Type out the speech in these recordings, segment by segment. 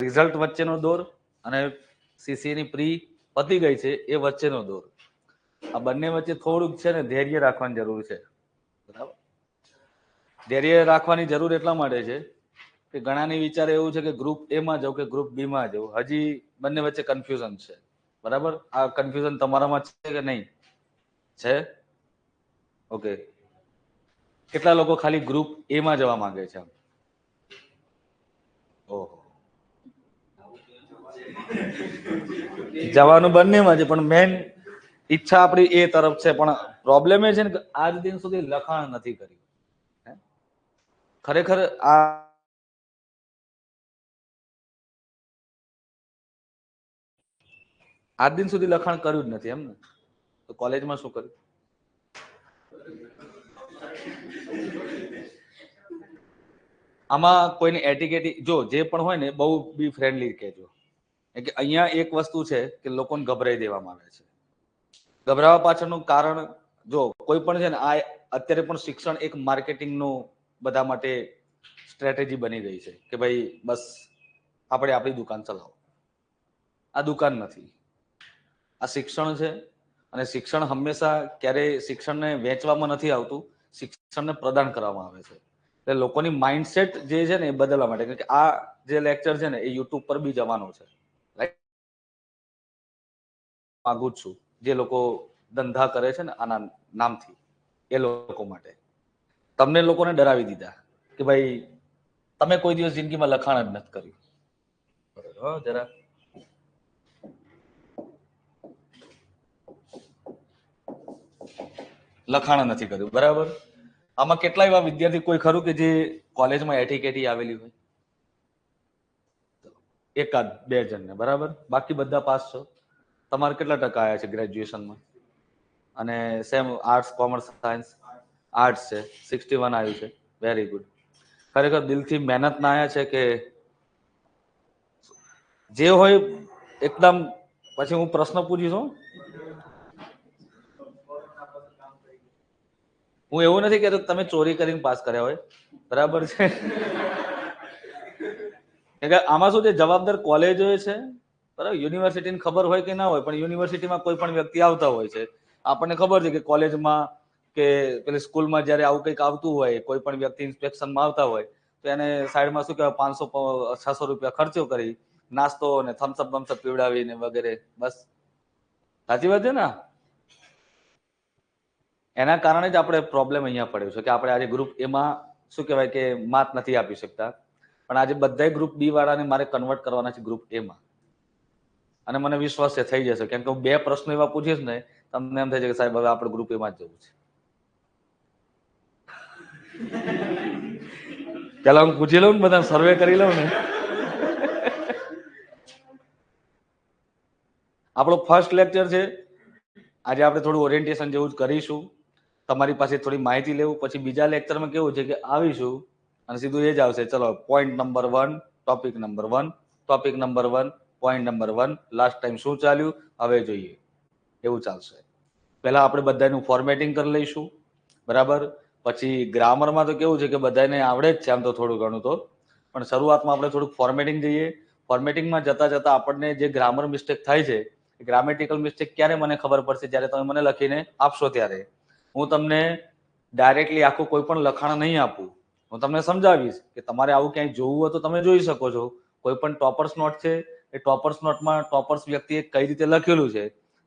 Result વચ્ચેનો દોર અને સીસીની પ્રી પતી ગઈ છે એ વચ્ચેનો દોર. આ બંને વચ્ચે થોડુંક છે ને ધૈર્ય રાખવાની જરૂર છે. બરાબર, ધૈર્ય રાખવાની જરૂર એટલા માટે છે કે ઘણાની વિચાર એવું છે કે ગ્રુપ એ માં જાવ કે ગ્રુપ બી માં જવું. હજી બંને વચ્ચે કન્ફ્યુઝન છે. બરાબર, આ કન્ફ્યુઝન તમારામાં છે કે નહીં છે? ઓકે, કેટલા લોકો ખાલી ગ્રુપ એ માં જવા માંગે છે? ઓહો, જવાનું બંનેમાં છે પણ મેન ઈચ્છા આપણી એ તરફ છે. પણ પ્રોબ્લેમ એ છે ને કે આજ દિન સુધી લખાણ નથી કર્યું. ખરેખર આજ દિન સુધી લખાણ કર્યું જ નથી એમ ને? તો કોલેજમાં શું કર્યું? આમાં કોઈની એટીકેટી જો જે પણ હોય ને બહુ બી ફ્રેન્ડલી કહેજો. કે અહીંયા એક વસ્તુ છે કે લોકોને ગભરાઈ દેવામાં આવે છે. ગભરાવા પાછળનું કારણ જો કોઈ પણ છે ને, આ અત્યારે પણ શિક્ષણ એક માર્કેટિંગનું બધા માટે સ્ટ્રેટેજી બની ગઈ છે કે ભાઈ બસ આપણે આપણી દુકાન ચલાવો. આ દુકાન નથી, આ શિક્ષણ છે. અને શિક્ષણ હંમેશા ક્યારેય શિક્ષણને વેચવામાં નથી આવતું, શિક્ષણને પ્રદાન કરવામાં આવે છે. એટલે લોકોની માઇન્ડસેટ જે છે ને એ બદલવા માટે, કે આ જે લેક્ચર છે ને એ યુટ્યુબ પર બી જવાનો છે. માંગુ છું જે લોકો ધંધા કરે છે ને આના નામથી, એ લોકો માટે તમને લોકોને ડરાવી દીધા કે ભાઈ તમે કોઈ દિવસ જિંદગીમાં લખાણ જ નથી કર્યું. જરા લખાણ નથી કર્યું, બરાબર. આમાં કેટલા એવા વિદ્યાર્થી કોઈ ખરું કે જે કોલેજમાં એટીકેટી આવેલી હોય? એકાદ બે જણને, બરાબર. બાકી બધા પાસ છો. તમારે કેટલા ટકા આવ્યા છે ગ્રેજ્યુએશનમાં? અને same arts, commerce, science? Arts છે, 61 આવ્યું છે. Very good. ખરેખર દિલથી મહેનત ના આવ્યા છે કે જે હોય એકદમ? પછી હું પ્રશ્ન પૂછીશ. હું એવું નથી કહેતો તમે ચોરી કરીને પાસ કર્યા હોય, બરાબર છે. આમાં શું છે, જવાબદાર કોલેજો છે, બરાબર. યુનિવર્સિટીને ખબર હોય કે ના હોય, પણ યુનિવર્સિટીમાં કોઈ પણ વ્યક્તિ આવતા હોય છે. આપણને ખબર છે કે કોલેજમાં કે પેલી સ્કૂલમાં જયારે આવું કંઈક આવતું હોય, કોઈ પણ વ્યક્તિ ઇન્સ્પેક્શનમાં આવતા હોય તો એને સાઈડમાં શું કહેવાય 500-600 રૂપિયા ખર્ચો કરી નાસ્તો અને થમ્સઅપ બમ્સઅપ પીવડાવીને વગેરે. બસ સાચી વાત છે ને? એના કારણે જ આપણે પ્રોબ્લેમ અહીંયા પડ્યો છે કે આપણે આજે ગ્રુપ એમાં શું કહેવાય કે માત નથી આપી શકતા. પણ આજે બધા ગ્રુપ બી વાળાને મારે કન્વર્ટ કરવાના છે ગ્રુપ એમાં. અને મને વિશ્વાસ છે થઈ જશે, કેમ કે હું 2 પ્રશ્નો એવા પૂછીશ ને તમને એમ થાય છે કે સાહેબ હવે આપણે ગ્રુપ એમાં જ જવું છે. પેલા હું પૂછી લઉં ને, બધા સર્વે કરી લઉં ને. આપણો ફર્સ્ટ લેક્ચર છે આજે. આપણે થોડું ઓરિએન્ટેશન જેવું જ કરીશું, તમારી પાસે થોડી માહિતી લેવું. પછી બીજા લેક્ચરમાં કેવું છે કે આવીશું અને સીધું એ જ આવશે, ચલો point number 1, topic number 1, topic number 1, point number 1, last time શું ચાલ્યું હવે જોઈએ, એવું ચાલશે. પહેલા આપણે બધાનું ફોર્મેટિંગ કરી લઈશું, બરાબર. પછી ગ્રામરમાં તો કેવું છે કે બધાને આવડે જ છે આમ તો થોડું ઘણું તો, પણ શરૂઆતમાં આપણે થોડુંક ફોર્મેટિંગ જઈએ. ફોર્મેટિંગમાં જતા જતા આપણને જે ગ્રામર મિસ્ટેક થાય છે, ગ્રામેટિકલ મિસ્ટેક ક્યારે મને ખબર પડશે, જ્યારે તમે મને લખીને આપશો ત્યારે. હું તમને ડાયરેક્ટલી આખું કોઈ પણ લખાણ નહીં આપું, હું તમને સમજાવીશ કે તમારે આવું ક્યાંય જોવું હોય તો તમે જોઈ શકો છો. કોઈ પણ ટોપર્સ નોટ છે, એ ટોપર્સ નોટમાં ટોપર્સ વ્યક્તિએ કઈ રીતે લખેલું છે,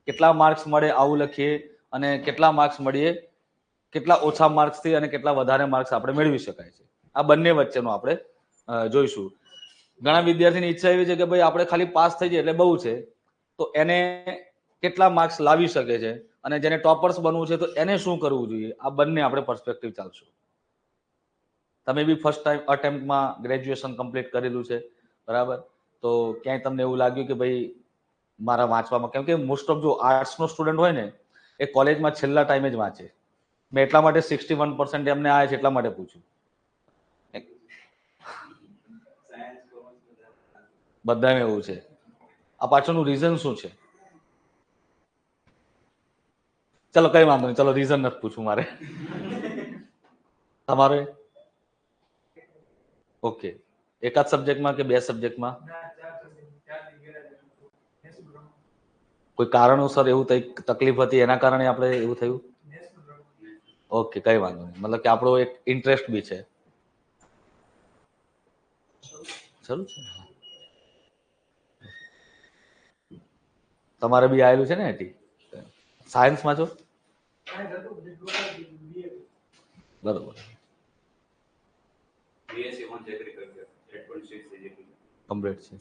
કેટલા માર્ક્સ મળે આવું લખીએ, અને કેટલા માર્ક્સ મળીએ, કેટલા ઓછા માર્ક્સથી અને કેટલા વધારે માર્ક્સ આપણે મેળવી શકાય છે. આ બંને વચ્ચેનું આપણે જોઈશું. ઘણા વિદ્યાર્થીની ઈચ્છા એવી છે કે ભાઈ આપણે ખાલી પાસ થઈ જાય એટલે બહુ છે, તો એને કેટલા માર્ક્સ લાવી શકે છે, અને જેને ટોપર્સ બનવું છે તો એને શું કરવું જોઈએ, આ બંને આપણે પર્સપેક્ટિવ ચાલશું. તમે બી ફર્સ્ટ ટાઈમ અટેમ્પ્ટમાં ગ્રેજ્યુએશન કમ્પ્લીટ કરેલું છે, બરાબર. તો ક્યાંય તમને એવું લાગ્યું કે ભાઈ મારા વાંચવામાં, કેમ કે મોસ્ટ ઓફ જો આર્ટ્સનો સ્ટુડન્ટ હોય ને એ કોલેજમાં છેલ્લા ટાઈમે જ વાંચે. મેં એટલા માટે 61% એમને આવ્યા છે એટલા માટે પૂછ્યું. બધાને એવું છે. આ પાછળનું રીઝન શું છે? ચલો કઈ વાંધો નહીં, ચલો રીઝન નથી પૂછવું મારે. તમારે ઓકે, એકાદ સબ્જેક્ટમાં કે બે સબ્જેક્ટમાં? કોઈ કારણોસર એવું તકલીફ હતી એના કારણે આપણે એવું થયું? ઓકે, કઈ વાંધો નહીં. મતલબ કે આપણો એક ઇન્ટરેસ્ટ બી છે. ચલો, તમારે બી આવેલું છે ને એટી? સાયન્સમાં છો? બરોબર. કમ્પ્લીટ છે.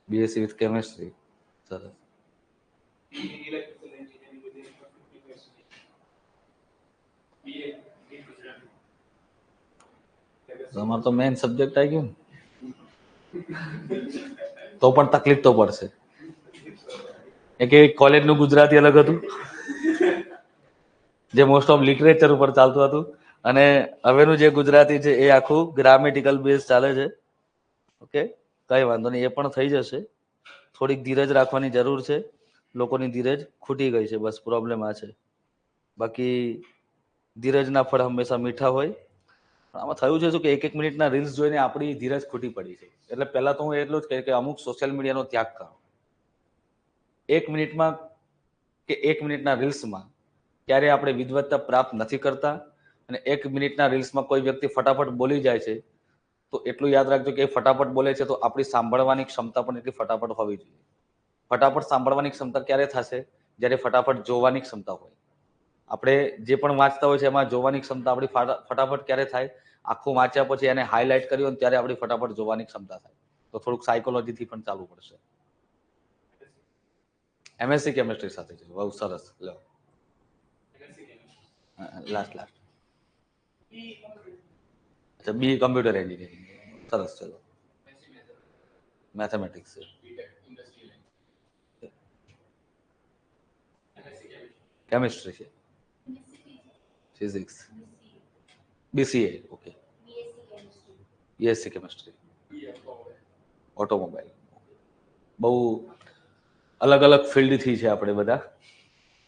BSc with chemistry. સરસ. તમારો તો મેઇન સબ્જેક્ટ આવી ગયો ને, તો પણ તકલીફ તો પડશે. કે કોલેજનું ગુજરાતી અલગ હતું, જે મોસ્ટ ઓફ લિટરેચર ઉપર ચાલતું હતું, અને હવેનું જે ગુજરાતી છે એ આખું ગ્રામેટિકલ બેઝ ચાલે છે. ઓકે, કઈ વાંધો નહીં, એ પણ થઈ જશે. થોડીક ધીરજ રાખવાની જરૂર છે. લોકોની ધીરજ ખૂટી ગઈ છે, બસ પ્રોબ્લેમ આ છે. બાકી ધીરજના ફળ હંમેશા મીઠા હોય. આમાં થયું છે શું કે 1-1 મિનિટના રીલ્સ જોઈને આપણી ધીરજ ખૂટી પડી છે. એટલે પહેલા તો હું એટલું જ કહીશ કે અમુક સોશિયલ મીડિયાનો ત્યાગ કરો. 1 મિનિટમાં કે 1 મિનિટના રીલ્સમાં ક્યારે આપણે વિદવત્તા પ્રાપ્ત નથી કરતા, અને 1 મિનિટના રીલ્સમાં કોઈ વ્યક્તિ ફટાફટ બોલી જાય છે, તો એટલું યાદ રાખજો કે ફટાફટ બોલે છે તો આપણી સાંભળવાની ક્ષમતા પણ એટલી ફટાફટ હોવી જોઈએ. ફટાફટ સાંભળવાની ક્ષમતા ક્યારે થશે? જ્યારે ફટાફટ જોવાની ક્ષમતા હોય. આપણે જે પણ વાંચતા હોય છે એમાં જોવાની ક્ષમતા આપણી ફટાફટ ક્યારે થાય? આખું વાંચ્યા પછી એને હાઇલાઇટ કર્યું ને ત્યારે આપણી ફટાફટ જોવાની ક્ષમતા થાય. તો થોડુંક સાયકોલોજીથી પણ ચાલુ પડશે. એમએસસી કેમેસ્ટ્રી સાથે છે. બહુ સરસ. લો, લાસ્ટ. અચ્છા, બી કમ્પ્યુટર એન્જિનિયરિંગ. સરસ. ચલો, મેથેમેટિક્સ છે. કેમિસ્ટ્રી છે. Physics. BCA. Okay. BSc chemistry. Automobile. બહુ અલગ અલગ ફિલ્ડથી છે આપણે બધા,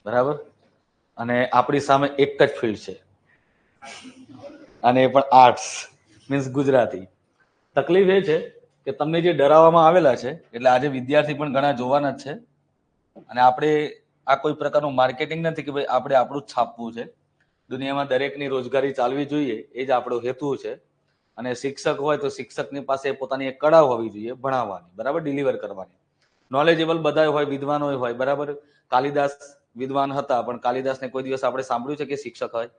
બરાબર? અને આપણી સામે એક જ ફિલ્ડ છે, અને એ પણ આર્ટ્સ, મીન્સ ગુજરાતી. તકલીફ એ છે કે તમને જે ડરાવવામાં આવેલા છે, એટલે આજે વિદ્યાર્થી પણ ઘણા જોવાના જ છે. અને આપણે આ કોઈ પ્રકારનું માર્કેટિંગ નથી કે ભાઈ આપણે આપણું જ છાપવું છે. દુનિયામાં દરેકની રોજગારી ચાલવી જોઈએ, એ જ આપણો હેતુ છે. અને શિક્ષક હોય તો શિક્ષકની પાસે પોતાની એક કળા હોવી જોઈએ, ભણાવવાની, બરાબર, ડિલિવર કરવાની. નોલેજેબલ બધા હોય, વિદ્વાનો હોય, બરાબર. કાલિદાસ વિદ્વાન હતા, પણ કાલિદાસને કોઈ દિવસ આપણે સાંભળ્યું છે કે શિક્ષક હોય?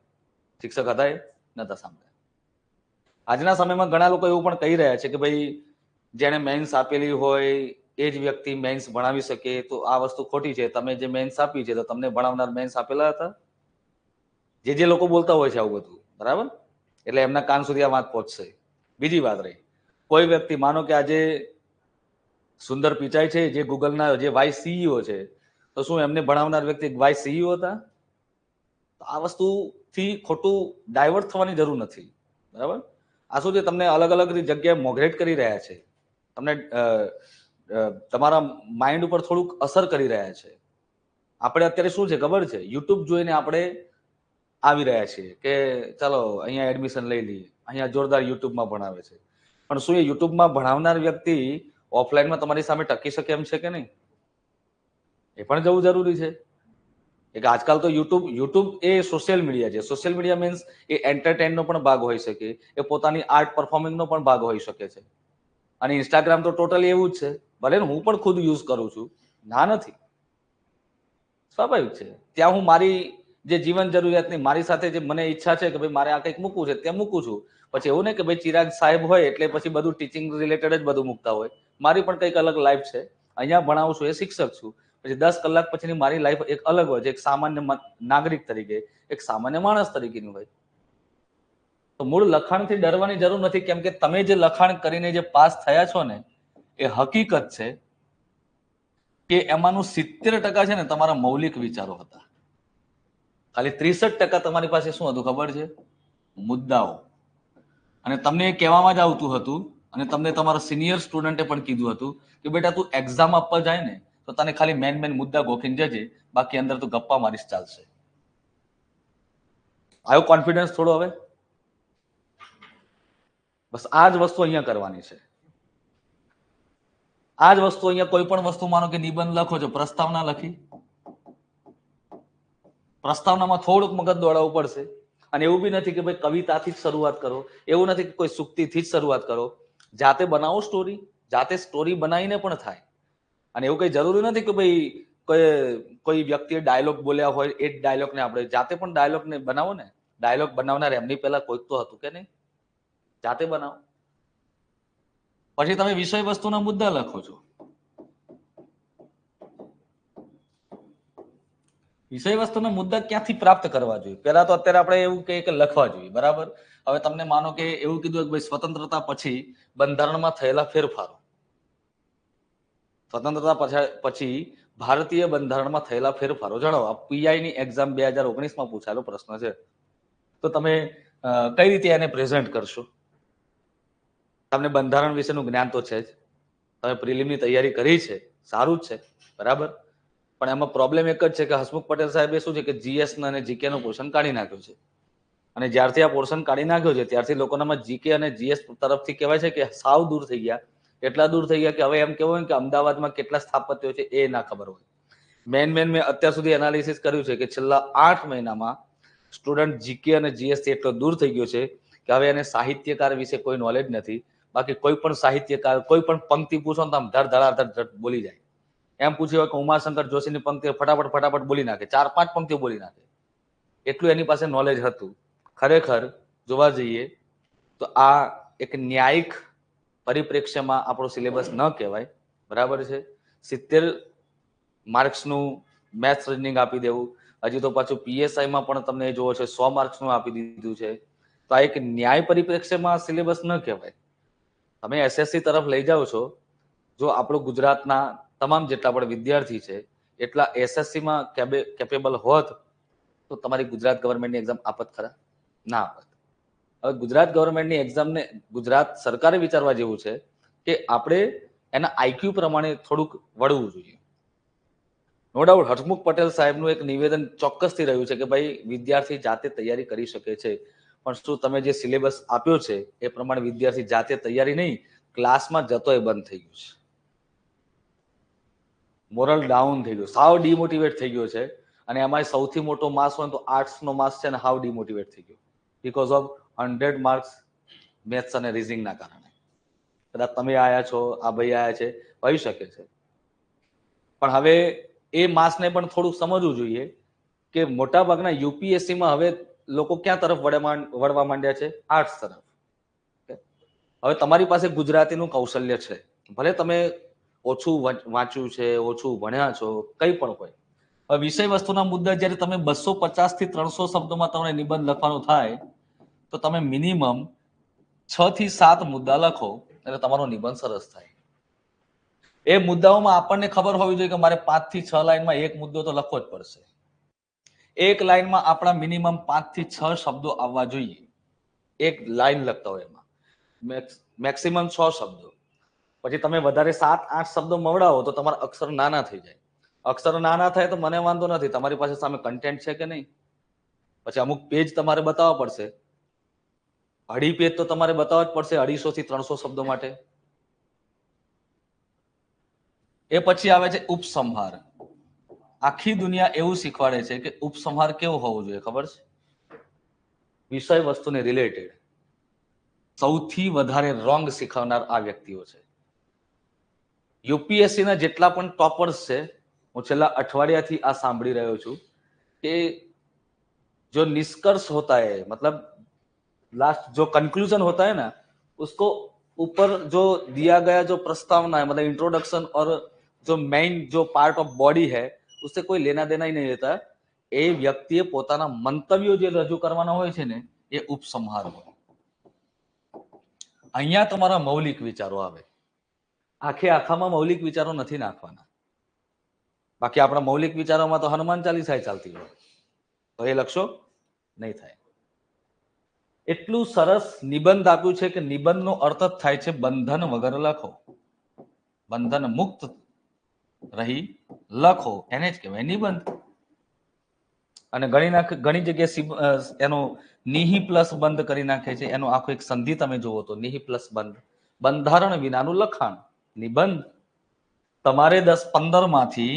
શિક્ષક હતા એ? નતા સાંભળ્યા. આજના સમયમાં ઘણા લોકો એવું પણ કહી રહ્યા છે કે ભાઈ જેને મેન્સ આપેલી હોય એ જ વ્યક્તિ મેન્સ ભણાવી શકે, તો આ વસ્તુ ખોટી છે. તમે જે મેન્સ આપી છે તો તમને ભણાવનાર મેન્સ આપેલા હતા? જે લોકો બોલતા હોય છે આવું બધું, બરાબર, એટલે એમના કાન સુધી આ વાત પહોંચશે. બીજી વાત રહી, કોઈ વ્યક્તિ માનો કે આજે સુંદર પિચાઈ છે, જે ગૂગલના જે વાઇસ સીઈઓ છે, તો શું એમને ભણાવનાર વ્યક્તિ વાઇસ સીઈઓ હતા? આ વસ્તુથી ખોટું ડાયવર્ટ થવાની જરૂર નથી, બરાબર. આ શું છે, તમને અલગ અલગ જગ્યાએ મોગરેટ કરી રહ્યા છે, તમને તમારા માઇન્ડ ઉપર થોડુંક અસર કરી રહ્યા છે. આપણે અત્યારે શું છે ખબર છે, યુટ્યુબ જોઈને આપણે આવી રહ્યા છીએ કે ચાલો અહીંયા એડમિશન લઈ લઈએ, અહીંયા જોરદાર યુટ્યુબમાં ભણાવે છે. પણ શું એ યુટ્યુબમાં ભણાવનાર વ્યક્તિ ઓફલાઈનમાં તમારી સામે ટકી શકે એમ છે કે નહીં? એ પણ જવું જરૂરી છે. કે આજકાલ તો યુટ્યુબ એ સોશિયલ મીડિયા છે. સોશિયલ મીડિયા મીન્સ એ એન્ટરટેનનો પણ ભાગ હોઈ શકે, એ પોતાની આર્ટ પરફોર્મિંગનો પણ ભાગ હોઈ શકે છે. અને ઇન્સ્ટાગ્રામ તો ટોટલી એવું જ છે. ભલે હું પણ ખુદ યુઝ કરું છું, ના નથી, સ્વાભાવિક છે. ત્યાં હું મારી જે જીવન જરૂરિયાતની મારી સાથે જે મને ઈચ્છા છે કે ભાઈ મારે આ કંઈક મૂકવું છે ત્યાં મૂકું છું. પછી એવું નહીં કે ભાઈ ચિરાગ સાહેબ હોય એટલે પછી બધું ટીચિંગ રિલેટેડ જ બધું મૂકતા હોય. મારી પણ કંઈક અલગ લાઈફ છે. અહીંયા ભણાવું છું, એ શિક્ષક છું. પછી 10 કલાક પછીની મારી લાઈફ એક અલગ હોય છે, એક સામાન્ય નાગરિક તરીકે, એક સામાન્ય માણસ તરીકેની હોય. તો મૂળ લખાણથી ડરવાની જરૂર નથી, કેમ કે તમે જે લખાણ કરીને જે પાસ થયા છો ને, એ હકીકત છે કે એમાંનું 70% છે ને તમારા મૌલિક વિચારો હતા. ખાલી 63% તમારી પાસે શું હતું ખબર છે? મુદ્દાઓ. અને તમને એ કહેવામાં જ આવતું હતું, અને તમને તમારા સિનિયર સ્ટુડન્ટે પણ કીધું હતું કે બેટા તું એક્ઝામ આપવા જાય ને તો તને ખાલી મેન મુદ્દા ગોખીને જજે, બાકી અંદર તું ગપ્પા મારીશ ચાલશે. આવ્યો કોન્ફિડન્સ થોડો હવે? બસ આ જ વસ્તુ અહીંયા કરવાની છે. આ જ વસ્તુ અહીંયા કોઈ પણ વસ્તુ માનો કે નિબંધ લખો છો, પ્રસ્તાવના લખી, પ્રસ્તાવનામાં થોડુંક મગજ દોડાવવું પડશે. અને એવું બી નથી કે ભાઈ કવિતાથી જ શરૂઆત કરો, એવું નથી કે કોઈ સુક્તિથી જ શરૂઆત કરો. જાતે બનાવો સ્ટોરી, જાતે સ્ટોરી બનાવીને પણ થાય. અને એવું કઈ જરૂરી નથી કે ભાઈ કોઈ વ્યક્તિએ ડાયલોગ બોલ્યા હોય એ જ ડાયલોગને આપણે જાતે પણ ડાયલોગને બનાવો ને. ડાયલોગ બનાવનાર એમની પહેલા કોઈક તો હતું કે નહીં? જાતે બનાવો. પછી તમે વિષય વસ્તુના મુદ્દા લખો છો. વિષય વસ્તુના મુદ્દા ક્યાંથી પ્રાપ્ત કરવા જોઈએ? પહેલા તો અત્યારે આપણે એવું કહીએ કે લખવા જોઈએ, બરાબર. હવે તમને માનો કે એવું કીધું કે ભાઈ સ્વતંત્રતા પછી બંધારણમાં થયેલા ફેરફારો, સ્વતંત્રતા પછી ભારતીય બંધારણમાં થયેલા ફેરફારો જણાવો. પીઆઈ ની એક્ઝામ 2019માં પૂછાયેલો પ્રશ્ન છે. તો તમે કઈ રીતે એને પ્રેઝન્ટ કરશો? તમને બંધારણ વિશેનું જ્ઞાન તો છે જ, તમે પ્રિલિમની તૈયારી કરી છે, સારું જ છે, બરાબર. પણ એમાં પ્રોબ્લેમ એક જ છે કે હસમુખ પટેલ સાહેબે શું છે કે જીએસ અને જીકે નું પોર્શન કાઢી નાખ્યું છે. અને જ્યારથી આ પોર્શન કાઢી નાખ્યો છે ત્યારથી લોકોનામાં જીકે અને જીએસ તરફથી કહેવાય છે કે સાવ દૂર થઈ ગયા. એટલા દૂર થઈ ગયા કે હવે એમ કહેવાય કે અમદાવાદમાં કેટલા સ્થાપત્યો છે એ ના ખબર હોય. મેન મેં અત્યાર સુધી એનાલિસિસ કર્યું છે કે છેલ્લા 8 મહિનામાં સ્ટુડન્ટ જીકે અને જીએસ થી એટલો દૂર થઈ ગયો છે કે હવે એને સાહિત્યકાર વિશે કોઈ નોલેજ નથી. બાકી કોઈ પણ સાહિત્યકાર કોઈ પણ પંક્તિ પૂછો ને તો આમ ધડ બોલી જાય. એમ પૂછ્યું હોય કે ઉમાશંકર જોશીની પંક્તિ ફટાફટ બોલી નાખે, 4-5 પંક્તિઓ બોલી નાખે. એટલું એની પાસે નોલેજ હતું. ખરેખર જોવા જઈએ તો આ એક ન્યાયિક પરિપ્રેક્ષ્યમાં આપણો સિલેબસ ન કહેવાય, બરાબર છે. 70 માર્ક્સનું મેથ્સ રીઝનિંગ આપી દેવું, હજી તો પાછું પીએસઆઈમાં પણ તમને જોવો છે 100 માર્ક્સનું આપી દીધું છે. તો આ એક ન્યાય પરિપ્રેક્ષ્યમાં સિલેબસ ન કહેવાય. તમે એસએસસી તરફ લઈ જાઓ છો, જો આપણું ગુજરાતના તમામ જેટલા પણ વિદ્યાર્થી છે એટલા એસએસસીમાં કેપેબલ હોત તો તમારી ગુજરાત ગવર્મેન્ટની એક્ઝામ આપત ખરા? ના આપત. હવે ગુજરાત ગવર્મેન્ટની એક્ઝામને ગુજરાત સરકારે વિચારવા જેવું છે કે આપણે એના આઈક્યુ પ્રમાણે થોડુંક વળવું જોઈએ. નો ડાઉટ હસમુખ પટેલ સાહેબનું એક નિવેદન ચોક્કસથી રહ્યું છે કે ભાઈ વિદ્યાર્થી જાતે તૈયારી કરી શકે છે, પણ શું તમે જે સિલેબસ આપ્યો છે એ પ્રમાણે વિદ્યાર્થી જાતે તૈયારી નહીં, ક્લાસમાં જતોય બંધ થઈ ગયું છે. મોરલ ડાઉન થઈ ગયું, સાવ ડિમોટિવેટ થઈ ગયો છે. અને એમાં સૌથી મોટો માસ હોય તો આર્ટ્સનો માસ છે ને હાવ ડિમોટિવેટ થઈ ગયો બીકોઝ ઓફ 100 માર્ક્સ મેથ્સ અને રીઝનિંગના કારણે. કદાચ તમે આયા છો, આ ભાઈ આયા છે, હોઈ શકે છે. પણ હવે એ માસને પણ થોડુંક સમજવું જોઈએ કે મોટાભાગના યુપીએસસીમાં હવે લોકો ક્યાં તરફ વળવા માંડ્યા છે? આર્ટ્સ તરફ. હવે તમારી પાસે ગુજરાતીનું કૌશલ્ય છે, ભલે તમે ઓછું વાંચ્યું છે, ઓછું ભણ્યા છો, કંઈ પણ હોય. હવે વિષય વસ્તુના મુદ્દા જ્યારે તમે 250 થી 300 શબ્દોમાં તમને નિબંધ લખવાનું થાય તો તમે મિનિમમ 6 થી 7 મુદ્દા લખો એટલે તમારો નિબંધ સરસ થાય. એ મુદ્દાઓમાં આપણને ખબર હોવી જોઈએ કે મારે 5 થી 6 લાઈનમાં એક મુદ્દો તો લખવો જ પડશે. એક લાઈનમાં આપણા મિનિમમ 5 થી 6 શબ્દો આવવા જોઈએ. એક લાઈન લખતા હોય એમાં મેક્સિમમ 6 શબ્દો. પછી તમે વધારે 7-8 શબ્દો મવડાવો તો તમારા અક્ષર નાના થઈ જાય. અક્ષર નાના થાય તો મને વાંધો નથી, તમારી પાસે સામે કન્ટેન્ટ છે કે નહીં. પછી અમુક પેજ તમારે બતાવવા પડશે, અઢી પેજ તો તમારે બતાવવા જ પડશે 250 થી 300 શબ્દો માટે. એ પછી આવે છે ઉપસંહાર. આખી દુનિયા એવું શીખવાડે છે કે ઉપસંહાર કેવો હોવો જોઈએ ખબર છે? વિષય વસ્તુને રિલેટેડ સૌથી વધારે રોંગ શીખવનાર આ વ્યક્તિઓ છે. યુપીએસસી ના જેટલા પણ ટોપર્સ છે, હું છેલ્લા અઠવાડિયાથી આ સાંભળી રહ્યો છું કે जो निष्कर्ष होता है मतलब लास्ट जो कंक्लूजन होता है ना उसको ऊपर जो दिया गया जो प्रस्तावना है मतलब इंट्रोडक्शन और जो मेन जो पार्ट ऑफ बॉडी है उससे कोई लेना देना ही नहीं रहता. એ વ્યક્તિએ પોતાના મંતવ્યો જે રજૂ કરવાના હોય છે ને એ ઉપસંહાર હોય. અહીંયા તમારા મૌલિક વિચારો આવે. આખામાં મૌલિક વિચારો નથી નાખવાના. બાકી આપણા મૌલિક વિચારોમાં તો હનુમાન ચાલીસા ચાલતી હોય તો એ લખશો નહીં થાય. એટલું સરસ નિબંધ આપ્યું છે કે નિબંધનો અર્થ જ થાય છે બંધન વગર લખો, બંધન મુક્ત રહી લખો, એને જ કહેવાય નિબંધ. અને ઘણી જગ્યાએ એનો નિહી પ્લસ બંધ કરી નાખે છે. એનો આખો એક સંધિ તમે જુઓ તો નિહી પ્લસ બંધ, બંધારણ વિનાનું લખાણ. નિબંધ તમારે 10-15 માંથી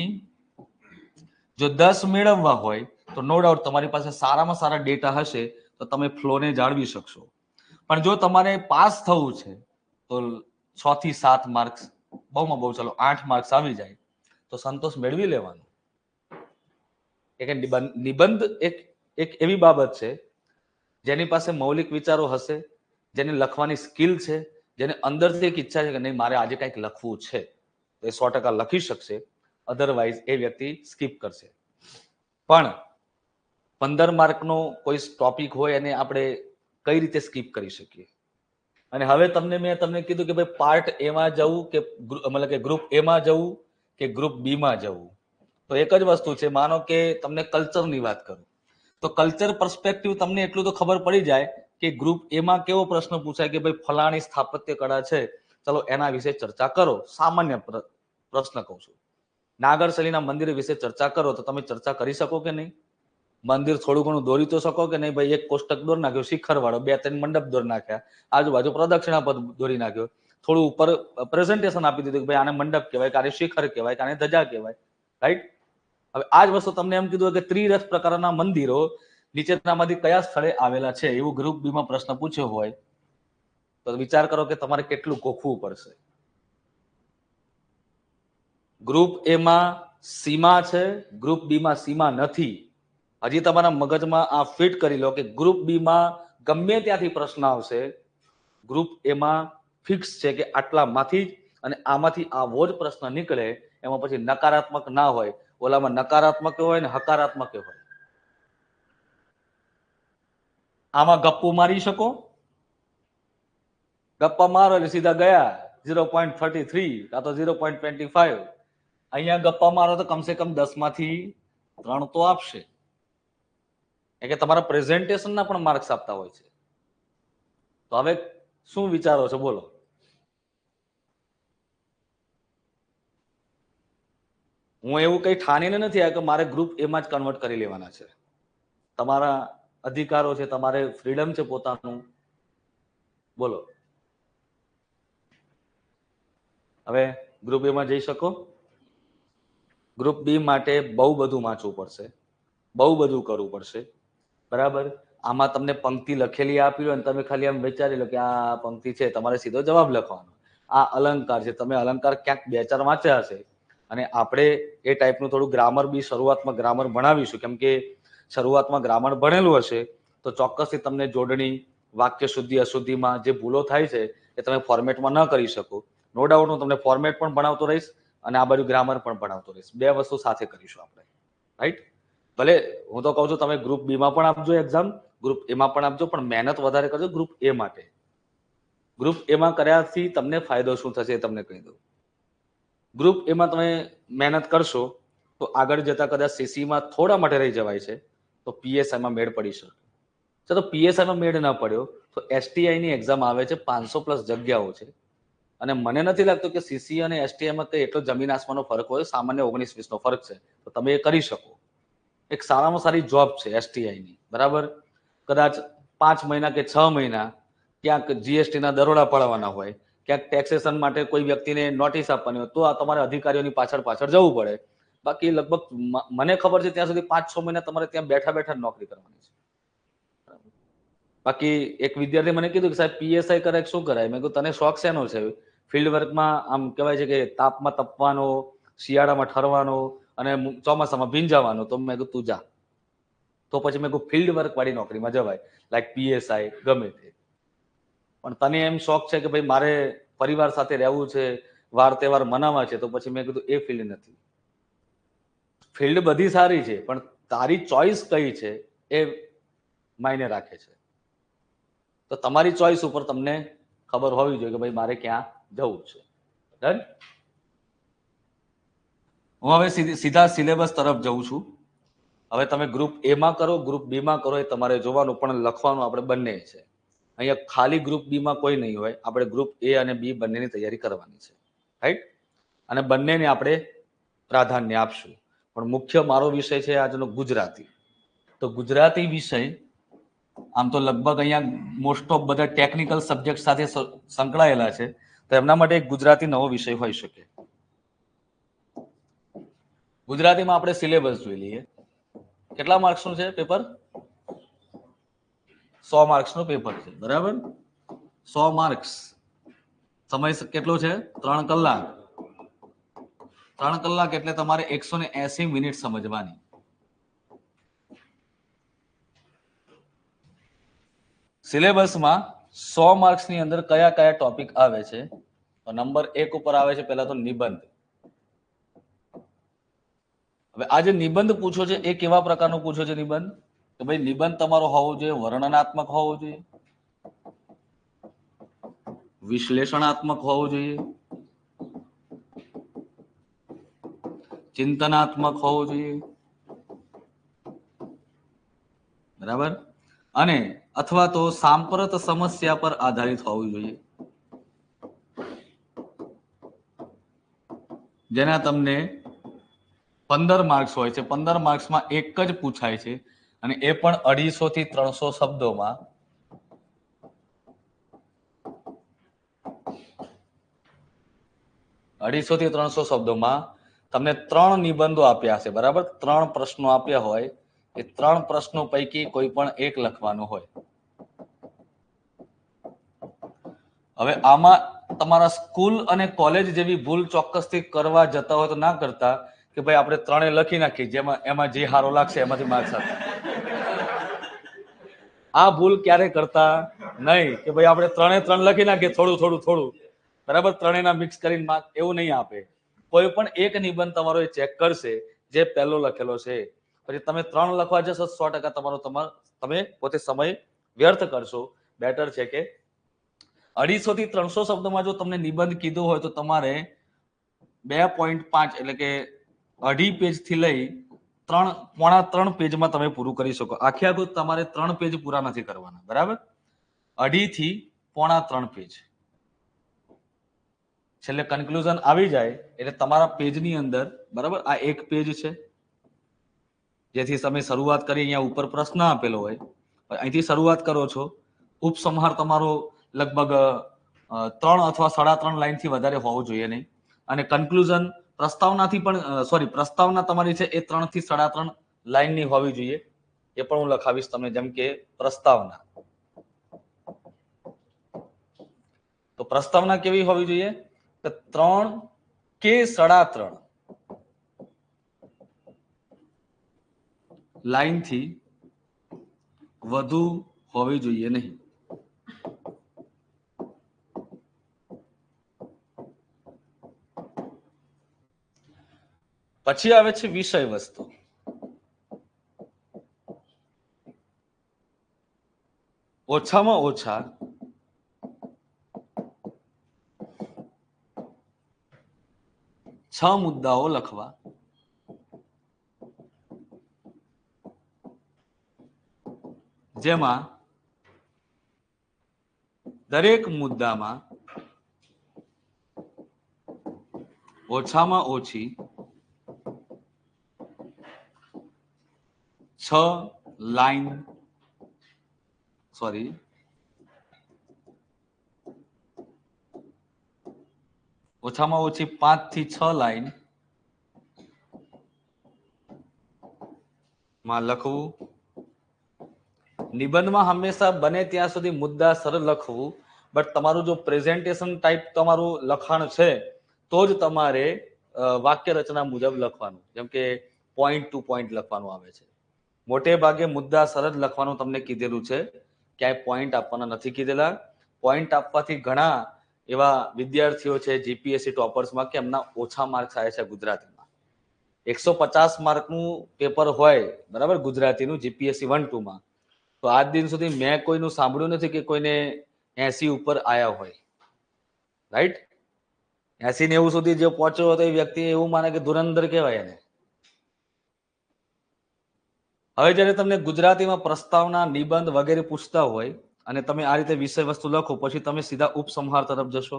જો 10 મેળવવા હોય તો નો ડાઉટ તમારી પાસે સારામાં સારા ડેટા હશે તો તમે ફ્લોને જાળવી શકશો. પણ જો તમારે પાસ થવું છે તો 6 થી 7 માર્ક્સ, બહુમાં બહુ ચાલો 8 માર્ક્સ આવી જાય તો સંતોષ મેળવી લેવાનો. નિબંધ એક એવી બાબત છે જેની પાસે મૌલિક વિચારો હશે, જેને લખવાની સ્કિલ છે, જેને અંદરથી એક ઈચ્છા છે કે નહીં મારે આજે કંઈક લખવું છે, તો એ 100% લખી શકશે. અધરવાઇઝ એ વ્યક્તિ સ્કીપ કરશે. પણ 15 માર્કનો કોઈ ટોપિક હોય અને આપણે કઈ રીતે સ્કીપ કરી શકીએ? અને હવે મેં તમને કીધું કે ભાઈ પાર્ટ એમાં જવું કે મતલબ કે ગ્રુપ એમાં જવું કે ગ્રુપ બીમાં જવું, તો એક જ વસ્તુ છે. માનો કે તમને કલ્ચરની વાત કરું તો કલ્ચર પર્સપેક્ટિવ તમને એટલું તો ખબર પડી જાય કે ગ્રુપ એમાં કેવો પ્રશ્ન પૂછાય કે ભાઈ ફલાણી સ્થાપત્ય કળા છે, ચલો એના વિશે ચર્ચા કરો. સામાન્ય પ્રશ્ન કહું છું. નાગરશૈલીના મંદિર વિશે ચર્ચા કરો તો તમે ચર્ચા કરી શકો કે નહીં? મંદિર થોડું ઘણું દોરી તો શકો કે નહીં? ભાઈ એક કોષ્ટક દોર નાખ્યો શિખર વાળો, 2-3 મંડપ દોર નાખ્યા, આજુબાજુ પ્રદક્ષિણા પદ દોરી નાખ્યો, થોડું ઉપર પ્રેઝન્ટેશન આપી દીધું કે ભાઈ આને મંડપ કહેવાય, કે આને શિખર કહેવાય, કે આને ધજા કહેવાય. રાઈટ? હવે આ જ વસ્તુ તમને એમ કીધું કે ત્રિરથ પ્રકારના મંદિરો નીચેનામાંથી કયા સ્થળે આવેલા છે એવું ગ્રુપ બી માં પ્રશ્ન પૂછ્યો હોય તો વિચાર કરો કે તમારે કેટલું ગોખવું પડશે. ગ્રુપ એ માં સીમા છે, ગ્રુપ બી માં સીમા નથી. હજી તમારા મગજમાં આ ફિટ કરી લો કે ગ્રુપ બી માં ગમે ત્યાંથી પ્રશ્ન આવશે, ગ્રુપ એમાં ફિક્સ છે કે આટલામાંથી જ અને આમાંથી આવો જ પ્રશ્ન નીકળે. એમાં પછી નકારાત્મક ના હોય, ઓલામાં નકારાત્મક હોય ને હકારાત્મક હોય. આમાં ગપ્પુ મારી શકો, ગપ્પા મારો એટલે સીધા ગયા 0.33 કાં તો 0.25. અહીંયા ગપ્પા મારો તો કમસે કમ 10 માંથી 3 તો આપશે. કે તમારા પ્રેઝન્ટેશનના પણ માર્ક્સ આપતા હોય છે. તો હવે શું વિચારો છો બોલો? હું એવું કઈ ઠાણીને નથી આવ્યો કે મારે ગ્રુપ એમાં જ કન્વર્ટ કરી લેવાના છે. તમારા અધિકારો છે, તમારે ફ્રીડમ છે પોતાનું. બોલો હવે ગ્રુપ એમાં જઈ શકો? ગ્રુપ બી માટે બહુ બધું વાંચવું પડશે, બહુ બધું કરવું પડશે. બરાબર? આમાં તમને પંક્તિ લખેલી આપી હોય અને તમે ખાલી આમ વિચારી લો કે આ પંક્તિ છે, તમારે સીધો જવાબ લખવાનો. આ અલંકાર છે, તમે અલંકાર ક્યાંક 2-4 વાંચ્યા હશે. અને આપણે એ ટાઈપનું થોડું ગ્રામર બી શરૂઆતમાં ગ્રામર ભણાવીશું, કેમ કે શરૂઆતમાં ગ્રામર ભણેલું હશે તો ચોક્કસથી તમને જોડણી, વાક્ય શુદ્ધિ અશુદ્ધિમાં જે ભૂલો થાય છે એ તમે ફોર્મેટમાં ન કરી શકો. નો ડાઉટ હું તમને ફોર્મેટ પણ ભણાવતો રહીશ અને આ બાજુ ગ્રામર પણ ભણાવતો રહીશ. 2 વસ્તુ સાથે કરીશું આપણે. રાઈટ? ભલે હું તો કહું છું તમે ગ્રુપ બી માં પણ આપજો એક્ઝામ, ગ્રુપ એમાં પણ આપજો, પણ મહેનત વધારે કરજો ગ્રુપ એ માટે. ગ્રુપ એમાં કર્યાથી તમને ફાયદો શું થશે એ તમને કહી દઉં. ગ્રુપ એમાં તમે મહેનત કરશો તો આગળ જતા કદાચ સીસીમાં થોડા માટે રહી જવાય છે તો પીએસઆઈમાં મેળ પડી શકે. ચલો પીએસઆઈમાં મેળ ન પડ્યો તો એસટીઆઈની એક્ઝામ આવે છે, 500+ જગ્યાઓ છે. અને મને નથી લાગતું કે સીસી અને એસટીઆઈમાં કંઈ એટલો જમીન આસમાનનો ફરક હોય. સામાન્ય 19-20નો ફરક છે, તો તમે એ કરી શકો. એક સારામાં સારી જોબ છે એસટીઆઈની. બરાબર? કદાચ 5 મહિના કે 6 મહિના ક્યાંક જીએસટીના દરોડા પાડવાના હોય, ક્યાંક ટેક્સેશન માટે કોઈ વ્યક્તિને નોટિસ આપવાની હોય તો આ તમારે અધિકારીઓની પાછળ જવું પડે. બાકી લગભગ મને ખબર છે ત્યાં સુધી 5-6 મહિના તમારે ત્યાં બેઠા બેઠા નોકરી કરવાની છે. બાકી એક વિદ્યાર્થી મને કીધું કે સાહેબ પીએસઆઈ કરે શું કરાય? મેં કીધું તને શોખ શેનો છે? ફિલ્ડ વર્કમાં આમ કહેવાય છે કે તાપમાં તપવાનો, શિયાળામાં ઠરવાનો અને ચોમાસામાં ભીંજાવાનો. તો મેં કીધું તું જા. તો પછી મેં કીધું ફિલ્ડ વર્ક વાળી નોકરીમાં જવાય, લાઈક પીએસઆઈ ગમે તે. પણ તને એમ શોખ છે કે ભાઈ મારે પરિવાર સાથે રહેવું છે, વાર તહેવાર મનાવવા છે, તો પછી મેં કીધું એ ફિલ્ડ નથી. ફિલ્ડ બધી સારી છે પણ તારી ચોઈસ કઈ છે એ માયને રાખે છે. તો તમારી ચોઈસ ઉપર તમને ખબર હોવી જોઈએ કે ભાઈ મારે ક્યાં જવું છે. ડન? હું હવે સીધા સિલેબસ તરફ જઉં છું. હવે તમે ગ્રુપ એ માં કરો, ગ્રુપ બી માં કરો, એ તમારે જોવાનું, પણ લખવાનું આપણે બંને છે. અહીંયા ખાલી ગ્રુપ બી માં કોઈ નહીં હોય. આપણે ગ્રુપ એ અને બી બંનેની તૈયારી કરવાની છે. રાઈટ? અને બંનેને આપણે પ્રાધાન્ય આપશું. પણ મુખ્ય મારો વિષય છે આજનો ગુજરાતી. તો ગુજરાતી વિષય આમ તો લગભગ અહીંયા મોસ્ટ ઓફ બધા ટેકનિકલ સબ્જેક્ટ સાથે સંકળાયેલા છે, તો એમના માટે એક ગુજરાતી નવો વિષય હોઈ શકે. ગુજરાતીમાં આપણે સિલેબસ જોઈ લઈએ. કેટલા માર્ક્સનું છે પેપર? 100 માર્ક્સનું પેપર છે, બરાબર. 100 માર્ક્સ. સમય કેટલો છે? 3 કલાક. 3 કલાક એટલે તમારે 180 મિનિટ સમજવાની. સિલેબસમાં 100 માર્ક્સની અંદર કયા કયા ટોપિક આવે છે? તો નંબર 1 ઉપર આવે છે પહેલા તો નિબંધ. હવે આ જે નિબંધ પૂછો છે એ કેવા પ્રકારનો પૂછો છે નિબંધ? તો ભાઈ નિબંધ તમારો હોવો જોઈએ વર્ણનાત્મક હોવો જોઈએ, વિશ્લેષણાત્મક હોવો જોઈએ, ચિંતનાત્મક હોવો જોઈએ, બરાબર, અને અથવા તો સાંપ્રત સમસ્યા પર આધારિત હોવું જોઈએ, જેના તમને 15 માર્ક્સ હોય છે. 15 માર્ક્સમાં એક જ પૂછાય છે અને એ પણ 250 થી 300 શબ્દોમાં. 250 થી 300 શબ્દોમાં તમને 3 નિબંધો આપ્યા હશે, બરાબર. 3 પ્રશ્નો આપ્યા હોય, એ 3 પ્રશ્નો પૈકી કોઈ પણ એક લખવાનો હોય. હવે આમાં તમારા સ્કૂલ અને કોલેજ જેવી ભૂલ ચોક્કસથી કરવા જતા હોય તો ના કરતા કે ભાઈ આપણે 3 લખી નાખી, જેમાં એમાં જે હારો લાગશે એમાંથી માર્ક્સ આપે. આ ભૂલ ક્યારે કરતા નહીં કે ભાઈ આપણે 3 લખી નાખીએ, થોડું બરાબર, 3 મિક્સ કરીને માર્ક એવું નહીં આપે. કોઈ પણ એક નિબંધ તમારો એ ચેક કરશે જે પહેલો લખેલો છે. પછી તમે 3 લખવા જશો 100% તમે પોતે સમય વ્યર્થ કરશો. બેટર છે કે 250 થી 300 શબ્દોમાં જો તમને નિબંધ કીધો હોય તો તમારે 2.5 એટલે કે 2.5 પેજ થી લઈ 3 પેજમાં તમે પૂરું કરી શકો. આખે આખું તમારે 3 પેજ પૂરા નથી કરવાના, બરાબર. 2.5 થી 3 પેજ. છેલ્લે કન્ક્લુઝન આવી જાય એટલે તમારા પેજની અંદર, બરાબર, આ એક પેજ છે જેથી તમે શરૂઆત કરી. અહીંયા ઉપર પ્રશ્ન આપેલો હોય, અહીંથી શરૂઆત કરો છો. ઉપસંહાર તમારો લગભગ 3 અથવા 3.5 લાઈનથી વધારે હોવું જોઈએ નહીં. અને કન્ક્લુઝન પ્રસ્તાવના તમારી છે એ 3 થી 3.5 લાઈનની હોવી જોઈએ. એ પણ હું લખાવીશ તમને, જેમ કે પ્રસ્તાવના. તો પ્રસ્તાવના કેવી હોવી જોઈએ? 3 કે 3.5 લાઈનથી વધુ હોવી જોઈએ નહીં. પછી આવે છે વિષય વસ્તુ. ઓછામાં ઓછા 6 મુદ્દાઓ લખવા. જેમાં દરેક મુદ્દામાં ઓછામાં ઓછી 6 લાઈન, ઓછામાં ઓછી 5 થી 6 લાઈન માં લખવું. નિબંધમાં હંમેશા બને ત્યાં સુધી મુદ્દા સરળ લખવું, બટ તમારું જો પ્રેઝન્ટેશન ટાઈપ તમારું લખાણ છે તો જ તમારે વાક્ય રચના મુજબ લખવાનું, જેમ કે પોઈન્ટ ટુ પોઈન્ટ લખવાનું આવે છે. મોટે ભાગે મુદ્દા સરળ લખવાનું તમને કીધેલું છે, ક્યાંય પોઈન્ટ આપવાના નથી કીધેલા. પોઈન્ટ આપવાથી ઘણા એવા વિદ્યાર્થીઓ છે જીપીએસસી ટોપર્સમાં કે એમના ઓછા માર્ક્સ આવે છે ગુજરાતીમાં. 150 માર્કનું પેપર હોય, બરાબર, ગુજરાતીનું જીપીએસસી 1-2 માં. તો આજ દિન સુધી મેં કોઈનું સાંભળ્યું નથી કે કોઈને 80 ઉપર આયા હોય, રાઈટ. 80-90 સુધી જે પહોંચ્યો હતો એ વ્યક્તિ એવું માને કે ધુરંધર કહેવાય એને. હવે જ્યારે તમને ગુજરાતીમાં પ્રસ્તાવના, નિબંધ વગેરે પૂછતા હોય અને તમે આ રીતે વિષય વસ્તુ લખો, પછી તમે સીધા ઉપસંહાર તરફ જશો.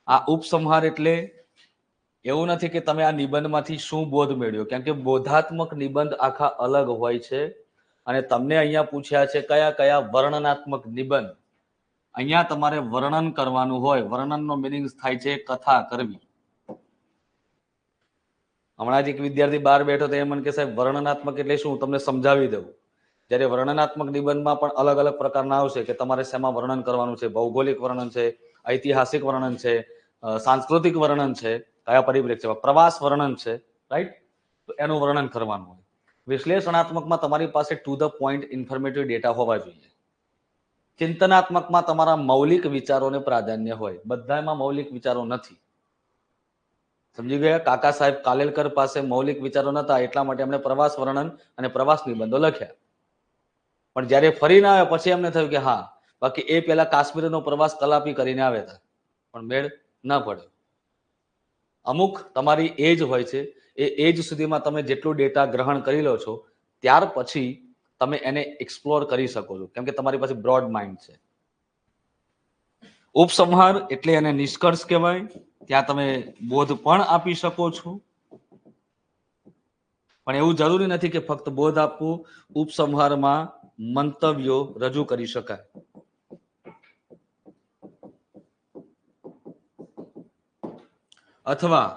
આ ઉપસંહાર એટલે એવું નથી કે તમે આ નિબંધમાંથી શું બોધ મેળવ્યો, કેમ કે બોધાત્મક નિબંધ આખા અલગ હોય છે. અને તમને અહીંયા પૂછ્યા છે કયા કયા વર્ણનાત્મક નિબંધ. અહીંયા તમારે વર્ણન કરવાનું હોય. વર્ણનનો મિનિંગ થાય છે કથા કરવી. હમણાં જ એક વિદ્યાર્થી બહાર બેઠો તો એ મને કે સાહેબ વર્ણનાત્મક એટલે શું, તમને સમજાવી દઉં. જ્યારે વર્ણનાત્મક નિબંધમાં પણ અલગ અલગ પ્રકારના આવશે કે તમારે શેમાં વર્ણન કરવાનું છે. ભૌગોલિક વર્ણન છે, ઐતિહાસિક વર્ણન છે, સાંસ્કૃતિક વર્ણન છે, કયા પરિપ્રેક્ષ્યમાં, પ્રવાસ વર્ણન છે, રાઈટ. તો એનું વર્ણન કરવાનું હોય. વિશ્લેષણાત્મકમાં તમારી પાસે to the point informative data હોવા જોઈએ. ચિંતનાત્મકમાં તમારા મૌલિક વિચારોને પ્રાધાન્ય હોય. બધામાં મૌલિક વિચારો નથી. સમજી ગયા? કાકા સાહેબ કાલેલકર પાસે મૌલિક વિચારો નતા, એટલા માટે એમણે પ્રવાસ વર્ણન અને પ્રવાસ નિબંધો લખ્યા. પણ જ્યારે ફરીને આવ્યા પછી એમને થયું કે હા, બાકી એ પેલા કાશ્મીરનો પ્રવાસ કલાપી કરીને આવ્યા હતા, પણ મેળ ન પડ્યો. અમુક તમારી એજ હોય છે, એ એજ સુધીમાં તમે જેટલું ડેટા ગ્રહણ કરી લો છો, ત્યાર પછી તમે એને એક્સપ્લોર કરી શકો છો, કેમ કે તમારી પાસે બ્રોડ માઇન્ડ છે. ઉપસંહાર એટલે એને નિષ્કર્ષ કહેવાય. ત્યાં તમે બોધ પણ આપી શકો છો, પણ એવું જરૂરી નથી કે ફક્ત બોધ આપવું. ઉપસંહારમાં મંતવ્યો રજૂ કરી શકાય. અથવા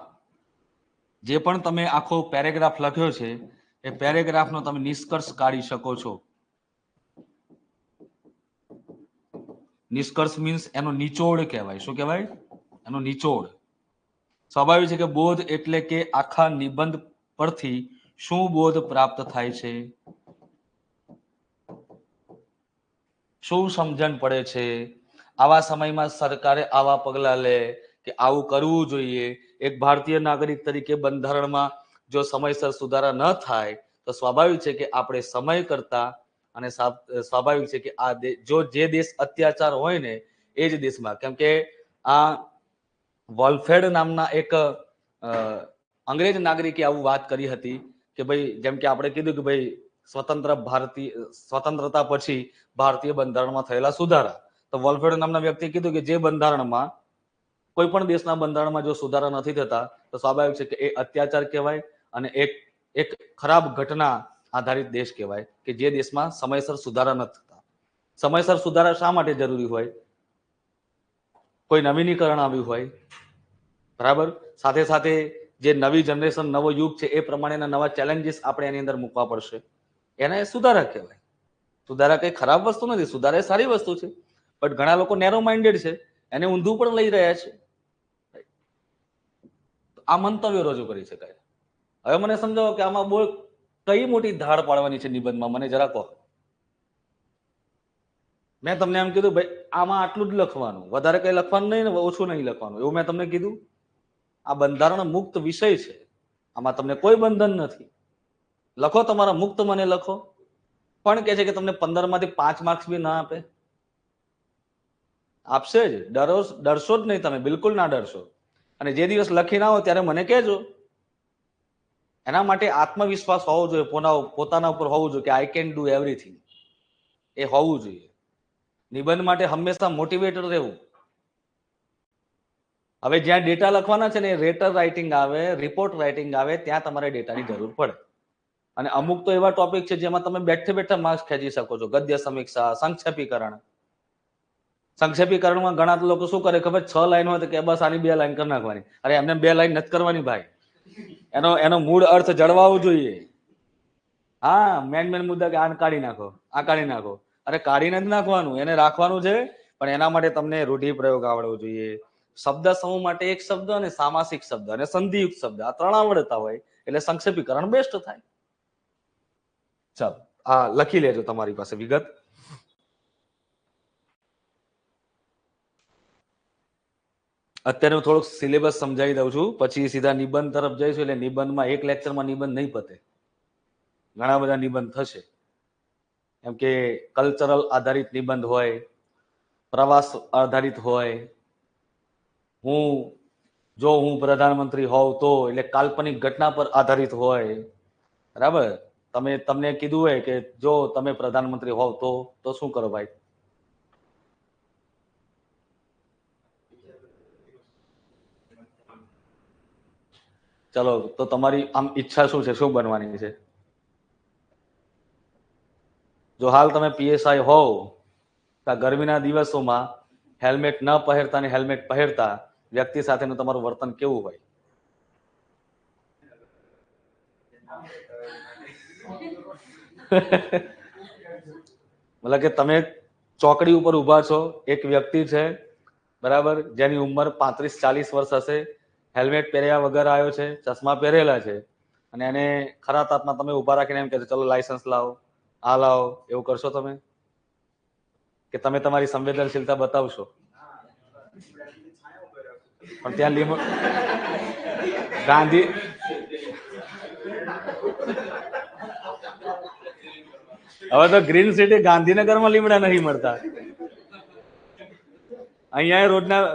જે પણ તમે આખો પેરેગ્રાફ લખ્યો છે, એ પેરેગ્રાફનો તમે નિષ્કર્ષ કાઢી શકો છો. નિષ્કર્ષ મીન્સ એનો નિચોડ કહેવાય. શું કહેવાય? એનો નિચોડ. સ્વાભાવિક છે કે બોધ એટલે કે આખા નિબંધ પરથી શું બોધ પ્રાપ્ત થાય છે, શું સમજણ પડે છે. આવા સમયમાં સરકારે આવા પગલા લે કે આવું કરવું જોઈએ. એક ભારતીય નાગરિક તરીકે બંધારણમાં જો સમયસર સુધારા ન થાય તો સ્વાભાવિક છે કે આપણે સમય કરતા, અને સ્વાભાવિક છે કે આ જો જે દેશ અત્યાચાર હોય ને એ જ દેશમાં, કેમ કે આ વોલ્ફેડ નામના એક અંગ્રેજ નાગરિકે આવું વાત કરી હતી કે ભાઈ, જેમ કે આપણે કીધું કે ભાઈ સ્વતંત્રતા પછી ભારતીય બંધારણમાં થયેલા સુધારા, તો વોલ્ફેડ નામના વ્યક્તિએ કીધું કે જે બંધારણમાં, કોઈ પણ દેશના બંધારણમાં જો સુધારા નથી થતા તો સ્વાભાવિક છે કે એ અત્યાચાર કહેવાય અને એક ખરાબ ઘટના આધારિત દેશ કહેવાય કે જે દેશમાં સમયસર સુધારા નથી થતા. સમયસર સુધારા શા માટે જરૂરી હોય? કોઈ નવીનીકરણ આવ્યું હોય, બરાબર, સાથે સાથે જે નવી જનરેશન, નવો યુગ છે એ પ્રમાણેના નવા ચેલેન્જીસ આપણે એની અંદર મૂકવા પડશે, એને સુધારા કહેવાય. સુધારા કઈ ખરાબ વસ્તુ નથી, સુધારા એ સારી વસ્તુ છે, બટ ઘણા લોકો નેરો માઇન્ડેડ છે, એને ઊંધું પણ લઈ રહ્યા છે. આ મંતવ્યો રજૂ કરી શકાય. હવે મને સમજાવો કે આમાં બહુ કઈ મોટી ધાર પાડવાની છે નિબંધમાં, મને જરા કહો. મેં તમને એમ કીધું ભાઈ આમાં આટલું જ લખવાનું, વધારે કઈ લખવાનું નહીં ને ઓછું નહીં લખવાનું, એવું મેં તમને કીધું. આ બંધારણ મુક્ત વિષય છે, આમાં તમને કોઈ બંધન નથી. લખો, તમારા મુક્ત મને લખો. પણ કે છે કે તમને 15 માંથી 5 માર્ક્સ બી ના આપે? આપશે જ. ડરશો જ નહીં તમે, બિલકુલ ના ડરશો. અને જે દિવસ લખી ના હોય ત્યારે મને કહેજો. એના માટે આત્મવિશ્વાસ હોવો જોઈએ, પોતાના ઉપર હોવું જોઈએ કે આઈ કેન ડુ એવરીથિંગ. એ હોવું જોઈએ. નિબંધ માટે હંમેશા મોટિવેટર રહેવું. હવે જ્યાં ડેટા લખવાના છે ને, રેટર રાઇટિંગ આવે, રિપોર્ટ રાઇટિંગ આવે, ત્યાં તમારે ડેટાની જરૂર પડે. અને અમુક તો એવા ટોપિક છે જેમાં તમે બેઠે બેઠા માર્ક્સ ખેંચી શકો છો. ગદ્ય સમીક્ષા, સંક્ષેપીકરણ. સંક્ષેપીકરણમાં ઘણા લોકો શું કરે ખબર? 6 લાઈન હોય તો કે બસ આની 2 લાઈન કરી નાખવાની. અરે એમને 2 લાઈન નથી કરવાની ભાઈ, એનો મૂળ અર્થ જળવાવો જોઈએ. હા, મેન મુદ્દા કે આ કાઢી નાખો, આ કાઢી નાખો. અરે કાઢી નથી નાખવાનું, એને રાખવાનું છે, પણ એના માટે તમને રૂઢિપ્રયોગ આવડવો જોઈએ. શબ્દ સમૂહ માટે એક શબ્દ અને સામાસિક શબ્દ અને સંધિયુક્ત શબ્દ, આ 3 આવડતા હોય એટલે સંક્ષેપીકરણ બેસ્ટ થાય. ચાલો, આ લખી લેજો તમારી પાસે વિગત. અત્યારે હું થોડુંક સિલેબસ સમજાવી દઉં છું, પછી સીધા નિબંધ તરફ જઈશું. એટલે નિબંધમાં એક લેક્ચરમાં નિબંધ નહીં પતે, ઘણા બધા નિબંધ થશે. એમ કે કલ્ચરલ આધારિત નિબંધ હોય, પ્રવાસ આધારિત હોય, હું પ્રધાનમંત્રી હોઉં તો, એટલે કાલ્પનિક ઘટના પર આધારિત હોય, બરાબર. તમને કીધું હોય કે જો તમે પ્રધાનમંત્રી હોવ તો શું કરો ભાઈ? ચલો તો તમારી આમ ઈચ્છા શું છે, શું બનવાની છે? જો હાલ તમે પીએસઆઈ હોવ તો ગરમીના દિવસોમાં હેલ્મેટ ન પહેરતા ને હેલ્મેટ પહેરતા વ્યક્તિ સાથેનું તમારું વર્તન કેવું હોય? મતલબ કે તમે ચોકડી ઉપર ઉભા છો, એક વ્યક્તિ છે બરાબર, જેની ઉંમર 35-40 વર્ષ હશે, હેલ્મેટ પહેર્યા વગર આવ્યો છે, ચશ્મા પહેરેલા છે, અને એને ખરા તાપમાં તમે ઉભા રાખીને એમ કહેશો ચલો લાયસન્સ લાવો, આ લાવો, એવું કરશો તમે? કે તમે તમારી સંવેદનશીલતા બતાવશો? પણ ત્યાં ગાંધી હવે તો ગ્રીન સિટી ગાંધીનગરમાં લીમડા નહીં મળતા. અહીંયા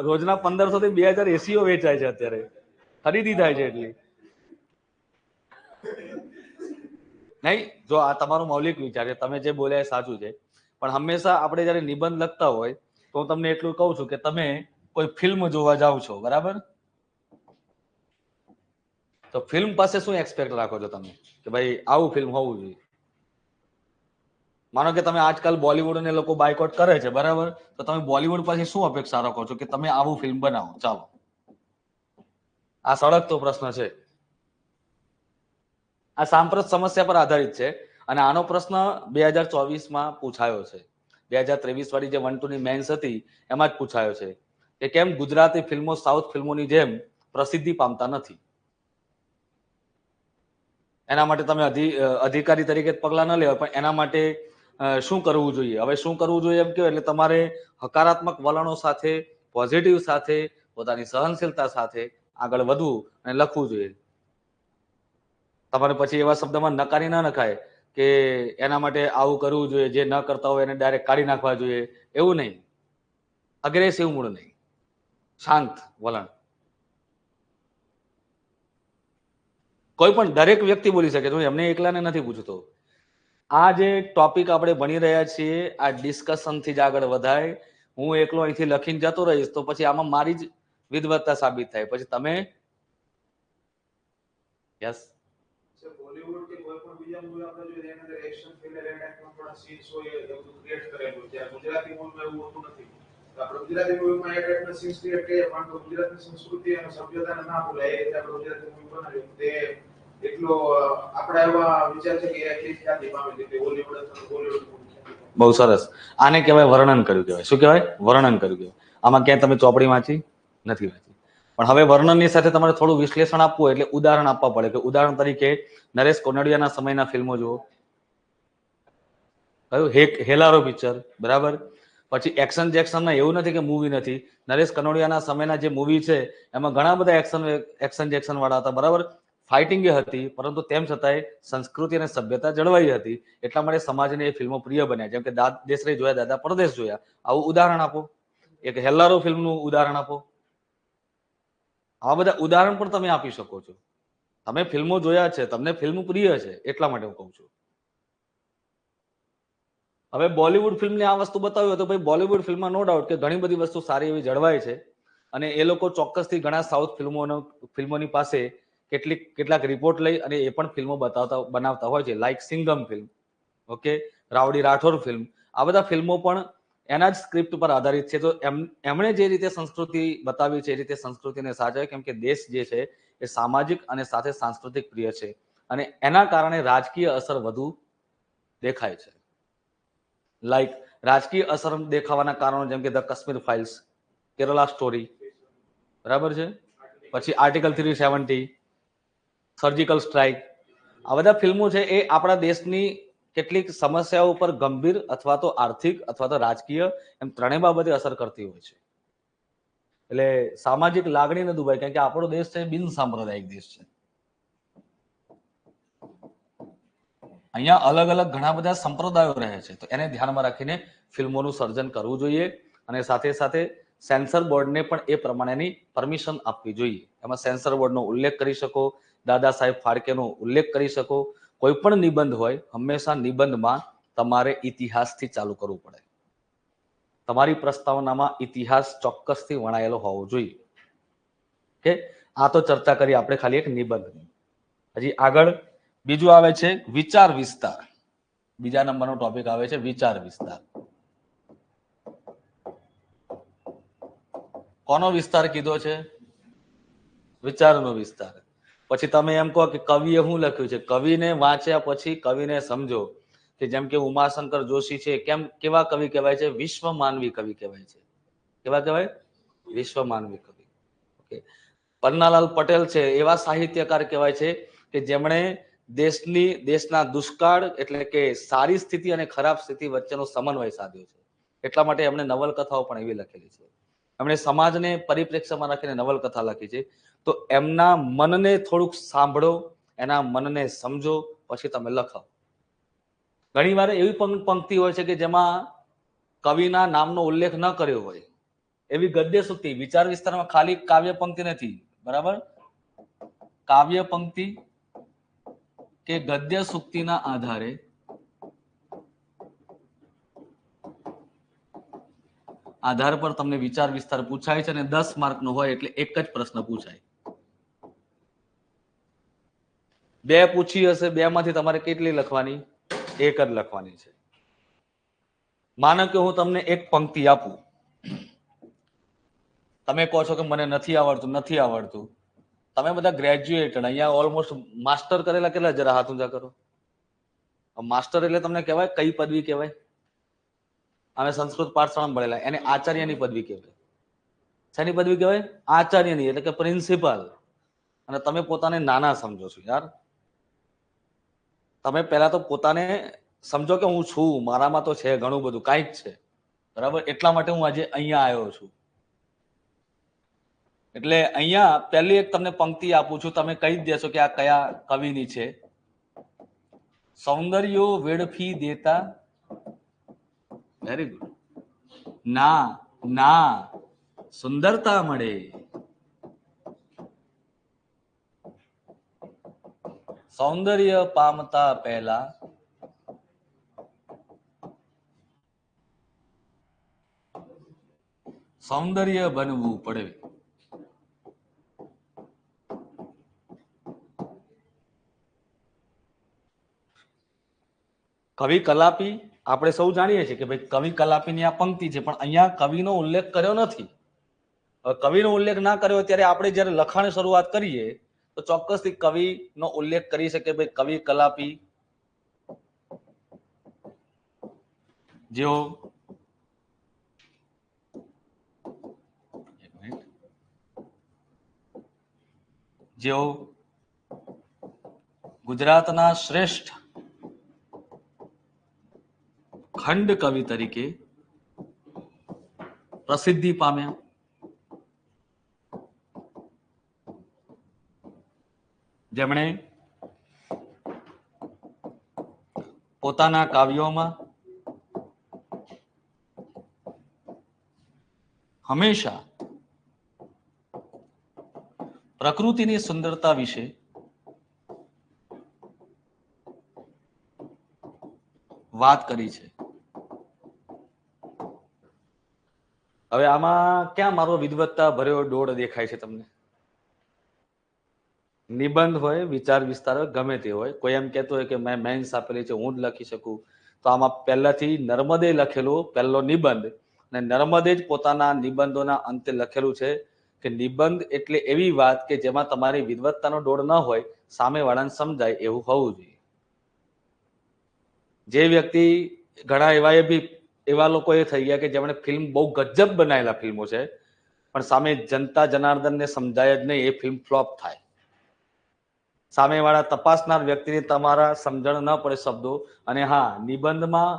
રોજના 1500 થી 2000 એસીઓ વેચાય છે અત્યારે, ખરીદી થાય છે એટલી. નહીં, જો આ તમારું મૌલિક વિચાર છે, તમે જે બોલ્યા એ સાચું છે, પણ હંમેશા આપણે જયારે નિબંધ લખતા હોય તો હું તમને એટલું કહું છું કે તમે કોઈ ફિલ્મ જોવા જાઓ છો બરાબર, તો ફિલ્મ પાસે શું એક્સપેક્ટ રાખો છો તમે કે ભાઈ આવું ફિલ્મ હોવું જોઈએ? માનો કે તમે આજકાલ બોલિવૂડ ને લોકો બાયકોટ કરે છે બરાબર, તો તમે બોલિવૂડ પાસે શું અપેક્ષા રાખો છો કે તમે આવું ફિલ્મ બનાવો? ચાલો, આ સળગતો પ્રશ્ન છે, આ સાંપ્રત સમસ્યા પર આધારિત છે, અને આનો પ્રશ્ન 2024માં પૂછાયો છે. 2023 વાળી જે 1-2 ની મેન્સ હતી એમાં જ પૂછાયો છે કે કેમ ગુજરાતી ફિલ્મો સાઉથ ફિલ્મોની જેમ પ્રસિદ્ધિ પામતા નથી. એના માટે તમે અધિકારી તરીકે પગલા ન લેવા, પણ એના માટે શું કરવું જોઈએ? હવે શું કરવું જોઈએ એમ કહો એટલે તમારે હકારાત્મક વલણો સાથે, પોઝિટિવ સાથે, પોતાની સહનશીલતા સાથે આગળ વધવું અને લખવું જોઈએ. તમારે પછી એવા શબ્દમાં નકારી ના નખાય કે એના માટે આવું કરવું જોઈએ, જે ન કરતા હોય એને ડાયરેક્ટ કાઢી નાખવા જોઈએ, એવું નહીં. અગ્રેસિવ મૂળ નહીં, શાંત વલણ. કોઈ પણ દરેક વ્યક્તિ બોલી શકે છે, એમને એકલાને નથી પૂછતો. આ જે ટોપિક આપણે ભણી રહ્યા છીએ આ ડિસ્કશનથી જ આગળ વધાય. હું એકલો અહીંથી લખીને જતો રહીશ તો પછી આમાં મારી જ વિદવત્તા સાબિત થાય. પછી તમે યસ બોલિવૂડ કે કોઈ પણ બીજા મૂવી આપણે જોઈએ એના અંદર એક્શન થ્રિલર એ ટાઈપના થોડા સીન્સ હોય એ બધું ક્રિએટ કરેલું છે. ગુજરાતી મૂવીમાં એવું હોતું નથી. આપણે ગુજરાતી મૂવીમાં એ ટાઈપના સીન્સ ક્રિએટ કરીએ પણ ગુજરાતની સંસ્કૃતિ અને સભ્યતાને ના ભૂલાય એ રીતે આપણે ગુજરાતી મૂવી બનાવીએ તે એટલો આપણા એવા વિચાર છે કે એ ક્લિક ખ્યાતિ પામે છે કે બોલિવૂડ અથવા બોલિવૂડ મૂવી. બહુ સરસ. આને કહેવાય વર્ણન કર્યું કહેવાય. શું કહેવાય? વર્ણન કર્યું કહેવાય. આમાં ક્યાંય તમે ચોપડી વાંચી નથી વાંચી, પણ હવે વર્ણનની સાથે તમારે થોડું વિશ્લેષણ આપવું એટલે ઉદાહરણ આપવા પડે. કે ઉદાહરણ તરીકે નરેશ કોનડિયાના સમયના ફિલ્મો જુઓ, કયું હેલારો પિક્ચર બરાબર. પછી એક્શન જેક્શનના એવું નથી કે મૂવી નથી. નરેશ કનોડિયાના સમયના જે મૂવી છે એમાં ઘણા બધા એક્શન જેક્શન વાળા હતા બરાબર. ફાઇટિંગ હતી, પરંતુ તેમ છતાંય સંસ્કૃતિ અને સભ્યતા જળવાઈ હતી. એટલા માટે સમાજને એ ફિલ્મો પ્રિય બન્યા. જેમ કે દેશરે જોયા, દાદા પરદેશ જોયા. આવું ઉદાહરણ આપો. એક હેલ્લારો ફિલ્મનું ઉદાહરણ આપો. આવા બધા ઉદાહરણ પણ તમે આપી શકો છો. તમે ફિલ્મો જોયા છે, તમને ફિલ્મ પ્રિય છે, એટલા માટે હું કહું છું. હવે બોલિવૂડ ફિલ્મની આ વસ્તુ બતાવ્યું તો ભાઈ બોલિવૂડ ફિલ્મમાં નો ડાઉટ કે ઘણી બધી વસ્તુ સારી એવી જળવાય છે, અને એ લોકો ચોક્કસથી ઘણા સાઉથ ફિલ્મોની પાસે કેટલાક રિપોર્ટ લઈ અને એ પણ ફિલ્મો બનાવતા હોય છે. Like Singham film, okay, રાવડી Rathore film, આ બધા ફિલ્મો પણ એના જ સ્ક્રિપ્ટ પર આધારિત છે. તો એમણે જે રીતે સંસ્કૃતિ બતાવી છે એ રીતે સંસ્કૃતિને સાચવે, કેમ કે દેશ જે છે એ સામાજિક અને સાથે સાંસ્કૃતિક પ્રિય છે, અને એના કારણે રાજકીય અસર વધુ દેખાય છે. લાઈક રાજકીય અસર દેખાવાના કારણો જેમ કે the Kashmir files, Kerala story, બરાબર છે, પછી આર્ટિકલ 370, સર્જિકલ સ્ટ્રાઇક, આ બધા ફિલ્મો છે એ આપણા દેશની કેટલીક સમસ્યાઓ ઉપર ગંભીર અથવા તો આર્થિક અથવા તો રાજકીય એમ ત્રણેય બાબતે અસર કરતી હોય છે. એટલે સામાજિક લાગણી ન દુભાય, કારણ કે આપણો દેશ છે બિન સાંપ્રદાયિક દેશ છે. અહીંયા અલગ અલગ ઘણા બધા સંપ્રદાયો રહે છે, તો એને ધ્યાનમાં રાખીને ફિલ્મોનું સર્જન કરવું જોઈએ, અને સાથે સાથે સેન્સર બોર્ડને પણ એ પ્રમાણેની પરમિશન આપવી જોઈએ. એમાં સેન્સર બોર્ડનો ઉલ્લેખ કરી શકો, દાદા સાહેબ ફાળકેનો ઉલ્લેખ કરી શકો. કોઈ પણ નિબંધ હોય, હંમેશા નિબંધમાં તમારે ઇતિહાસથી ચાલુ કરવું પડે. તમારી પ્રસ્તાવનામાં ઇતિહાસ ચોક્કસથી વણાયેલો હોવો જોઈએ. કે આ તો ચર્ચા કરી આપણે ખાલી એક નિબંધની. હજી આગળ બીજું આવે છે વિચાર વિસ્તાર. બીજા નંબરનો ટોપિક આવે છે વિચાર વિસ્તાર. કોનો વિસ્તાર કીધો છે? વિચારનો વિસ્તાર. પછી તમે એમ કહો કે કવિએ શું લખ્યું છે? કવિને વાંચ્યા પછી કવિને સમજો કે જેમ કે ઉમાશંકર જોશી છે, કેવા કવિ કહેવાય છે? વિશ્વ માનવી કવિ કહેવાય છે. કેવા કહેવાય? વિશ્વ માનવી કવિ. ઓકે. પન્નાલાલ પટેલ છે, એવા સાહિત્યકાર કહેવાય છે કે જેમણે દેશના દુષ્કાળ એટલે કે સારી સ્થિતિ અને ખરાબ સ્થિતિ વચ્ચેનો સમન્વય સાધ્યો છે. એટલા માટે એમણે નવલકથાઓ પણ એવી લખેલી છે. એમણે સમાજને પરિપ્રેક્ષ્યમાં રાખીને નવલકથા લખી છે. તો એમના મનને થોડુંક સાંભળો, એના મનને સમજો, પછી તમે લખો. ઘણી વાર એવી પંક્તિ હોય છે કે જેમાં કવિના નામનો ઉલ્લેખ ન કર્યો હોય, એવી ગદ્ય સૂક્તિ. વિચાર વિસ્તારમાં ખાલી કાવ્ય પંક્તિ નથી, બરાબર? કાવ્ય પંક્તિ કે ગદ્ય સૂક્તિના આધારે પર તમને વિચાર વિસ્તાર પૂછાય છે અને 10 માર્કનો હોય એટલે એક જ પ્રશ્ન પૂછાય. 2 પૂછી હશે, 2 માંથી તમારે કેટલી લખવાની? એક જ લખવાની છે. માનો કે હું તમને એક પંક્તિ આપું, તમે કહો છો કે મને નથી આવડતું. તમે બધા ગ્રેજ્યુએટ, અહીંયા ઓલમોસ્ટ માસ્ટર કરેલા કેટલા? જરા હાથ ઊંચા કરો. માસ્ટર એટલે તમને કહેવાય કઈ પદવી કહેવાય? અમે સંસ્કૃત પાઠશાળામાં ભણેલા, એને આચાર્યની પદવી કહેવાય. શેની પદવી કહેવાય? આચાર્યની, એટલે કે પ્રિન્સિપાલ. અને તમે પોતાને નાના સમજો છો યાર. તમે પહેલા તો પોતાને સમજો કે હું છું, મારામાં તો છે ઘણું બધું, કાંઈક છે, બરાબર? એટલા માટે હું આજે અહીંયા આવ્યો છું. એટલે અહીંયા પહેલી એક તમને પંક્તિ આપું છું, તમે કહી જ દેશો કે આ કયા કવિની છે. સૌંદર્યો વેડફી દેતા, વેરી ગુડ, ના સુંદરતા મળે. સૌંદર્ય પામતા પહેલા સૌંદર્ય બનવું પડે. કવિ કલાપી આપણે સૌ જાણીએ છીએ કે ભાઈ કવિ કલાપીની આ પંક્તિ છે, પણ અહીંયા કવિનો ઉલ્લેખ કર્યો નથી. કવિનો ઉલ્લેખ ના કર્યો ત્યારે આપણે જ્યારે લખાણ શરૂઆત કરીએ તો ચોક્કસથી કવિનો ઉલ્લેખ કરી શકે. ભાઈ કવિ કલાપી જેઓ ગુજરાતના શ્રેષ્ઠ ખંડ કવિ તરીકે પ્રસિદ્ધિ પામ્યા. જેમણે પોતાના કાવ્યોમાં હંમેશા પ્રકૃતિની સુંદરતા વિશે વાત કરી છે. હવે આમાં ક્યાં મારો વિદવત્તા ભર્યો ડોળ દેખાય છે તમને? નિબંધ હોય, વિચાર વિસ્તાર હોય, ગમે તે હોય, કોઈ એમ કહેતો હોય કે મેં મેન્સ આપેલી છે, હું જ લખી શકું, તો આમાં પહેલાથી નર્મદે લખેલો પહેલો નિબંધ, અને નર્મદે જ પોતાના નિબંધોના અંતે લખેલું છે કે નિબંધ એટલે એવી વાત કે જેમાં તમારી વિદવત્તાનો ડોળ ન હોય, સામેવાળાને સમજાય એવું હોવું જોઈએ. જે વ્યક્તિ, ઘણા એવા લોકો એ થઈ ગયા કે જેમણે ફિલ્મ બહુ ગજબ બનાવેલા ફિલ્મો છે, પણ સામે જનતા જનાર્દનને સમજાય જ નહીં, એ ફિલ્મ ફ્લોપ થાય. સામેવાળા તપાસનાર વ્યક્તિને તમારા સમજણ ન પડે શબ્દો, અને હા, નિબંધમાં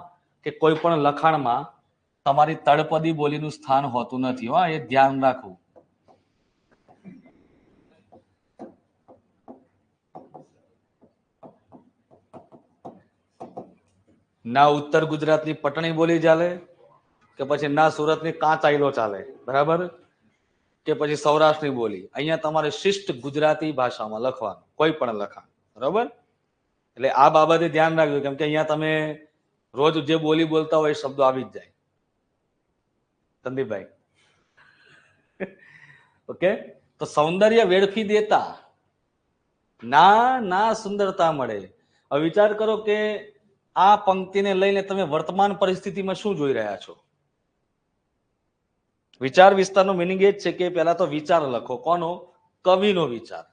કે કોઈ પણ લખાણમાં તમારી તળપદી બોલીનું સ્થાન હોતું નથી. હા, એ ધ્યાન રાખવું. ના ઉત્તર ગુજરાતની પટણી બોલી ચાલે, કે પછી ના સુરતની કાંચ આયલો ચાલે, બરાબર? કે પછી સૌરાષ્ટ્રની બોલી. અહીંયા તમારે શિષ્ટ ગુજરાતી ભાષામાં લખવાનું, કોઈ પણ લખાણ, બરાબર? એટલે આ બાબતે ધ્યાન રાખજો, કેમ કે અહીંયા તમે રોજ જે બોલી બોલતા હોય એ શબ્દો આવી જ જાય. સંદીપભાઈ, ઓકે? તો સૌંદર્ય વેડફી દેતા ના સુંદરતા મળે. હવે વિચાર કરો કે આ પંક્તિને લઈને તમે વર્તમાન પરિસ્થિતિમાં શું જોઈ રહ્યા છો? વિચાર વિસ્તારનો મિનિંગ એ જ છે કે પહેલા તો વિચાર લખો. કોનો? કવિનો વિચાર.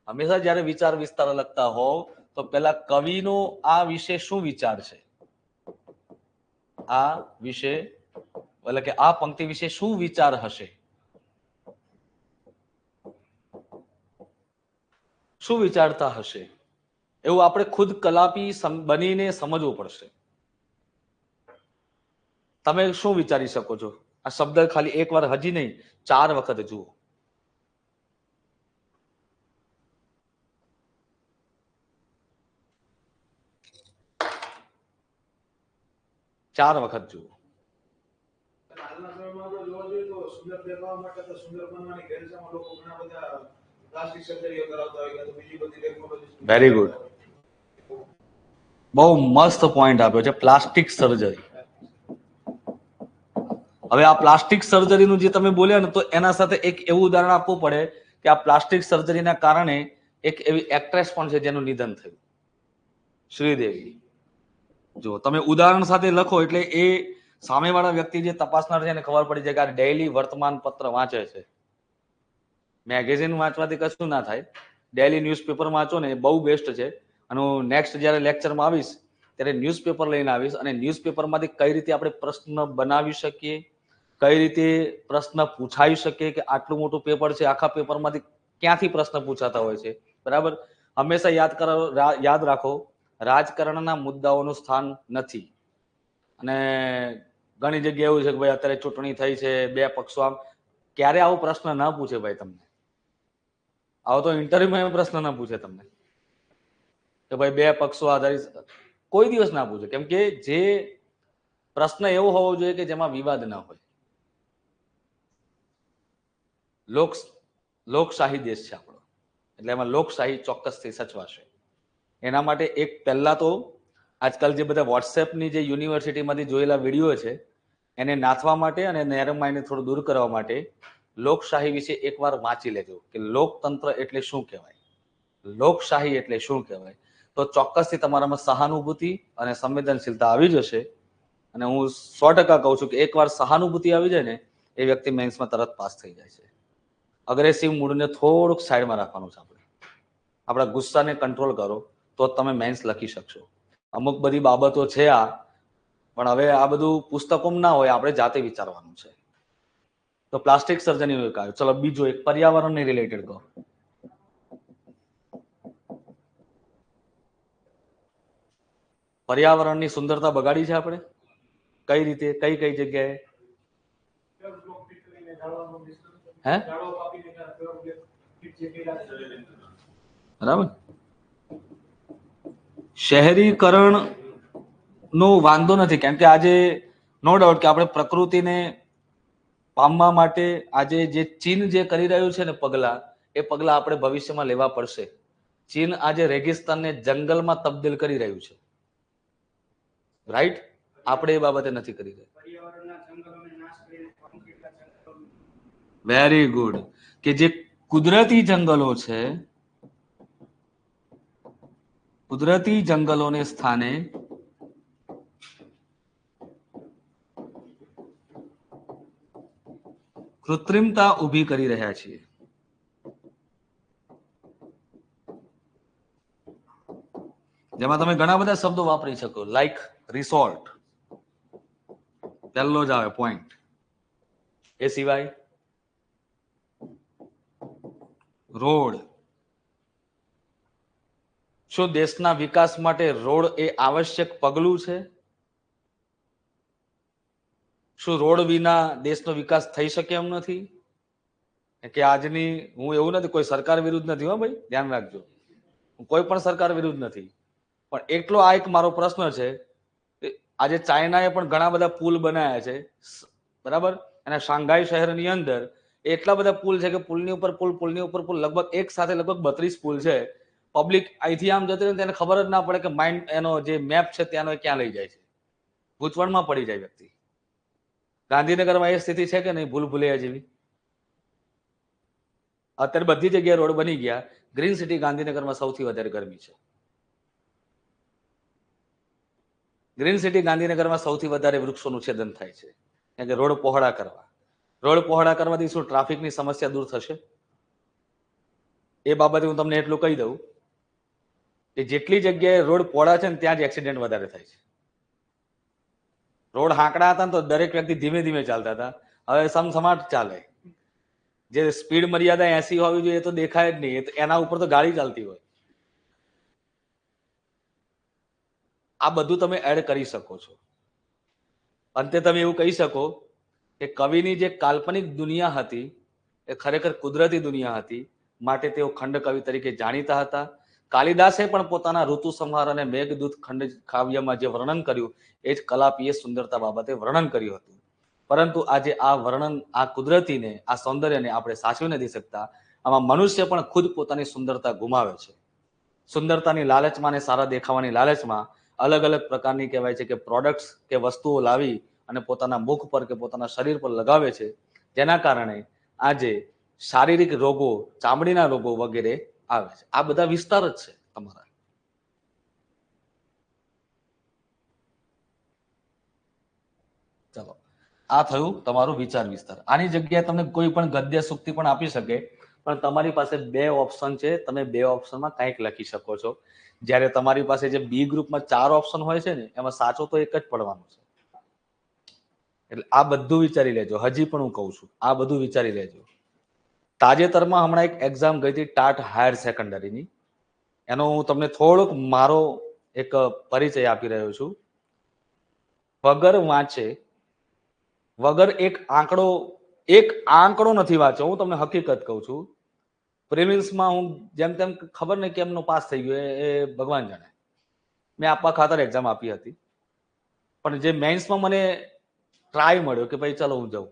હંમેશા જ્યારે વિચાર વિસ્તાર લખતા હોવ તો પહેલા કવિનો આ વિશે શું વિચાર છે, આ વિશે એટલે કે આ પંક્તિ વિશે શું વિચાર હશે, શું વિચારતા હશે, એવું આપણે ખુદ કલાપી બનીને સમજવું પડશે. તમે શું વિચારી શકો છો? આ શબ્દ ખાલી એક વાર હજી નહીં, 4 વખત જુઓ. ચાર વખત જુઓ. આજના સમયમાં આપણે જોવા જઈએ તો સુંદર દેખાવા માટે તો સુંદર બનવાની ગેરસામાં લોકો ઘણા બધા પ્લાસ્ટિક સર્જરીઓ કરાવતા હોય કે બીજી બધી ટેકનોલોજી. વેરી ગુડ, બહુ મસ્ત પોઈન્ટ આપ્યો છે, પ્લાસ્ટિક સર્જરી. હવે આ પ્લાસ્ટિક સર્જરીનું જે તમે બોલ્યા ને, તો એના સાથે એક એવું ઉદાહરણ આપવું પડે કે આ પ્લાસ્ટિક સર્જરીના કારણે એક એવી એક્ટ્રેસ પણ છે જેનું નિધન થયું, શ્રીદેવી. જો તમે ઉદાહરણ સાથે લખો એટલે એ સામેવાળા વ્યક્તિ જે તપાસનાર છે એને ખબર પડી જાય કે આ ડેઈલી વર્તમાન પત્ર વાંચે છે. મેગેઝિન વાંચવાથી કશું ના થાય, ડેઈલી ન્યૂઝપેપર વાંચો ને એ બહુ બેસ્ટ છે. અને હું નેક્સ્ટ જ્યારે લેક્ચરમાં આવીશ ત્યારે ન્યૂઝપેપર લઈને આવીશ અને ન્યૂઝપેપરમાંથી કઈ રીતે આપણે પ્રશ્ન બનાવી શકીએ, કઈ રીતે પ્રશ્ન પૂછાઈ શકે કે આટલું મોટું પેપર છે, આખા પેપરમાંથી ક્યાંથી પ્રશ્ન પૂછાતા હોય છે, બરાબર. હંમેશા યાદ રાખો, રાજકારણના મુદ્દાઓનું સ્થાન નથી. અને ઘણી જગ્યાએ એવું છે કે ભાઈ અત્યારે ચૂંટણી થઈ છે, બે પક્ષો આમ, ક્યારે આવો પ્રશ્ન ના પૂછે ભાઈ તમને. આવો તો ઇન્ટરવ્યુમાં એવો પ્રશ્ન ના પૂછે તમને કે ભાઈ બે પક્ષો આધારિત, કોઈ દિવસ ના પૂછે. કેમ કે જે પ્રશ્ન એવો હોવો જોઈએ કે જેમાં વિવાદ ના હોય. લોકશાહી દેશ છે આપણો, એટલે એમાં લોકશાહી ચોક્કસથી સચવાશે. એના માટે એક પહેલા તો આજકાલ જે બધા વોટ્સએપની જે યુનિવર્સિટીમાંથી જોયેલા વિડીયો છે એને નાથવા માટે અને નેરો માઇન્ડને થોડું દૂર કરવા માટે લોકશાહી વિશે એકવાર વાંચી લેજો કે લોકતંત્ર એટલે શું કહેવાય, લોકશાહી એટલે શું કહેવાય. તો ચોક્કસથી તમારામાં સહાનુભૂતિ અને સંવેદનશીલતા આવી જશે. અને હું 100% કહું છું કે એકવાર સહાનુભૂતિ આવી જાય ને, એ વ્યક્તિ મેન્સમાં તરત પાસ થઈ જાય છે. અગ્રેસિવ મૂડને થોડુંક સાઈડમાં રાખવાનું છે આપણે. આપણા ગુસ્સાને કંટ્રોલ કરો તો જ તમે મેન્સ લખી શકશો. અમુક બધી બાબતો છે આ, પણ હવે આ બધું પુસ્તકોમાં ના હોય, આપણે જાતે વિચારવાનું છે. તો પ્લાસ્ટિક સર્જરી નું એક આવ્યું. ચલો બીજો એક પર્યાવરણને રિલેટેડ કહો. પર્યાવરણની સુંદરતા બગાડી છે આપણે કઈ રીતે, કઈ કઈ જગ્યાએ? હે બરાબર. શહેરીકરણ નો વાંધો નથી, કેમ કે આજે નો ડાઉટ કે આપણે પ્રકૃતિને પામવા માટે આજે જે ચીન જે કરી રહ્યું છે ને પગલા, એ પગલા આપણે ભવિષ્યમાં લેવા પડશે. ચીન આજે રેગિસ્તાનને જંગલમાં તબદીલ કરી રહ્યું છે, રાઈટ. આપણે એ બાબતે નથી કરી રહ્યા. Very good. કે જે કુદરતી જંગલો છે, કુદરતી જંગલોને સ્થાને કૃત્રિમતા ઊભી કરી રહ્યા છીએ. જેમાં તમે ઘણા બધા શબ્દો વાપરી શકો, લાઈક રિસોર્ટ, પહેલો જ આવે પોઈન્ટ. એ સિવાય રોડ. શું દેશના વિકાસ માટે રોડ એ આવશ્યક પગલું છે? શું રોડ વિના દેશનો વિકાસ થઈ શકે એમ નથી? કે આજની, હું એવું નથી, કોઈ સરકાર વિરુદ્ધ નથી હો ભાઈ, ધ્યાન રાખજો, હું કોઈ પણ સરકાર વિરુદ્ધ નથી, પણ એટલો આ એક મારો પ્રશ્ન છે કે આજે ચાઇનાએ પણ ઘણા બધા પુલ બનાવ્યા છે, બરાબર. અને શાંઘાઈ શહેરની અંદર એટલા બધા પુલ છે કે પુલની ઉપર પુલ, પુલની ઉપર પુલ, લગભગ એક સાથે લગભગ 32 પુલ છે. પબ્લિક અહીંથી આમ જતી રહે તેને ખબર જ ના પડે કે માઇન્ડ એનો જે મેપ છે ત્યાંનો ક્યાં લઈ જાય છે, ગૂંચવણમાં પડી જાય વ્યક્તિ. ગાંધીનગરમાં એ સ્થિતિ છે કે નહીં, ભૂલ ભૂલૈયા જેવી? અત્યારે બધી જગ્યાએ રોડ બની ગયા. ગ્રીન સિટી ગાંધીનગરમાં સૌથી વધારે ગરમી છે. ગ્રીન સિટી ગાંધીનગરમાં સૌથી વધારે વૃક્ષોનું છેદન થાય છે, કારણ કે રોડ પહોળા કરવા. રોડ પહોળા કરવાથી શું ટ્રાફિકની સમસ્યા દૂર થશે? એ બાબતે હું તમને એટલું કહી દઉં કે જેટલી જગ્યાએ રોડ પહોળા છે ને ત્યાં જ એક્સિડન્ટ વધારે થાય છે. રોડ હાંકડા હતા ને તો દરેક વ્યક્તિ ધીમે ધીમે ચાલતા હતા, હવે સમસમાટ ચાલે. જે સ્પીડ મર્યાદા 80 હોવી જોઈએ તો દેખાય જ નહીં, એના ઉપર તો ગાડી ચાલતી હોય. આ બધું તમે એડ કરી શકો છો. અંતે તમે એવું કહી શકો કે કવિની જે કાલ્પનિક દુનિયા હતી એ ખરેખર કુદરતી દુનિયા હતી, માટે તેઓ ખંડ કવિ તરીકે જાણીતા હતા. કાલિદાસે પણ પોતાના ઋતુ સંહાર અને મેઘદૂત ખંડ કાવ્યમાં જે વર્ણન કર્યું એ જ કલાપીય સુંદરતા બાબતે વર્ણન કર્યું હતું. પરંતુ આજે આ વર્ણન, આ કુદરતીને, આ સૌંદર્યને આપણે સાચવી નથી શકતા. આમાં મનુષ્ય પણ ખુદ પોતાની સુંદરતા ગુમાવે છે. સુંદરતાની લાલચમાં અને સારા દેખાવાની લાલચમાં અલગ અલગ પ્રકારની કહેવાય છે કે પ્રોડક્ટ્સ કે વસ્તુઓ લાવી અને પોતાના મુખ પર કે પોતાના શરીર પર લગાવે છે, જેના કારણે આજે શારીરિક રોગો, ચામડીના રોગો વગેરે આવે છે. આ બધા વિસ્તાર જ છે તમારા. ચલો, આ થયું તમારું વિચાર વિસ્તાર. આની જગ્યાએ તમને કોઈ પણ ગદ્ય સૂક્તિ પણ આપી શકે, પણ તમારી પાસે 2 ઓપ્શન છે. તમે 2 ઓપ્શનમાં કંઈક લખી શકો છો. જ્યારે તમારી પાસે જે બી ગ્રુપમાં 4 ઓપ્શન હોય છે ને, એમાં સાચો તો એક જ પડવાનો છે. એટલે આ બધું વિચારી લેજો. હજી પણ હું કહું છું, આ બધું વિચારી લેજો. તાજેતરમાં હમણાં એક એક્ઝામ ગઈ હતી ટાટ હાયર સેકન્ડરીની. એનો હું તમને થોડોક મારો એક પરિચય આપી રહ્યો છું. વગર વાંચે, વગર એક આંકડો નથી વાંચ્યો, હું તમને હકીકત કહું છું. પ્રિલિમ્સમાં હું જેમ તેમ ખબર નહીં કેમનો પાસ થઈ ગયો એ ભગવાન જાણે. મેં આપવા ખાતર એક્ઝામ આપી હતી, પણ જે મેઇન્સમાં મને ટ્રાય મળ્યો કે ભાઈ ચલો હું જાઉં,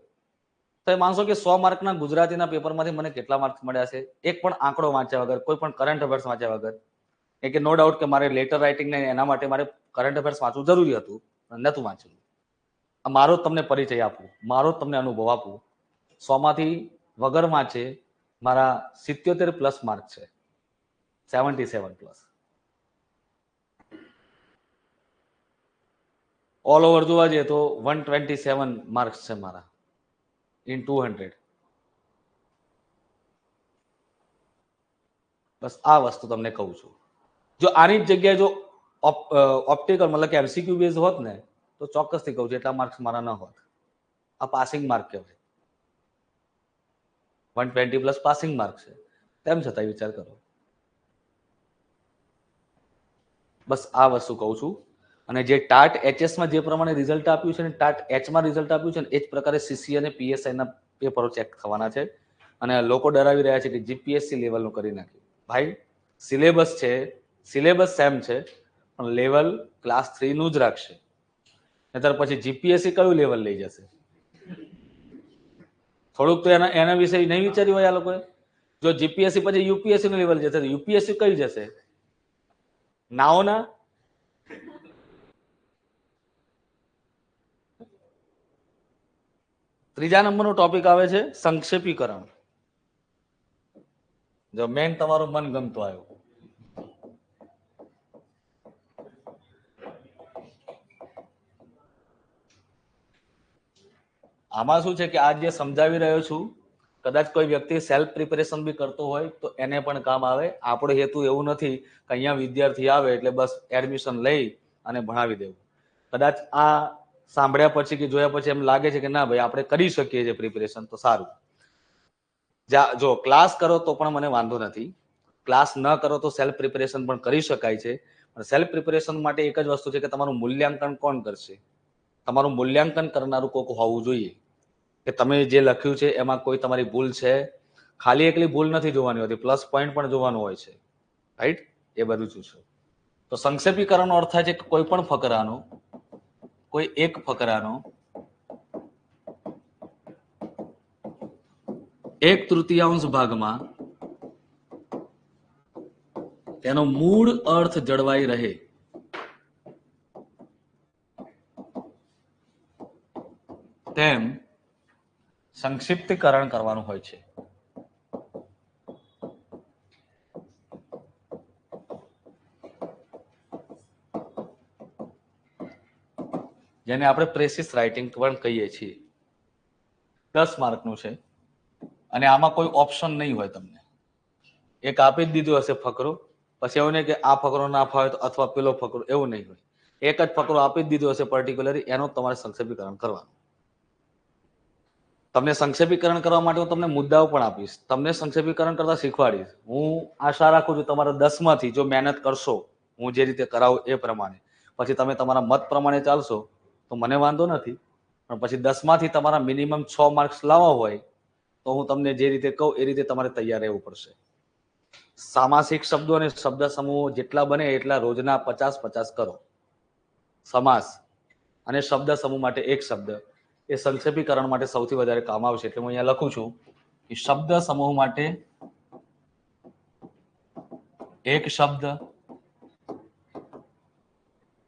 તો એ માનશો કે 100 માર્કના ગુજરાતીના પેપરમાંથી મને કેટલા માર્ક્સ મળ્યા છે? એક પણ આંકડો વાંચ્યા વગર, કોઈ પણ કરંટ અફેર્સ વાંચ્યા વગર. એ કે નો ડાઉટ કે મારે લેટર રાઇટિંગ ને એના માટે મારે કરંટ અફેર્સ વાંચવું જરૂરી હતું, પણ નહોતું વાંચ્યું. મારો તમને પરિચય આપું, મારો તમને અનુભવ આપું. 100 માંથી વગર વાંચે મારા 77+ માર્ક છે, 77+. ઓલ ઓવર જોવા જઈએ તો 127 માર્ક્સ છે મારા ઇન 200. બસ આ વસ્તુ તમને કહું છું. જો આની જ જગ્યાએ જો ઓપ્ટિકલ મતલબ કે MCQ બેઝ હોત ને તો ચોક્કસથી કહું છું એટલા માર્ક્સ મારા ન હોત. આ પાસિંગ માર્ક કહેવાય. 120+ પાસિંગ માર્ક છે, તેમ છતાં વિચાર કરો. બસ આ વસ્તુ કહું છું. અને જે ટાટ HS માં જે પ્રમાણે રિઝલ્ટ આપ્યું છે ને ટાટ H માં રિઝલ્ટ આપ્યું છે ને એ જ પ્રકારે CC અને PSIના પેપરો ચેક થવાના છે. અને લોકો ડરાવી રહ્યા છે કે GPSC લેવલનું કરી નાખ્યું. ભાઈ સિલેબસ છે, સિલેબસ સેમ છે, પણ લેવલ ક્લાસ 3 નું જ રાખશે. નહીતર પછી GPSC કયું લેવલ લઈ જશે? થોડુંક તો એના વિશે નહીં વિચાર્યું હોય આ લોકોએ. જો GPSC પછી UPSC નું લેવલ જશે તો UPSC કઈ જશે? નાઓના. ત્રીજા નંબરનો ટોપિક આવે છે સંક્ષેપીકરણ. જો મેન તમારું મન ગમતો આવ્યો. આમાં શું છે કે આજ જે સમજાવી રહ્યો છું, કદાચ કોઈ વ્યક્તિ સેલ્ફ પ્રિપેરેશન બી કરતો હોય તો એને પણ કામ આવે. આપણો હેતુ એવું નથી કે અહીંયા વિદ્યાર્થી આવે એટલે બસ એડમિશન લઈ અને ભણાવી દેવું. કદાચ આ સાંભળ્યા પછી કે જોયા પછી એમ લાગે છે કે ના ભાઈ આપણે કરી શકીએ છીએ પ્રિપેરેશન, તો સારું. જો ક્લાસ કરો તો પણ મને વાંધો નથી, ક્લાસ ન કરો તો સેલ્ફ પ્રિપેરેશન પણ કરી શકાય છે. પણ સેલ્ફ પ્રિપેરેશન માટે એક જ વસ્તુ છે કે તમારું મૂલ્યાંકન કોણ કરશે? તમારું મૂલ્યાંકન કરનારું કોઈક હોવું જોઈએ કે તમે જે લખ્યું છે એમાં કોઈ તમારી ભૂલ છે. ખાલી એકલી ભૂલ નથી જોવાની હોતી, પ્લસ પોઈન્ટ પણ જોવાનું હોય છે, રાઈટ? એ બધું શું છે. તો સંક્ષેપીકરણનો અર્થ થાય છે કે કોઈ પણ ફકરાનો, કોઈ એક ફકરાનો 1/3 ભાગમાં તેનો મૂળ અર્થ જળવાઈ રહે તેમ સંક્ષિપ્તીકરણ કરવાનું હોય છે. જેને આપણે પ્રેસિસ રાઇટિંગ પણ કહીએ છીએ. 10 માર્કનું છે અને આમાં કોઈ ઓપ્શન નહીં હોય. તમને એક આપી જ દીધું હશે ફકરો, પછી એવું નહીં કે આ ફકરો ના ફાવે તો અથવા પેલો ફકરો, એવું નહીં હોય. એક જ ફકરો આપી જ દીધો હશે પર્ટિક્યુલરલી, એનો તમારે સંક્ષેપીકરણ કરવાનું. તમને સંક્ષેપીકરણ કરવા માટે હું તમને મુદ્દાઓ પણ આપીશ, તમને સંક્ષેપીકરણ કરતા શીખવાડીશ. હું આશા રાખું છું તમારા 10 માંથી જો મહેનત કરશો, હું જે રીતે કરાવું એ પ્રમાણે, પછી તમે તમારા મત પ્રમાણે ચાલશો તો મને વાંધો નથી. પણ પછી 10 માંથી તમારા મિનિમમ 6 માર્ક્સ લાવવા હોય તો હું તમને જે રીતે કહું એ રીતે તમારે તૈયાર રહેવું પડશે. સામાસિક શબ્દો અને શબ્દ સમૂહો જેટલા બને એટલા રોજના 50-50 કરો. સમાસ અને શબ્દ સમૂહ માટે એક શબ્દ એ સંક્ષેપીકરણ માટે સૌથી વધારે કામ આવશે. એટલે હું અહીંયા લખું છું કે શબ્દ સમૂહ માટે એક શબ્દ,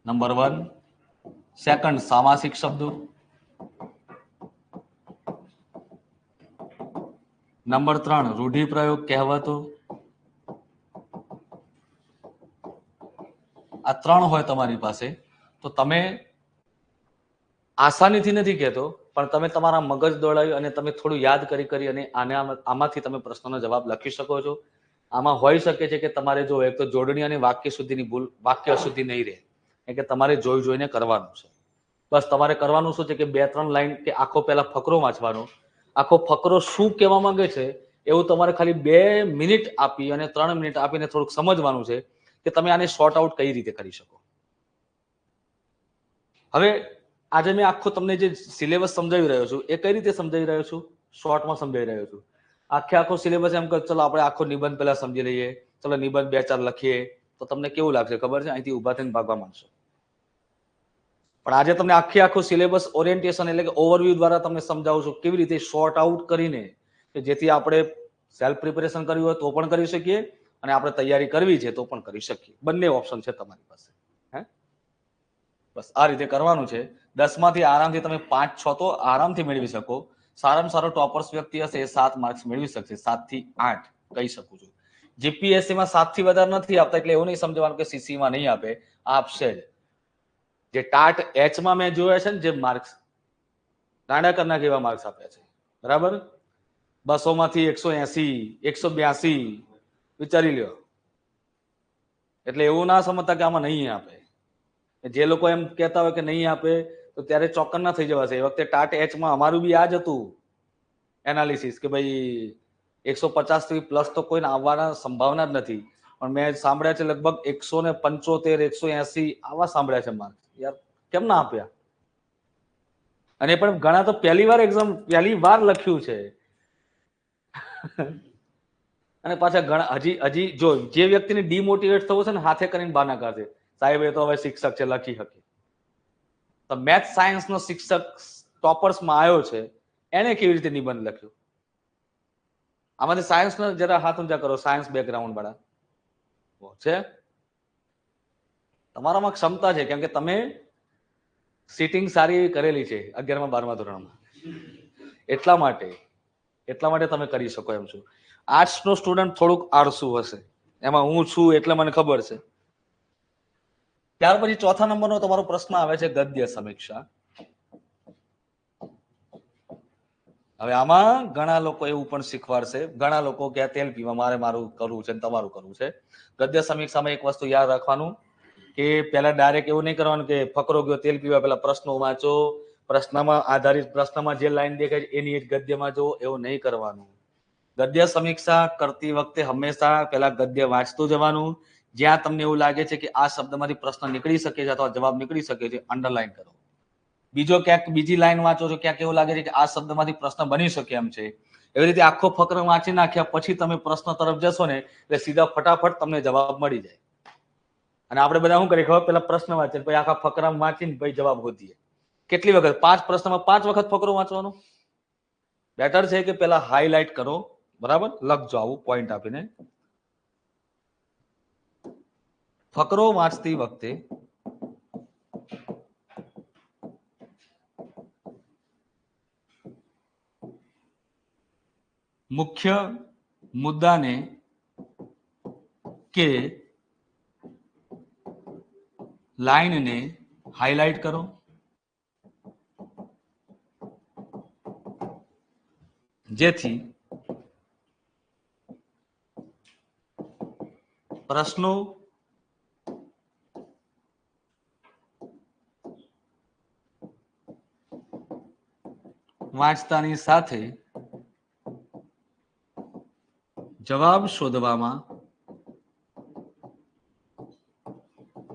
નંબર 1. સેકન્ડ, સામાસિક શબ્દો. નંબર 3, રૂઢિપ્રયોગ, કહેવતો. આ 3 હોય તમારી પાસે તો તમે આસાનીથી નથી કહેતો, પણ તમે તમારા મગજ દોડાવી અને તમે થોડું યાદ કરી અને આમાંથી તમે પ્રશ્નનો જવાબ લખી શકો છો. આમાં હોઈ શકે છે કે તમારે જો એક તો જોડણી અને વાક્ય સુધીની ભૂલ, વાક્ય અશુદ્ધિ નહીં રહે, કે તમારે જોઈને કરવાનું છે. બસ તમારે કરવાનું શું છે કે 2-3 લાઈન કે આખો પહેલા ફકરો વાંચવાનો, આખો ફકરો શું કહેવા માંગે છે એવું તમારે ખાલી 2 મિનિટ આપી અને 3 મિનિટ આપીને થોડુંક સમજવાનું છે કે તમે આને શોર્ટ આઉટ કઈ રીતે કરી શકો. હવે આજે મેં આખો તમને જે સિલેબસ સમજાવી રહ્યો છું એ કઈ રીતે સમજાવી રહ્યો છું? શોર્ટમાં સમજાવી રહ્યો છું. આખો સિલેબસ એમ કે ચલો આપણે આખો નિબંધ પહેલા સમજી લઈએ, ચલો નિબંધ 2-4 લખીએ, તો તમને કેવું લાગશે ખબર છે? અહીંથી ઊભા થઈને ભાગવા માંડશો. પણ આજે તમને આખો સિલેબસ ઓરિએન્ટેશન એટલે કે ઓવરવ્યુ દ્વારા તમને સમજાવું છું કેવી રીતે શોર્ટ આઉટ કરીને, કે જેથી આપણે સેલ્ફ પ્રિપેરેશન કરવી હોય તો પણ કરી શકીએ અને આપણે તૈયારી કરવી છે તો પણ કરી શકીએ. બંને ઓપ્શન છે તમારી પાસે. બસ આ રીતે કરવાનું છે. 10 માંથી આરામથી તમે 5-6 તો આરામથી મેળવી શકો. સારામાં સારો ટોપર્સ વ્યક્તિ હશે એ 7 માર્ક્સ મેળવી શકશે. 7 થી 8 કહી શકું છું. જીપીએસસી માં 7 થી વધારે નથી આપતા, એટલે એવું નહીં સમજવાનું કે સીસી માં નહીં આપે, આપશે જ. જે ટાટ એચ માં મેં જોયા છે ને, જે માર્ક્સ ગાંડા કરના કેવા માર્ક્સ આપ્યા છે, બરાબર? 200 માંથી 180, 182 વિચારી લ્યો. એટલે એવું ના સમજતા કે આમાં નહીં આપે. જે લોકો એમ કહેતા હોય કે નહીં આપે તો ત્યારે ચોક્કસ ના થઈ જવાશે. એ વખતે ટાટ એચ માં અમારું બી આ જ હતું એનાલિસિસ કે ભાઈ 150 થી પ્લસ તો કોઈને આવવાના સંભાવના જ નથી. પણ મેં સાંભળ્યા છે લગભગ 175, 180 આવા સાંભળ્યા છે માર્ક્સ. યાર કેમ ના આપ્યા? અને પણ ઘણા તો પહેલી વાર લખ્યું છે. અને પાછા ઘણા હજી જો જે વ્યક્તિને ડિમોટિવેટ થવું છે ને, હાથે કરીને બાના કાઢે, સાહેબ એ તો હવે શિક્ષક છે, લખી શકે. તો મેથ સાયન્સ નો શિક્ષક ટોપર્સમાં આવ્યો છે, એને કેવી રીતે નિબંધ લખ્યો? આમાંથી સાયન્સ નો જરા હાથ ઊંચા કરો. સાયન્સ બેકગ્રાઉન્ડ વાળા છે? તમારામાં ક્ષમતા છે, કેમ કે તમે સીટિંગ સારી એવી કરેલી છે 11મા 12મા ધોરણમાં. એટલા માટે તમે કરી શકો એમ છો. આર્ટ્સ નો સ્ટુડન્ટ થોડુંક આળસુ હશે, એમાં હું છું એટલે મને ખબર છે. ત્યાર પછી ચોથા નંબરનો તમારો પ્રશ્ન આવે છે ગદ્ય સમીક્ષા. હવે આમાં ઘણા લોકો એવું પણ શીખવાડશે, ઘણા લોકો કે તેલ પીવા મારું કરવું છે, તમારું કરવું છે. ગદ્ય સમીક્ષામાં એક વસ્તુ યાદ રાખવાનું કે પહેલા ડાયરેક્ટ એવું નહીં કરવાનું કે ફકરો ગયો તેલ પીવા, પહેલા પ્રશ્નો વાંચો, પ્રશ્નમાં આધારિત પ્રશ્નમાં જે લાઈન દેખાય એની જ ગદ્યમાં જો, એવું નહીં કરવાનું. ગદ્ય સમીક્ષા કરતી વખતે હંમેશા પહેલા ગદ્ય વાંચતું જવાનું. જ્યાં તમને એવું લાગે છે કે આ શબ્દમાંથી પ્રશ્ન નીકળી શકે છે અથવા જવાબ નીકળી શકે છે, અંડરલાઈન કરો. બીજો ક્યાંક બીજી લાઈન વાંચો છો, ક્યાંક એવું લાગે છે કે આ શબ્દમાંથી પ્રશ્ન બની શકે એમ છે, એવી રીતે આખો ફકરો વાંચી નાખ્યા પછી તમે પ્રશ્ન તરફ જશો ને એટલે સીધા ફટાફટ તમને જવાબ મળી જાય. અને આપણે બધા શું કરીએ ખબર? પેલા પ્રશ્ન વાંચીએ, પછી આખા ફકરા વાંચીને પછી જવાબ ગોતીએ. કેટલી વખત? 5 પ્રશ્નમાં 5 વખત ફકરો વાંચવાનો. બેટર છે કે પેલા હાઈલાઈટ કરો, બરાબર? લખજો આવું પોઈન્ટ આપીને. ફકરો વાંચતી વખતે મુખ્ય મુદ્દાને કે લાઈનને હાઈલાઈટ કરો. જેથી પ્રશ્નો વાંચતાની સાથે જવાબ શોધવામાં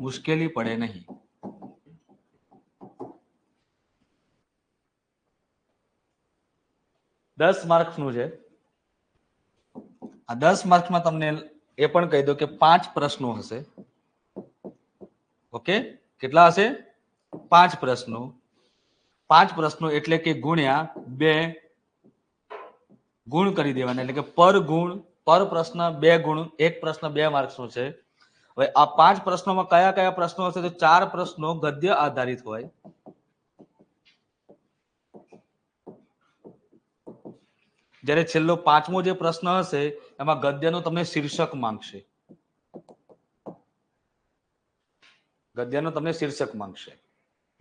મુશ્કેલી પડે નહીં. 10 માર્ક્સનું છે. આ 10 માર્ક્સમાં તમને એ પણ કહી દો કે 5 પ્રશ્નો હશે. ઓકે, કેટલા હશે? 5 પ્રશ્નો. 5 પ્રશ્નો એટલે કે ગુણ્યા 2 ગુણ કરી દેવાના, એટલે કે પર ગુણ પર પ્રશ્ન 2 ગુણ. એક પ્રશ્ન 2 માર્ક્સનો છે. હવે આ 5 પ્રશ્નોમાં કયા કયા પ્રશ્નો હશે? તો 4 પ્રશ્નો ગદ્ય આધારિત હોય, જ્યારે છેલ્લો 5મો જે પ્રશ્ન હશે એમાં ગદ્યનું તમને શીર્ષક માંગશે. ગદ્યનું તમને શીર્ષક માંગશે.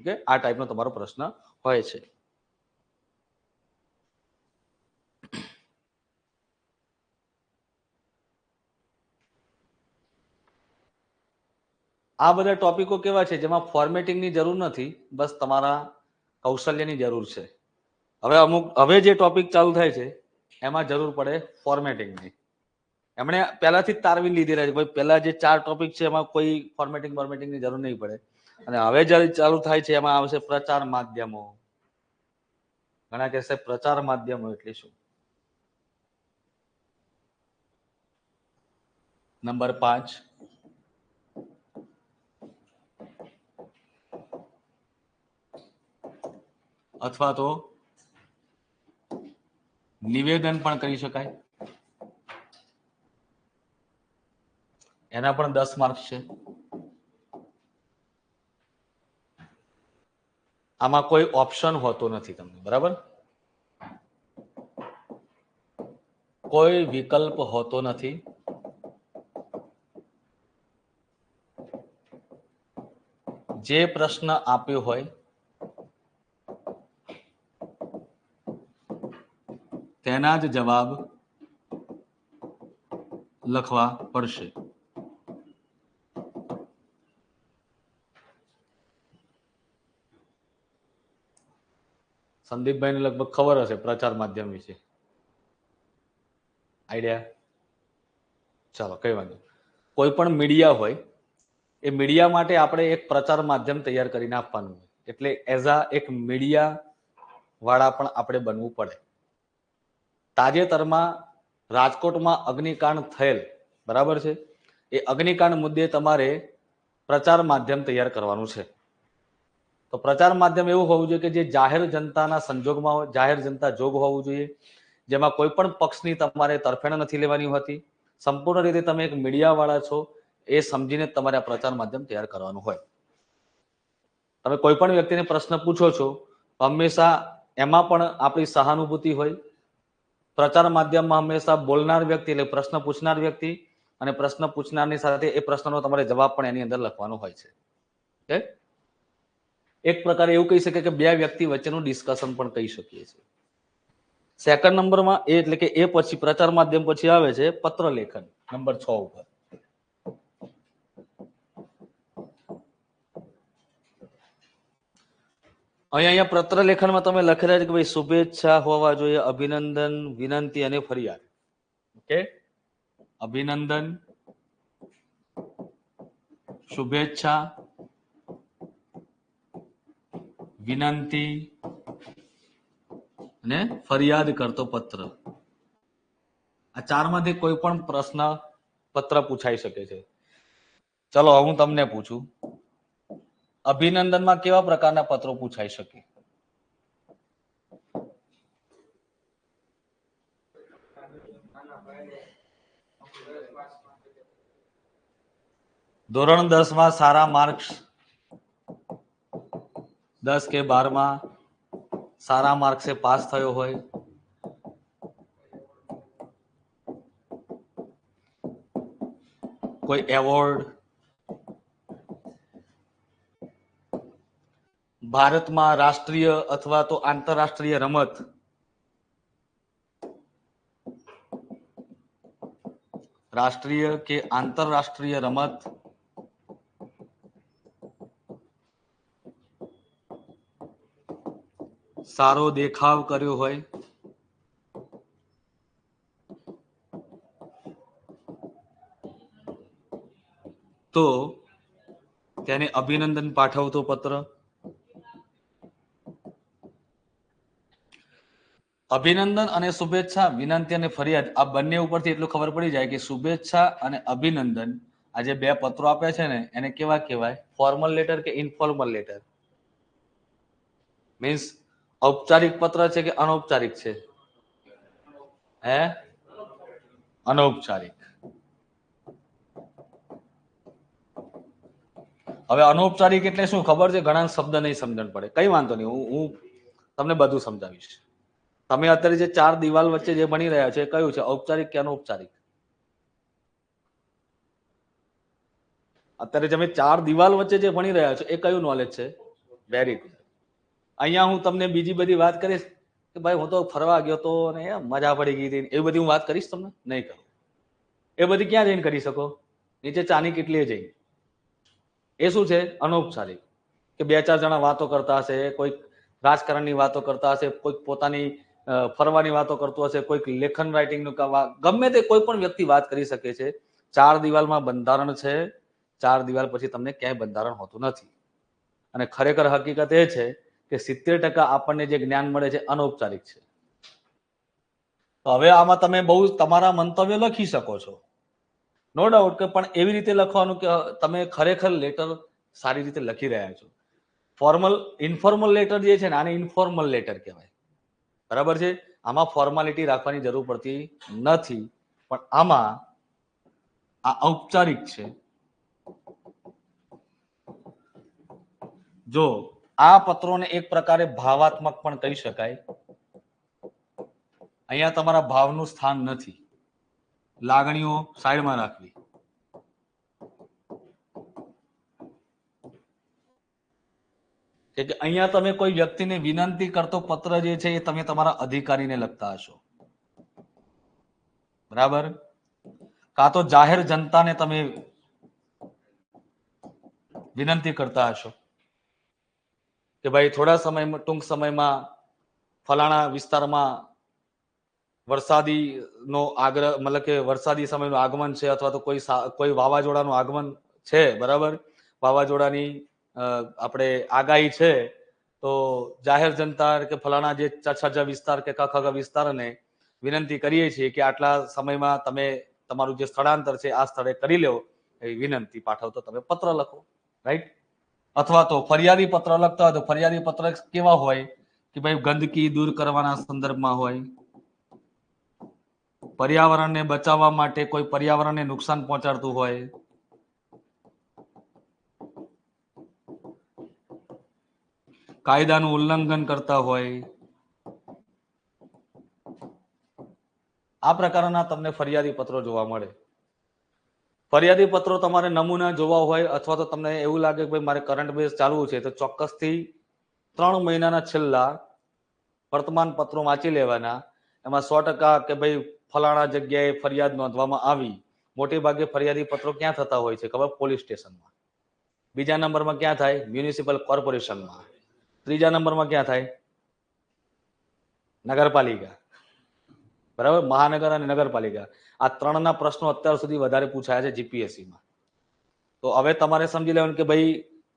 ઓકે, આ ટાઈપનો તમારો પ્રશ્ન હોય છે. આ બધા ટોપિકો કેવા છે જેમાં ફોર્મેટિંગની જરૂર નથી, બસ તમારા કૌશલ્યની જરૂર છે. હવે જે ટોપિક ચાલુ થાય છે એમાં જરૂર પડે ફોર્મેટિંગની. એમણે પહેલાથી જ તારવી લીધી છે. ભાઈ પહેલા જે 4 ટોપિક છે એમાં કોઈ ફોર્મેટિંગની જરૂર નહીં પડે. અને હવે જ્યારે ચાલુ થાય છે એમાં આવશે પ્રચાર માધ્યમો. ઘણા કહેશે પ્રચાર માધ્યમો એટલે શું? નંબર 5, અથવા તો નિવેદન પણ કરી શકાય. એના પણ 10 માર્ક્સ છે. આમાં કોઈ ઓપ્શન હોતો નથી તમને, બરાબર? કોઈ વિકલ્પ હોતો નથી. જે પ્રશ્ન આપ્યો હોય તેના જ જવાબ લખવા પડશે. સંદીપભાઈને લગભગ ખબર હશે પ્રચાર માધ્યમ વિશે. આઈડિયા? ચાલો, કઈ વાંધો. કોઈ પણ મીડિયા હોય એ મીડિયા માટે આપણે એક પ્રચાર માધ્યમ તૈયાર કરીને આપવાનું હોય. એટલે એઝ અ એક મીડિયા વાળા પણ આપણે બનવું પડે. તાજેતરમાં રાજકોટમાં અગ્નિકાંડ થયેલ, બરાબર છે? એ અગ્નિકાંડ મુદ્દે તમારે પ્રચાર માધ્યમ તૈયાર કરવાનું છે. તો પ્રચાર માધ્યમ એવું હોવું જોઈએ કે જે જાહેર જનતાના સંજોગમાં હોય, જાહેર જનતા જોગ હોવું જોઈએ, જેમાં કોઈ પણ પક્ષની તમારે તરફેણ નથી લેવાની હોતી. સંપૂર્ણ રીતે તમે એક મીડિયા વાળા છો એ સમજીને તમારે આ પ્રચાર માધ્યમ તૈયાર કરવાનું હોય. તમે કોઈ પણ વ્યક્તિને પ્રશ્ન પૂછો છો, હંમેશા એમાં પણ આપણી સહાનુભૂતિ હોય. પ્રચાર માધ્યમમાં હંમેશા બોલનાર વ્યક્તિ એટલે પ્રશ્ન પૂછનાર વ્યક્તિ અને પ્રશ્ન પૂછનારની સાથે એ પ્રશ્નનો તમારે જવાબ પણ એની અંદર લખવાનો હોય છે. ઓકે, એક પ્રકારે એવું કહી શકે કે 2 વ્યક્તિ વચ્ચેનું ડિસ્કશન પણ કહી શકીએ છીએ. સેકન્ડ નંબરમાં એ એટલે કે એ પછી પ્રચાર માધ્યમ પછી આવે છે પત્ર લેખન, નંબર 6 ઉપર. અહીંયા પત્ર લેખનમાં તમે લખેલા છે કે ભાઈ શુભેચ્છા હોવા જોઈએ, અભિનંદન, વિનંતી અને ફરિયાદ. ઓકે, અભિનંદન, શુભેચ્છા, વિનંતી અને ફરિયાદ કરતો પત્ર. આ 4 માંથી કોઈ પણ પ્રશ્ન પત્ર પૂછાઈ શકે છે. ચલો હું તમને પૂછું, અભિનંદનમાં કેવા પ્રકારના પત્રો પૂછાઈ શકે? ધોરણ 10 માં સારા માર્ક્સ, 10 કે 12 માં સારા માર્ક્સે પાસ થયો હોય, કોઈ એવોર્ડ, ભારતમાં રાષ્ટ્રીય અથવા તો આંતરરાષ્ટ્રીય રમત રાષ્ટ્રીય કે આંતરરાષ્ટ્રીય રમત સારો દેખાવ કર્યો હોય તો તેને અભિનંદન પાઠવતો પત્ર. અભિનંદન અને શુભેચ્છા, વિનંતી અને ફરિયાદ આ બંને ઉપરથી એટલું ખબર પડી જાય કે શુભેચ્છા અને અભિનંદન આ જે બે પત્રો આપ્યા છે ને એને કેવા કહેવાય? ફોર્મલ લેટર કે ઇનફોર્મલ લેટર? મીન્સ ઔપચારિક પત્ર છે કે અનૌપચારિક છે? હે? અનૌપચારિક. હવે અનૌપચારિક એટલે શું ખબર છે? ઘણા શબ્દ નહીં સમજણ પડે, કઈ વાંધો નહીં, હું તમને બધું સમજાવીશ. તમે અત્યારે જે ચાર દિવાલ વચ્ચે જે ભણી રહ્યા છો એ કયું છે, ઔપચારિક કે અનૌપચારિક? અત્યારે તમે ચાર દિવાલ વચ્ચે જે ભણી રહ્યા છો એ કયું નોલેજ છે? Very good. અહીંયા હું તમને બીજી બધી વાત કરીશ કે ભાઈ હું તો ફરવા ગયો તો અને મજા પડી ગઈ હતી, એવી બધી હું વાત કરીશ તમને? નહીં કરું. એ બધી ક્યાં જઈને કરી શકો? નીચે ચાની કેટલી જઈને. એ શું છે? અનૌપચારિક. કે બે ચાર જણા વાતો કરતા હશે, કોઈક રાજકારણની વાતો કરતા હશે, કોઈક પોતાની ફરવાની વાતો કરતો હશે, કોઈક લેખન રાઇટિંગનું ગમે તે કોઈ પણ વ્યક્તિ વાત કરી શકે છે. ચાર દિવાલમાં બંધારણ છે, ચાર દિવાલ પછી તમને ક્યાંય બંધારણ હોતું નથી. અને ખરેખર હકીકત એ છે કે 70% આપણને જે જ્ઞાન મળે છે અનૌપચારિક છે. તો હવે આમાં તમે બહુ તમારા મંતવ્ય લખી શકો છો, નો ડાઉટ, કે પણ એવી રીતે લખવાનું કે તમે ખરેખર લેટર સારી રીતે લખી રહ્યા છો. ફોર્મલ ઇન્ફોર્મલ લેટર જે છે ને આને ઇન્ફોર્મલ લેટર કહેવાય, બરાબર છે? આમાં ફોર્માલિટી રાખવાની જરૂર પડતી નથી, પણ આમાં આ ઔપચારિક છે. જો આ પત્રોને એક પ્રકારે ભાવાત્મક પણ કહી શકાય. અહીંયા તમારા ભાવનું સ્થાન નથી, લાગણીઓ સાઈડમાં રાખવી. કે અહીંયા તમે કોઈ વ્યક્તિને વિનંતી કરતો પત્ર જે છે એ તમે તમારા અધિકારીને લખતા હશો, બરાબર? કાં તો જાહેર જનતાને તમે વિનંતી કરતા હશો કે ભાઈ થોડા સમયમાં, ટૂંક સમયમાં ફલાણા વિસ્તારમાં વરસાદી નો આગ્રહ, મતલબ કે વરસાદી સમયનું આગમન છે, અથવા તો કોઈ વાવાઝોડાનું આગમન છે, બરાબર? વાવાઝોડાની આપણે આગાહી છે, તો જાહેર જનતા કે ફલાણા જે છ વિસ્તાર કે કખ વિસ્તારને વિનંતી કરીએ છીએ કે આટલા સમયમાં તમે તમારું જે સ્થળાંતર છે આ સ્થળે કરી લો, એવી વિનંતી પાઠવતો તમે પત્ર લખો, રાઈટ? અથવા તો ફરિયાદી પત્ર લખતા હોય તો ફરિયાદી પત્ર કેવા હોય કે ભાઈ ગંદકી દૂર કરવાના સંદર્ભમાં હોય, પર્યાવરણને બચાવવા માટે કોઈ પર્યાવરણને નુકસાન પહોંચાડતું હોય, કાયદાનું ઉલ્લંઘન કરતા હોય, આ પ્રકારના તમને ફરિયાદી પત્રો જોવા મળે. ફરિયાદી પત્રો તમારે નમૂના જોવા હોય અથવા તો તમને એવું લાગે કે ભાઈ મારે કરંટ બેઝ ચાલવું છે, તો ચોક્કસથી 3 મહિનાના છેલ્લા વર્તમાન પત્રો વાંચી લેવાના. એમાં 100% કે ભાઈ ફલાણા જગ્યાએ ફરિયાદ નોંધવામાં આવી. મોટે ભાગે ફરિયાદી પત્રો ક્યાં થતા હોય છે ખબર? પોલીસ સ્ટેશનમાં. બીજા નંબરમાં ક્યાં થાય? મ્યુનિસિપલ કોર્પોરેશનમાં. ત્રીજા નંબરમાં ક્યાં થાય? નગરપાલિકા, બરાબર? મહાનગર અને નગરપાલિકા, આ 3ના પ્રશ્નો અત્યાર સુધી વધારે પૂછાયા છે જીપીએસસીમાં. તો હવે તમારે સમજી લેવાનું કે ભાઈ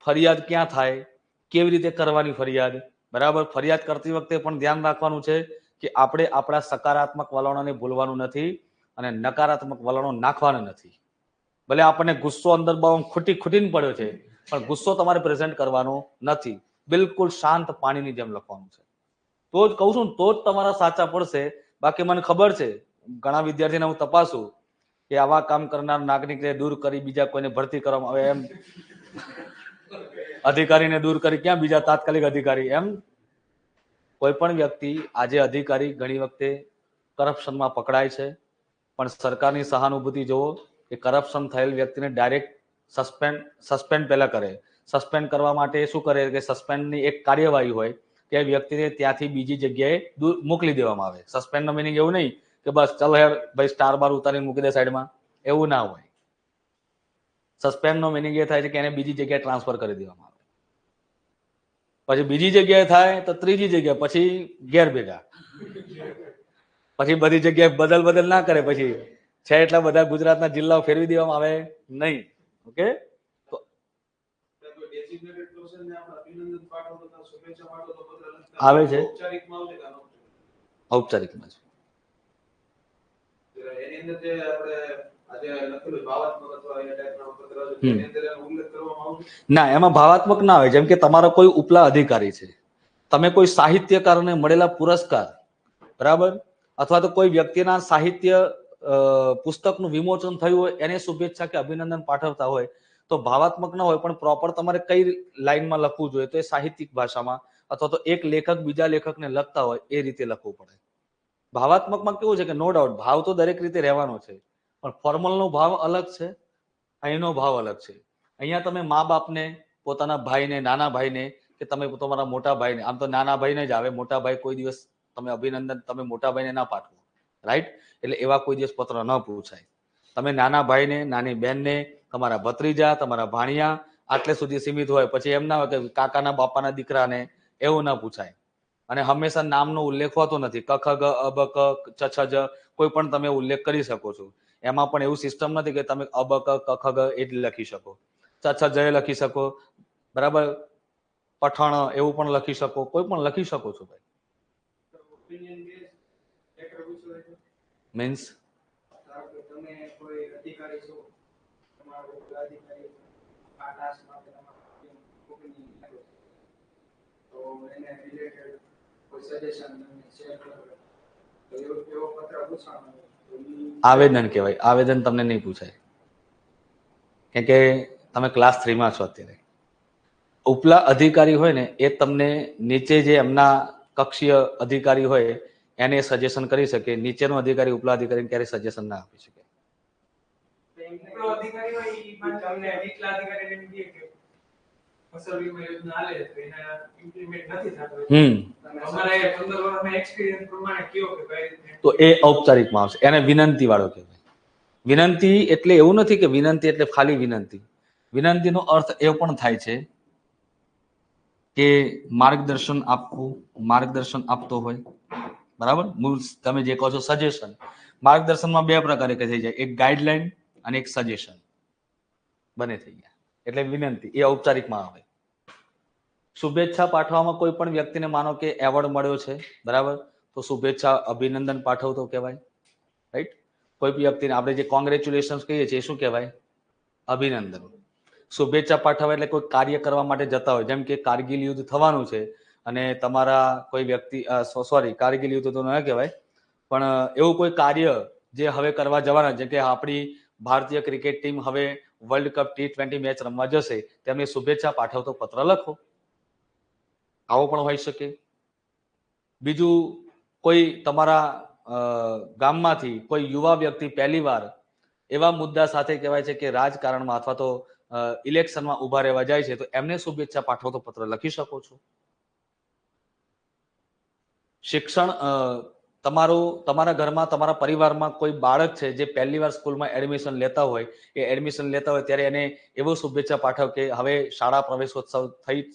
ફરિયાદ ક્યાં થાય, કેવી રીતે કરવાની ફરિયાદ, બરાબર? ફરિયાદ કરતી વખતે પણ ધ્યાન રાખવાનું છે કે આપણે આપણા સકારાત્મક વલણોને ભૂલવાનું નથી અને નકારાત્મક વલણો નાખવાના નથી. ભલે આપણને ગુસ્સો અંદર બહુ ખૂટીને પડ્યો છે, પણ ગુસ્સો તમારે પ્રેઝન્ટ કરવાનો નથી. બિલકુલ શાંત પાણીની જેમ લખવાનું છે. તો જ કહું છું, તો જ તમારા સાચા પડશે. બાકી મને ખબર છે ઘણા વિદ્યાર્થીને હું તપાસું કે આવા કામ કરનાર નાગરિકને દૂર કરી બીજા કોઈને ભરતી કરવામાં આવે, એમ અધિકારીને દૂર કરી ક્યાં બીજા તાત્કાલિક અધિકારી, એમ કોઈ પણ વ્યક્તિ આજે અધિકારી ઘણી વખતે કરપ્શનમાં પકડાય છે, પણ સરકારની સહાનુભૂતિ જોવો કે કરપ્શન થયેલ વ્યક્તિને ડાયરેક્ટ સસ્પેન્ડ પહેલા કરે. સસ્પેન્ડ કરવા માટે શું કરે કે સસ્પેન્ડની એક કાર્યવાહી હોય કે વ્યક્તિને ત્યાંથી બીજી જગ્યાએ મોકલી દેવામાં આવે. સસ્પેન્ડનો મિનિંગ એવું નહીં કે બસ ચાલો યાર ભાઈ સ્ટાર બાર ઉતારીને મૂકી દે સાઈડમાં, એવું ના હોય. સસ્પેન્ડનો મિનિંગ એ થાય છે કે એને બીજી જગ્યાએ ટ્રાન્સફર કરી દેવામાં આવે, પછી બીજી જગ્યાએ થાય તો ત્રીજી જગ્યાએ, પછી ઘેર ભેગા, પછી બધી જગ્યાએ બદલ ના કરે, પછી છે એટલા બધા ગુજરાતના જિલ્લાઓ ફેરવી દેવામાં આવે નહીં. ઓકે, તો ડેઝિગ્નેટેડ પર્સનને આપણે અભિનંદન પાઠવતો તો શુભેચ્છા પાઠવતો પત્ર લખતા આવે છે, ઔપચારિકમાં આવશે કે અનૌપચારિક? ઔપચારિકમાં છે. એની અંદર જે આપણે આજે લખેલું ભાવાત્મક અથવા એ ટાઈપનો પત્ર છે એની અંદર એનો ઉલ્લેખ કરવામાં આવશે? ના, એમાં ભાવાત્મક ના આવે. જેમ કે તમારો કોઈ ઉપલા અધિકારી છે, તમે કોઈ સાહિત્યકારને મળેલા પુરસ્કાર, બરાબર, અથવા તો કોઈ વ્યક્તિના સાહિત્ય પુસ્તકનું વિમોચન થયું હોય એને શુભેચ્છા કે અભિનંદન પાઠવતા હોય તો ભાવાત્મક ના હોય, પણ પ્રોપર તમારે કઈ લાઈનમાં લખવું જોઈએ તો એ સાહિત્યિક ભાષામાં, અથવા તો એક લેખક બીજા લેખકને લખતા હોય એ રીતે લખવું પડે. ભાવાત્મકમાં કેવું છે કે નો ડાઉટ ભાવ તો દરેક રીતે રહેવાનો છે, પણ ફોર્મલનો ભાવ અલગ છે, અહીંનો ભાવ અલગ છે. અહીંયા તમે મા બાપને, પોતાના ભાઈને, નાના ભાઈને, કે તમે તમારા મોટા ભાઈને, આમ તો નાના ભાઈને જ આવે, મોટા ભાઈ કોઈ દિવસ તમે અભિનંદન તમે મોટા ભાઈને ના પાઠવો, રાઈટ? એટલે એવા કોઈ દિવસ પત્ર ન પૂછાય. તમે નાના ભાઈને, નાની બહેનને, તમારા ભત્રીજા, તમારા ભાણિયા, આટલે સુધી સીમિત હોય. પછી એમ ના હોય કે કાકાના બાપાના દીકરાને, એવું ના પૂછાય. અને હંમેશા નામનો ઉલ્લેખ હોતો નથી. ક ખ ગ અ બ ક ચ છ જ કોઈ પણ તમે ઉલ્લેખ કરી શકો છો. એમાં પણ એવું સિસ્ટમ નથી કે તમે અ બ ક ખ ગ એ જ લખી શકો, ચ છ જ લખી શકો, બરાબર, પઠાણ એવું પણ લખી શકો, કોઈ પણ લખી શકો છો ભાઈ. ઓપિનિયન બેઝ લેટર પૂછો છે મીન્સ તમે કોઈ અધિકારી છો, તમારો કોઈ અધિકારી આ ટાસ્ક માટે તમારો ઓપિનિયન માંગ્યો તો એને રિલેટેડ કોઈ સજેશન તમને શેર કરો તો એવો પત્ર પૂછવાનો આવેદન કહેવાય. આવેદન તમને નહીં પૂછાય, કેમ કે તમે ક્લાસ 3માં છો અત્યારે. ઉપલા અધિકારી હોય ને એ તમને નીચે જે એમના કક્ષીય અધિકારી હોય એને સજેશન કરી શકે. નીચેનો અધિકારી ઉપલા અધિકારીને ક્યારે સજેશન ના આપી શકે. ઉપલો અધિકારી હોય ઈ પણ તમને નીચલા અધિકારીને એમ કહે કે ફસલ વીમા યોજના આલે તો એને ઇમ્પ્લિમેન્ટ નથી થતું. અમારા 15 વર્ષના એક્સપિરિયન્સ પ્રમાણે કયો કે ભાઈ તો એ ઔપચારિકમાં આવશે. એને વિનંતી વાળો કહેવાય. વિનંતી એટલે એવું નથી કે વિનંતી એટલે ખાલી વિનંતી. વિનંતીનો અર્થ એ પણ થાય છે કે માર્ગદર્શન આપવું, માર્ગદર્શન આપતો હોય, બરાબર. તમે જે કહો છો સજેશન, માર્ગદર્શનમાં બે પ્રકારે થઈ જાય, એક ગાઈડલાઈન અને એક સજેશન, બને થઈ ગયા. એટલે વિનંતી એ ઔપચારિકમાં આવે. શુભેચ્છા પાઠવવામાં કોઈ પણ વ્યક્તિને માનો કે એવોર્ડ મળ્યો છે, બરાબર, તો શુભેચ્છા અભિનંદન પાઠવતો કહેવાય, રાઈટ? કોઈ વ્યક્તિને આપણે જે કોંગ્રેચ્યુલેશન કહીએ છીએ શું કહેવાય? અભિનંદન. શુભેચ્છા પાઠવવા એટલે કોઈ કાર્ય કરવા માટે જતા હોય, જેમ કે કારગિલ યુદ્ધ થવાનું છે અને તમારા કોઈ વ્યક્તિ કારગિલ યુદ્ધ તો ન કહેવાય, પણ એવું કોઈ કાર્ય જે હવે કરવા જવાના, જેમ કે આપણી ભારતીય ક્રિકેટ ટીમ હવે વર્લ્ડ કપ T20 મેચ રમવા જશે, તેમને શુભેચ્છા પાઠવતો પત્ર લખો. આવો પણ હોઈ શકે. બીજું, કોઈ તમારા ગામમાંથી કોઈ યુવા વ્યક્તિ પહેલી વાર એવા મુદ્દા સાથે કહેવાય છે કે રાજકારણમાં અથવા તો ઇલેક્શનમાં ઉભા રહેવા જાય છે, તો એમને શુભેચ્છા પાઠવતો પત્ર લખી શકો છો. શિક્ષણ, તમારા ઘરમાં, તમારા પરિવારમાં કોઈ બાળક છે જે પહેલી વાર સ્કૂલમાં એડમિશન લેતા હોય, એ એડમિશન લેતા હોય ત્યારે એને એવો શુભેચ્છા પાઠવ કે હવે શાળા પ્રવેશોત્સવ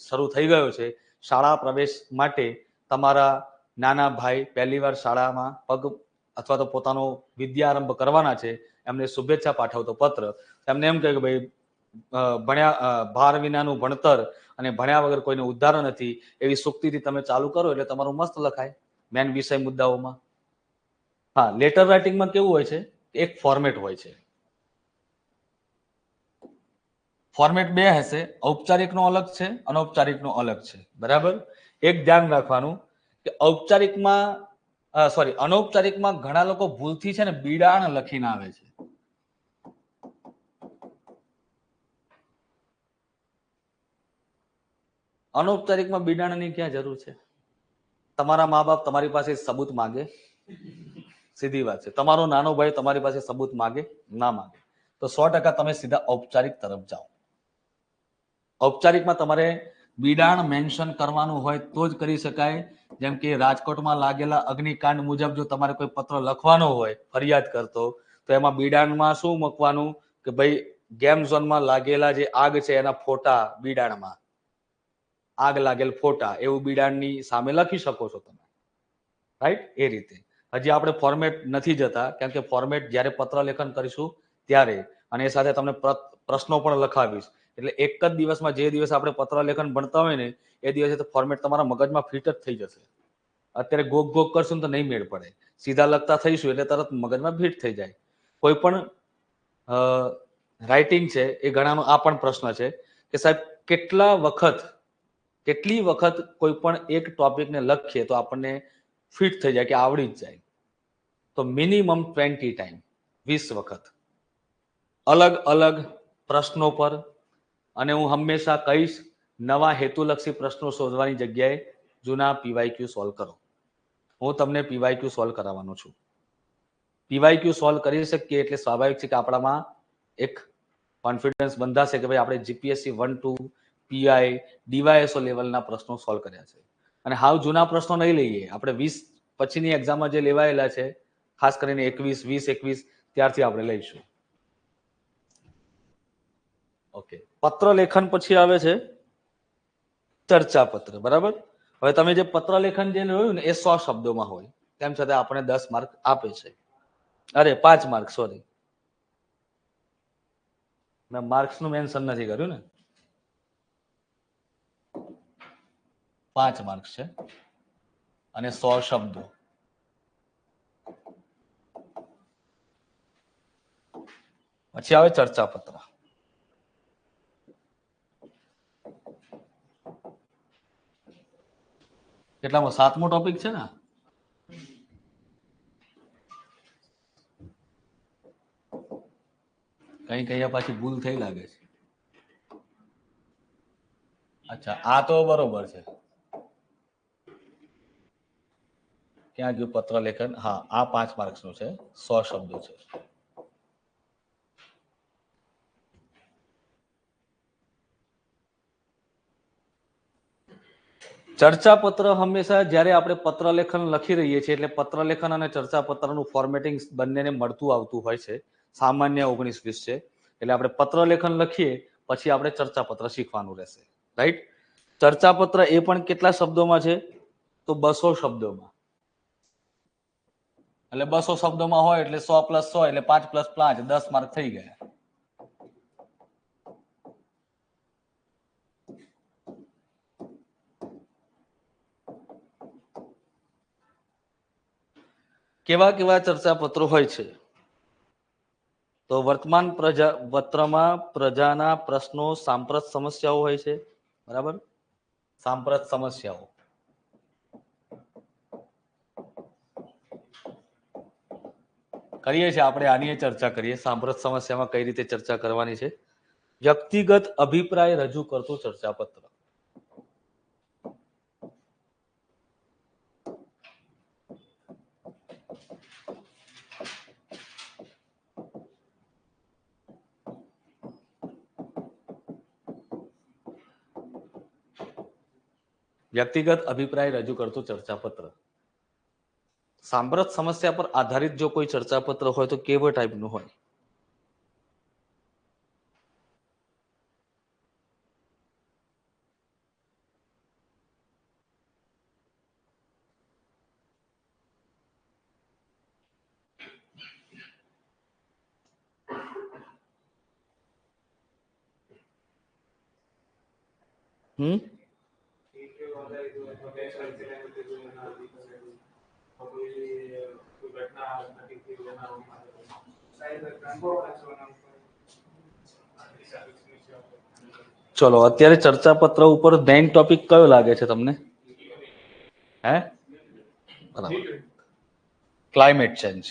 શરૂ થઈ ગયો છે, શાળા પ્રવેશ માટે તમારા નાના ભાઈ પહેલી વાર શાળામાં પગ અથવા તો પોતાનો વિદ્યારંભ કરવાના છે, એમને શુભેચ્છા પાઠવતો પત્ર. એમને એમ કહે કે ભાઈ ભણ્યા ભાર વિનાનું ભણતર અને ભણ્યા વગર કોઈને ઉદ્ધાર નથી, એવી સુક્તિથી તમે ચાલુ કરો એટલે તમારું મસ્ત લખાય મેન વિષય મુદ્દાઓમાં. હા, લેટર રાઇટિંગમાં કેવું હોય છે? એક ફોર્મેટ હોય છે. ફોર્મેટ બે હશે, ઔપચારિકનો અલગ છે, અનૌપચારિકનો અલગ છે, બરાબર. એક ધ્યાન રાખવાનું કે અનૌપચારિકમાં ઘણા લોકો ભૂલથી છે ને બિડાણ લખીને આવે છે. અનૌપચારિકમાં બિડાણની ક્યાં જરૂર છે? તમારા મા બાપ તમારી પાસે સબૂત માંગે, સીધી વાત છે. તમારો નાનો ભાઈ તમારી પાસે સબૂત માંગે, ના માંગે, તો 100% તમે સીધા ઔપચારિક તરફ જાઓ. ઔપચારિકમાં તમારે બિડાણ મેન્શન કરવાનું હોય તો જ કરી શકાય. જેમ કે રાજકોટમાં લાગેલા અગ્નિકાંડ મુજબ જો તમારે કોઈ પત્ર લખવાનો હોય ફરિયાદ કરતો, તો તો એમાં બિડાણમાં શું મૂકવાનું કે ભાઈ ગેમ ઝોનમાં લાગેલા જે આગ છે એના ફોટા બિડાણમાં આગ લાગેલ ફોટા એવું બિડાણની સામે લખી શકો છો તમે, રાઈટ? એ રીતે હજી આપણે ફોર્મેટ નથી જતા, કારણ કે ફોર્મેટ જ્યારે પત્ર લેખન કરીશું ત્યારે, અને એ સાથે તમને પ્રશ્નો પણ લખાવીશ. એટલે એક જ દિવસમાં જે દિવસ આપણે પત્ર લેખન ભણતા હોય ને એ દિવસે તો ફોર્મેટ તમારા મગજમાં ફિટ જ થઈ જશે. અત્યારે ગોગ ગોગ કરશું ને તો નહીં મેળ પડે. સીધા લખતા થઈશું એટલે તરત મગજમાં ફિટ થઈ જાય. કોઈ પણ રાઇટિંગ છે એ ઘણાનો આ પણ પ્રશ્ન છે કે સાહેબ કેટલી વખત કોઈ પણ એક ટોપિકને લખીએ તો આપણને ફિટ થઈ જાય કે આવડી જ જાય? તો મિનિમમ 20 ટાઈમ, 20 વખત અલગ અલગ પ્રશ્નો પર. અને હું હંમેશા કહીશ, નવા હેતુલક્ષી પ્રશ્નો શોધવાની જગ્યાએ જૂના પીવાયક્યુ સોલ્વ કરો. હું તમને પીવાયક્યુ સોલ્વ કરાવવાનો છું. પીવાયક્યુ સોલ્વ કરી શકીએ એટલે સ્વાભાવિક છે કે આપણામાં એક કોન્ફિડન્સ બંધાશે કે ભાઈ આપણે જીપીએસસી 1-2 પીઆઈ ડીવાયએસઓ લેવલના પ્રશ્નો સોલ્વ કર્યા છે. અને હાવ જૂના પ્રશ્નો નહીં લઈએ, આપણે 20 પછીની એક્ઝામમાં જે લેવાયેલા છે, ખાસ કરીને 21 ત્યારથી આપણે લઈશું. ઓકે, પત્ર લેખન પછી આવે છે ચર્ચા પત્ર. બરાબર? હવે તમે જે પત્ર લેખન જે જોયું ને એ 100 શબ્દોમાં હોય, તેમ છતાં આપણે 10 માર્ક આપે છે. અરે 5 માર્ક, સોરી, મેં માર્ક્સનું મેન્શન નથી કર્યું ને. 5 માર્ક્સ છે અને 100 શબ્દો. પછી આવે ચર્ચા પત્ર. કેટલામાં? 7મો ટોપિક છે ને. કઈ કઈ પાછી ભૂલ થઈ લાગે છે. અચ્છા, આ તો બરોબર છે. ક્યાં ગયું પત્ર લેખન? હા, આ 5 માર્ક્સનું છે, 100 શબ્દો છે. ચર્ચા પત્ર હંમેશા જ્યારે આપણે પત્ર લેખન લખી રહીએ છીએ એટલે પત્ર લેખન અને ચર્ચા પત્રનું ફોર્મેટિંગ બંનેને મળતું આવતું હોય છે. સામાન્ય 19-20 છે. એટલે આપણે પત્ર લેખન લખીએ પછી આપણે ચર્ચા પત્ર શીખવાનું રહેશે, રાઈટ? ચર્ચા પત્ર એ પણ કેટલા શબ્દોમાં છે? તો 200 શબ્દોમાં. એટલે 200 શબ્દોમાં હોય એટલે 100 + 100 એટલે 5 + 5 10 માર્ક થઈ ગયા. કેવા કેવા ચર્ચા પત્રો હોય છે? તો વર્તમાન પત્રમાં પ્રજાના પ્રશ્નો, સાંપ્રત સમસ્યાઓ હોય છે. બરાબર? સાંપ્રત સમસ્યાઓ. કરીએ છીએ આપણે, આની ચર્ચા કરીએ. સાંપ્રત સમસ્યામાં કઈ રીતે ચર્ચા કરવાની છે. વ્યક્તિગત અભિપ્રાય રજૂ કરતું ચર્ચા પત્ર. વ્યક્તિગત અભિપ્રાય રજૂ કરતું ચર્ચા પત્ર. સાંપ્રત સમસ્યા પર આધારિત જો કોઈ ચર્ચા પત્ર હોય તો કેવા ટાઈપનું હોય? ચલો, અત્યારે ચર્ચા પત્ર ઉપર મેઇન ટોપિક કયો લાગે છે તમને? હે? બરાબર, ક્લાઇમેટ ચેન્જ.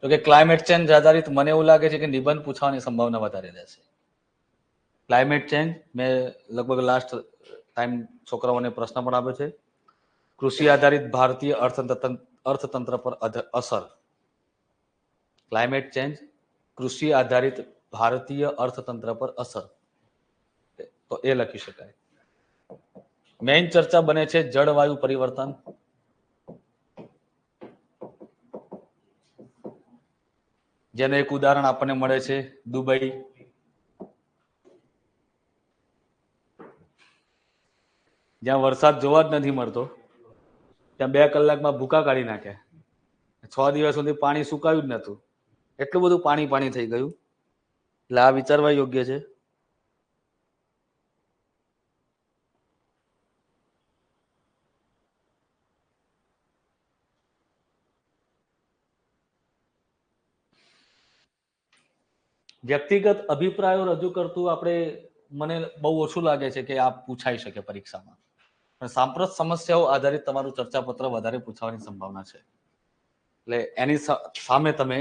તો કે ક્લાઇમેટ ચેન્જ આધારિત મને એવું લાગે છે કે નિબંધ પૂછવાની સંભાવના વધારે રહેશે. ક્લાઇમેટ ચેન્જ મેં લગભગ લાસ્ટ ટાઈમ છોકરાઓને પ્રશ્ન પણ આપ્યો છે. કૃષિ આધારિત ભારતીય અર્થતંત્ર પર અસર. ક્લાઇમેટ ચેન્જ, કૃષિ આધારિત ભારતીય અર્થતંત્ર પર અસર. તો એ લખી શકાય. મેઇન ચર્ચા બને છે જળવાયુ પરિવર્તન. જેનું એક ઉદાહરણ આપણને મળે છે દુબઈ. જ્યાં વરસાદ જોવા જ નથી મળતો, ત્યાં 2 કલાકમાં ભૂકા કાઢી નાખ્યા. 6 દિવસ સુધી પાણી સુકાયું જ નતું, એટલું બધું પાણી થઈ ગયું. એટલે આ વિચારવા યોગ્ય છે. વ્યક્તિગત અભિપ્રાયો રજૂ કરતું આપણે મને બહુ ઓછું લાગે છે કે આ પૂછાઈ શકે પરીક્ષામાં. પણ સાંપ્રત સમસ્યાઓ આધારિત તમારું ચર્ચાપત્ર વધારે પૂછવાની સંભાવના છે. એટલે એની સામે તમે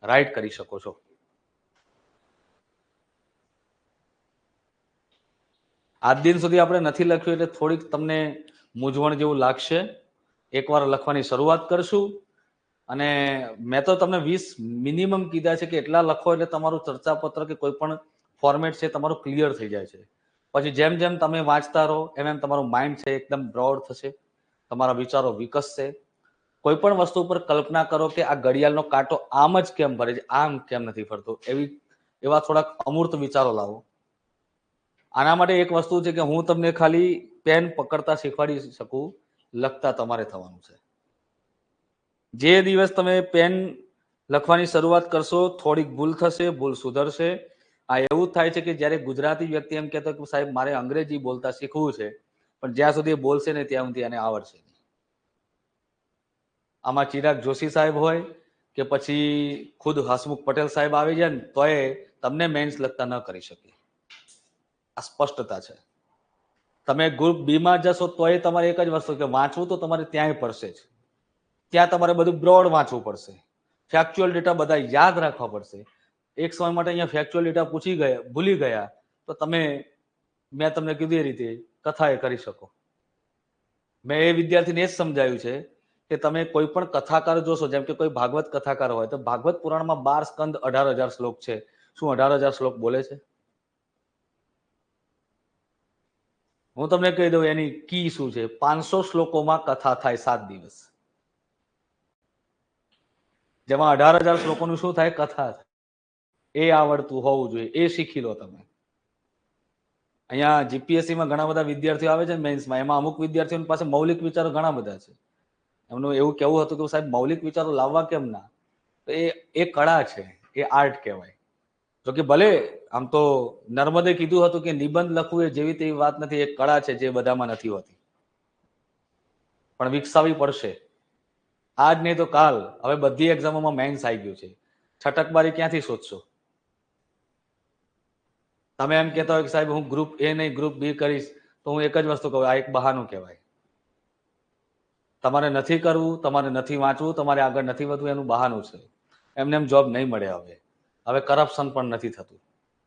રાઈટ કરી શકો છો. આજ દિન સુધી આપણે નથી લખ્યું એટલે થોડીક તમને મૂંઝવણ જેવું લાગશે. એકવાર લખવાની શરૂઆત કરશું અને મેં તો તમને 20 મિનિમમ કીધા છે કે એટલા લખો એટલે તમારું ચર્ચાપત્ર કે કોઈ પણ ફોર્મેટ છે તમારું ક્લિયર થઈ જાય છે. પછી જેમ જેમ તમે વાંચતા રહો એમ એમ તમારું માઇન્ડ છે એકદમ બ્રોડ થશે, તમારા વિચારો વિકસશે. કોઈ પણ વસ્તુ પર કલ્પના કરો કે આ ઘડિયાળનો કાંટો આમ જ કેમ ફરે છે, આમ કેમ નથી ફરતો, એવા થોડાક અમૂર્ત વિચારો લાવો. આના માટે એક વસ્તુ છે કે હું તમને ખાલી પેન પકડતા શીખવાડી શકું, લખતા તમારે થવાનું છે. જે દિવસ તમે પેન લખવાની શરૂઆત કરશો થોડીક ભૂલ થશે, ભૂલ સુધરશે. આ એવું થાય છે કે જ્યારે ગુજરાતી વ્યક્તિ એમ કહેતો કે સાહેબ મારે અંગ્રેજી બોલતા શીખવું છે, પણ જ્યાં સુધી બોલશે ને ત્યાં સુધી એને આવડશે. આમાં ચિરાગ જોશી સાહેબ હોય કે પછી ખુદ હસમુખ પટેલ સાહેબ આવી જાય ને તોય તમને મેન્સ લખતા ન કરી શકે. આ સ્પષ્ટતા છે. તમે ગ્રુપ બી માં જશો તોય તમારે એક જ વસ્તુ કે વાંચવું તો તમારે ત્યાંય પડશે જ. ત્યાં તમારે બધું બ્રોડ વાંચવું પડશે, ફેક્ચ્યુઅલ ડેટા બધા યાદ રાખવા પડશે. એક સમય માટે અહીંયા ફેક્ચ્યુઅલ ડેટા ભૂલી ગયા તો તમે, મેં તમને કીધું એ રીતે કથા એ કરી શકો. મેં એ વિદ્યાર્થીને એ જ સમજાવ્યું છે કે તમે કોઈ પણ કથાકાર જોશો, જેમ કે કોઈ ભાગવત કથાકાર હોય તો ભાગવત પુરાણમાં 12 સ્કંદ 18,000 શ્લોક છે. શું 18,000 શ્લોક બોલે છે? હું તમને કહી દઉં એની કી શું છે. 500 શ્લોકોમાં કથા થાય 7 દિવસ, જેમાં 18,000 શ્લોકોનું શું થાય? કથા થાય. એ આવડતું હોવું જોઈએ, એ શીખી લો તમે. અહીંયા જીપીએસસીમાં ઘણા બધા વિદ્યાર્થીઓ આવે છે મેન્સમાં, એમાં અમુક વિદ્યાર્થીઓ પાસે મૌલિક વિચારો ઘણા બધા છે. એમનું એવું કેવું હતું કે સાહેબ મૌલિક વિચારો લાવવા કેમ ના? તો એ કળા છે, એ આર્ટ કહેવાય. જો કે ભલે આમ તો નર્મદે કીધું હતું કે નિબંધ લખવું એ જેવી તેવી વાત નથી, એક કળા છે જે બધામાં નથી હોતી, પણ વિકસાવવી પડશે. આજ નહીં તો કાલ. હવે બધી એક્ઝામોમાં મેન્સ આવી ગયું છે, છટકબારી ક્યાંથી શોધશો? તમે એમ કહેતા હોય કે સાહેબ હું ગ્રુપ એ નહીં ગ્રુપ બી કરીશ, તો હું એક જ વસ્તુ કહું, આ એક બહાનું કહેવાય. તમારે નથી કરવું, તમારે નથી વાંચવું, તમારે આગળ નથી વધવું, એનું બહાનું છે. એમને એમ જોબ નહીં મળે. હવે કરપ્શન પણ નથી થતું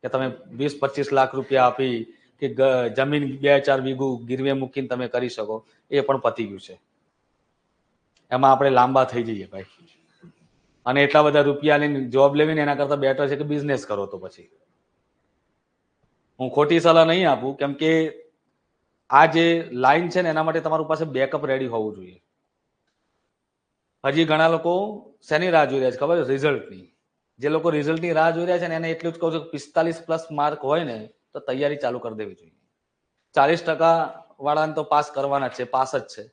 કે તમે 20-25 લાખ રૂપિયા આપી કે જમીન 2-4 વીઘું ગીરવે મૂકીને તમે કરી શકો, એ પણ પતી ગયું છે. એમાં આપણે લાંબા થઈ જઈએ ભાઈ, અને એટલા બધા રૂપિયા લઈને જોબ લેવી ને એના કરતા બેટર છે કે બિઝનેસ કરો. તો પછી હું ખોટી સલાહ નહીં આપું, કેમ કે આ જે લાઈન છે ને એના માટે તમારું પાસે બેકઅપ રેડી હોવું જોઈએ. હજી ઘણા લોકો શેની રાહ જોઈ રહ્યા છે ખબર? રિઝલ્ટની. જે લોકો રિઝલ્ટની રાહ જોઈ રહ્યા છે ને એને એટલું જ કહું છું કે 45+ માર્ક હોય ને તો તૈયારી ચાલુ કરી દેવી જોઈએ. 40% વાળાને તો પાસ કરવાના જ છે, પાસ જ છે.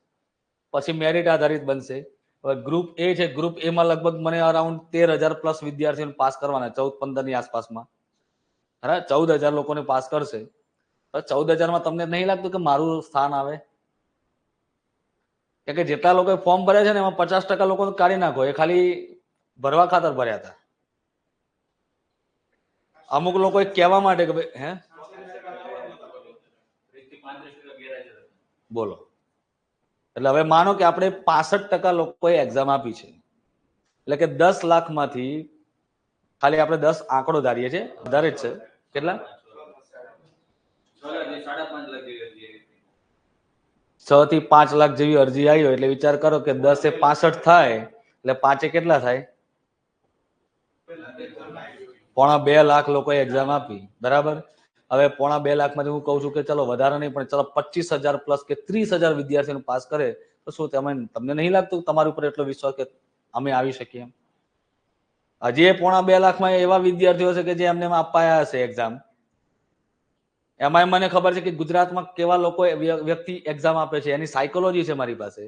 પછી મેરિટ આધારિત બનશે. હવે ગ્રુપ એ છે, ગ્રુપ એમાં લગભગ મને અરાઉન્ડ 13,000+ વિદ્યાર્થીઓને પાસ કરવાના, 14-15 ની આસપાસમાં. હા, 14,000 લોકોને પાસ કરશે. 14,000માં તમને નહીં લાગતું કે મારું સ્થાન આવે? કે જેટલા લોકોએ ફોર્મ ભર્યા છે ને એમાં 50% લોકો કાઢી નાખો, એ ખાલી ભરવા ખાતર ભર્યા હતા. અમુક લોકો કહેવા માટે કે ભાઈ હે બોલો. એટલે હવે માનો કે આપણે 65% લોકોએ એક્ઝામ આપી છે, એટલે કે 10 લાખમાંથી ખાલી આપણે 10 આંકડો ધારીએ છીએ, વધારે જ છે. કેટલા? 6 થી 5 લાખ જેવી અરજી આવી હોય એટલે વિચાર કરો કે 10 એ 65 થાય એટલે 5 કેટલા થાય? 1.25 લાખ લોકોએ એક્ઝામ આપી, બરાબર. હવે 1.5 લાખમાંથી હું કહું છું કે ચલો વધારે નહીં પણ ચલો 25,000 પ્લસ કે 30,000 વિદ્યાર્થીઓને પાસ કરે તો શું તમને નહીં લાગતું તમારી ઉપર એટલો વિશ્વાસ કે અમે આવી શકીએ એમ? હજી 1.5 લાખમાં એવા વિદ્યાર્થીઓ છે કે જે એમને અપાયા હશે એક્ઝામ. એમાં મને ખબર છે કે ગુજરાતમાં કેવા લોકો વ્યક્તિ એક્ઝામ આપે છે એની સાયકોલોજી છે મારી પાસે,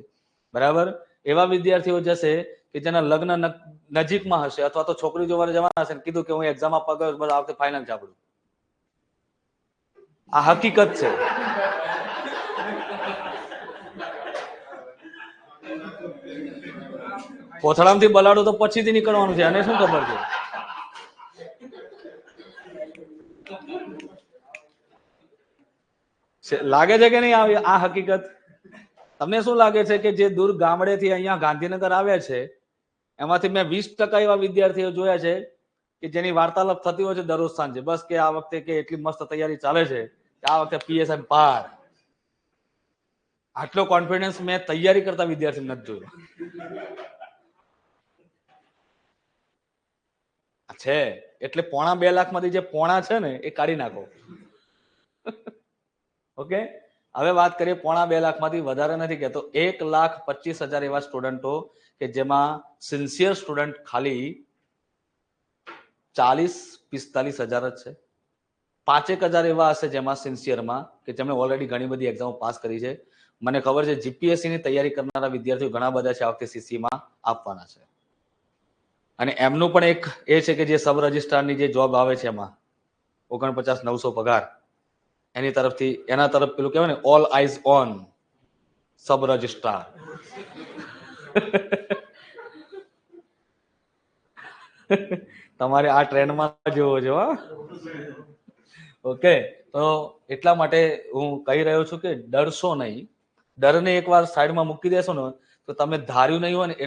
બરાબર. એવા વિદ્યાર્થીઓ જશે કે જેના લગ્ન નજીકમાં હશે અથવા તો છોકરી જોવા જવાના હશે, કીધું કે હું એક્ઝામ આપવા ગયો બસ આ વખતે ફાઇનલ છે આપણું. આ હકીકત છે. કોથળામાંથી બલાડો તો પછીથી નીકળવાનું છે, અને શું ખબર છે લાગે છે કે નહીં આ હકીકત? તમને શું લાગે છે કે જે દૂર ગામડેથી અહીંયા ગાંધીનગર આવ્યા છે એમાંથી મેં 20% એવા વિદ્યાર્થીઓ જોયા છે કે જેની વાર્તાલાપ થતી હોય છે દરરોજ સાંજે, બસ કે આ વખતે કે એટલી મસ્ત તૈયારી ચાલે છે કે આ વખતે પીએસઆઈ પાર. આટલો કોન્ફિડન્સ મેં તૈયારી કરતા વિદ્યાર્થી નથી જોયો છે. એટલે 1.5 લાખમાંથી જે પોણા છે ને એ કાઢી નાખો. ઓકે, હવે વાત કરીએ 1.5 લાખમાંથી વધારે નથી કહેતો, 1,25,000 એવા સ્ટુડન્ટો કે જેમાં સિન્સિયર સ્ટુડન્ટ ખાલી 40-45,000 જ છે. 5,000 એવા હશે જેમાં સિન્સિયરમાં કે જેમણે ઓલરેડી ઘણી બધી એક્ઝામો પાસ કરી છે. મને ખબર છે જીપીએસસી ની તૈયારી કરનારા વિદ્યાર્થીઓ ઘણા બધા છે આ વખતે સીસીમાં આપવાના છે. અને એમનું પણ એક એ છે કે જે સબ રજિસ્ટ્રારની જે જોબ આવે છે એમાં 49,900 પગાર, એની તરફથી એના તરફ પેલું કહેવાય ને all eyes on sub registrar. તમારે આ ટ્રેન્ડમાં જોવો છો. ઓકે, તો એટલા માટે હું કહી રહ્યો છું કે ડરશો નહીં. ડરને એકવાર સાઈડમાં મૂકી દેશો ને તો તમે ધાર્યું નહીં હોય ને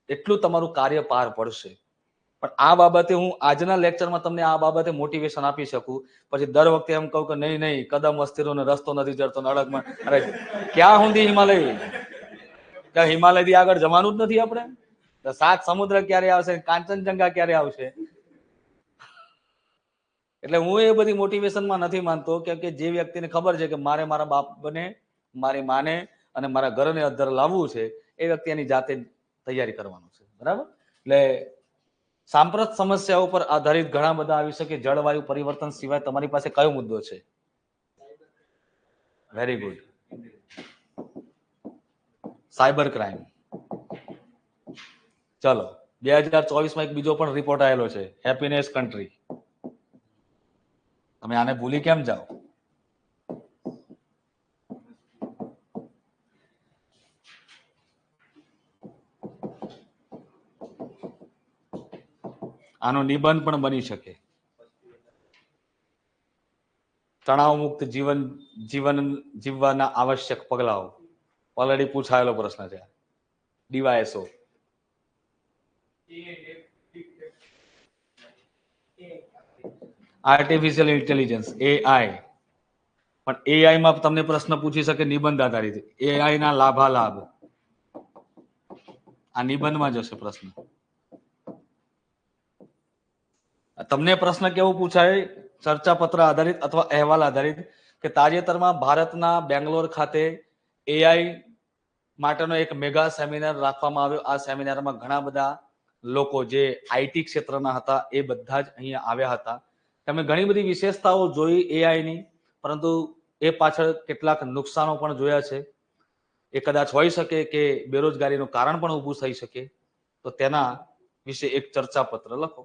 એટલું તમારું કાર્ય પાર પડશે. પણ આ બાબતે હું આજના લેક્ચરમાં તમને આ બાબતે મોટિવેશન આપી શકું, પછી દર વખતે એમ કહું કે નહીં કદમ અસ્થિરો ને રસ્તો નથી જડતો અડગમાં. અરે ક્યાં સુધી હિમાલય? ત્યાં હિમાલયથી આગળ જવાનું જ નથી આપણે? 7 સમુદ્ર ક્યારે આવશે, કાંચનજંગા ક્યારે આવશે? એટલે હું એ બધી મોટિવેશનમાં નથી માનતો, કેમ કે જે વ્યક્તિને ખબર છે કે મારે મારા બાપને, મારી માને અને મારા ઘરને અધર લાવવું છે એ વ્યક્તિ એની જાતે તૈયારી કરવાનું છે, બરાબર. એટલે સાંપ્રત સમસ્યાઓ પર આધારિત ઘણા બધા આવી શકે. જળવાયુ પરિવર્તન સિવાય તમારી પાસે કયો મુદ્દો છે? Very good, cyber crime. ચલો 2024માં એક બીજો પણ રિપોર્ટ આવેલો છે, હેપીનેસ કન્ટ્રી. તમે આને ભૂલી કેમ જાઓ? આનો નિબંધ પણ બની શકે. તણાવ મુક્ત જીવન જીવવાના આવશ્યક પગલાઓ, ઓલરેડી પૂછાયેલો પ્રશ્ન છે. ડીવાયએસઓ. Artificial intelligence, AI. પણ એઆઈ માં તમને પ્રશ્ન પૂછી શકે નિબંધ આધારિત. એઆઈ ના લાભાલાભ આ નિબંધમાં જશે પ્રશ્ન. તમને પ્રશ્ન કેવું પૂછાય? ચર્ચાપત્ર આધારિત અથવા અહેવાલ આધારિત કે તાજેતરમાં ભારતના બેંગ્લોર ખાતે એઆઈ માટેનો એક મેગા સેમિનાર રાખવામાં આવ્યો. આ સેમિનારમાં ઘણા બધા લોકો જે આઈટી ક્ષેત્રના હતા એ બધા જ અહીંયા આવ્યા હતા. તમે ઘણી બધી વિશેષતાઓ જોઈ એઆઈની, પરંતુ એ પાછળ કેટલાક નુકસાનો પણ જોયા છે. એ કદાચ હોઈ શકે કે બેરોજગારીનું કારણ પણ ઊભું થઈ શકે. તો તેના વિશે એક ચર્ચાપત્ર લખો.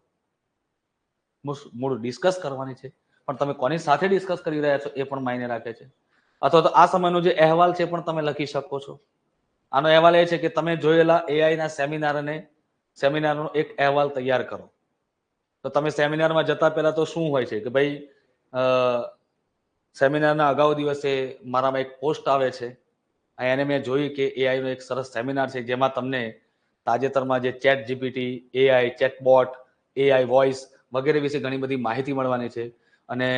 મૂળ ડિસ્કસ કરવાની છે, પણ તમે કોની સાથે ડિસ્કસ કરી રહ્યા છો એ પણ માયને રાખે છે. અથવા તો આ સમયનો જે અહેવાલ છે પણ તમે લખી શકો છો. આનો અહેવાલ એ છે કે તમે જોયેલા એઆઈ ના સેમિનારનો એક અહેવાલ તૈયાર કરો. તો તમે સેમિનારમાં જતા પહેલા તો શું હોય છે કે ભાઈ સેમિનારના અગાઉ દિવસે મારામાં એક પોસ્ટ આવે છે, એને મેં જોઈ કે એઆઈ નો એક સરસ સેમિનાર છે જેમાં તમને તાજેતરમાં જે chat GPT, AI chatbot, AI voice વગેરે વિશે ઘણી બધી માહિતી મળવાની છે. અને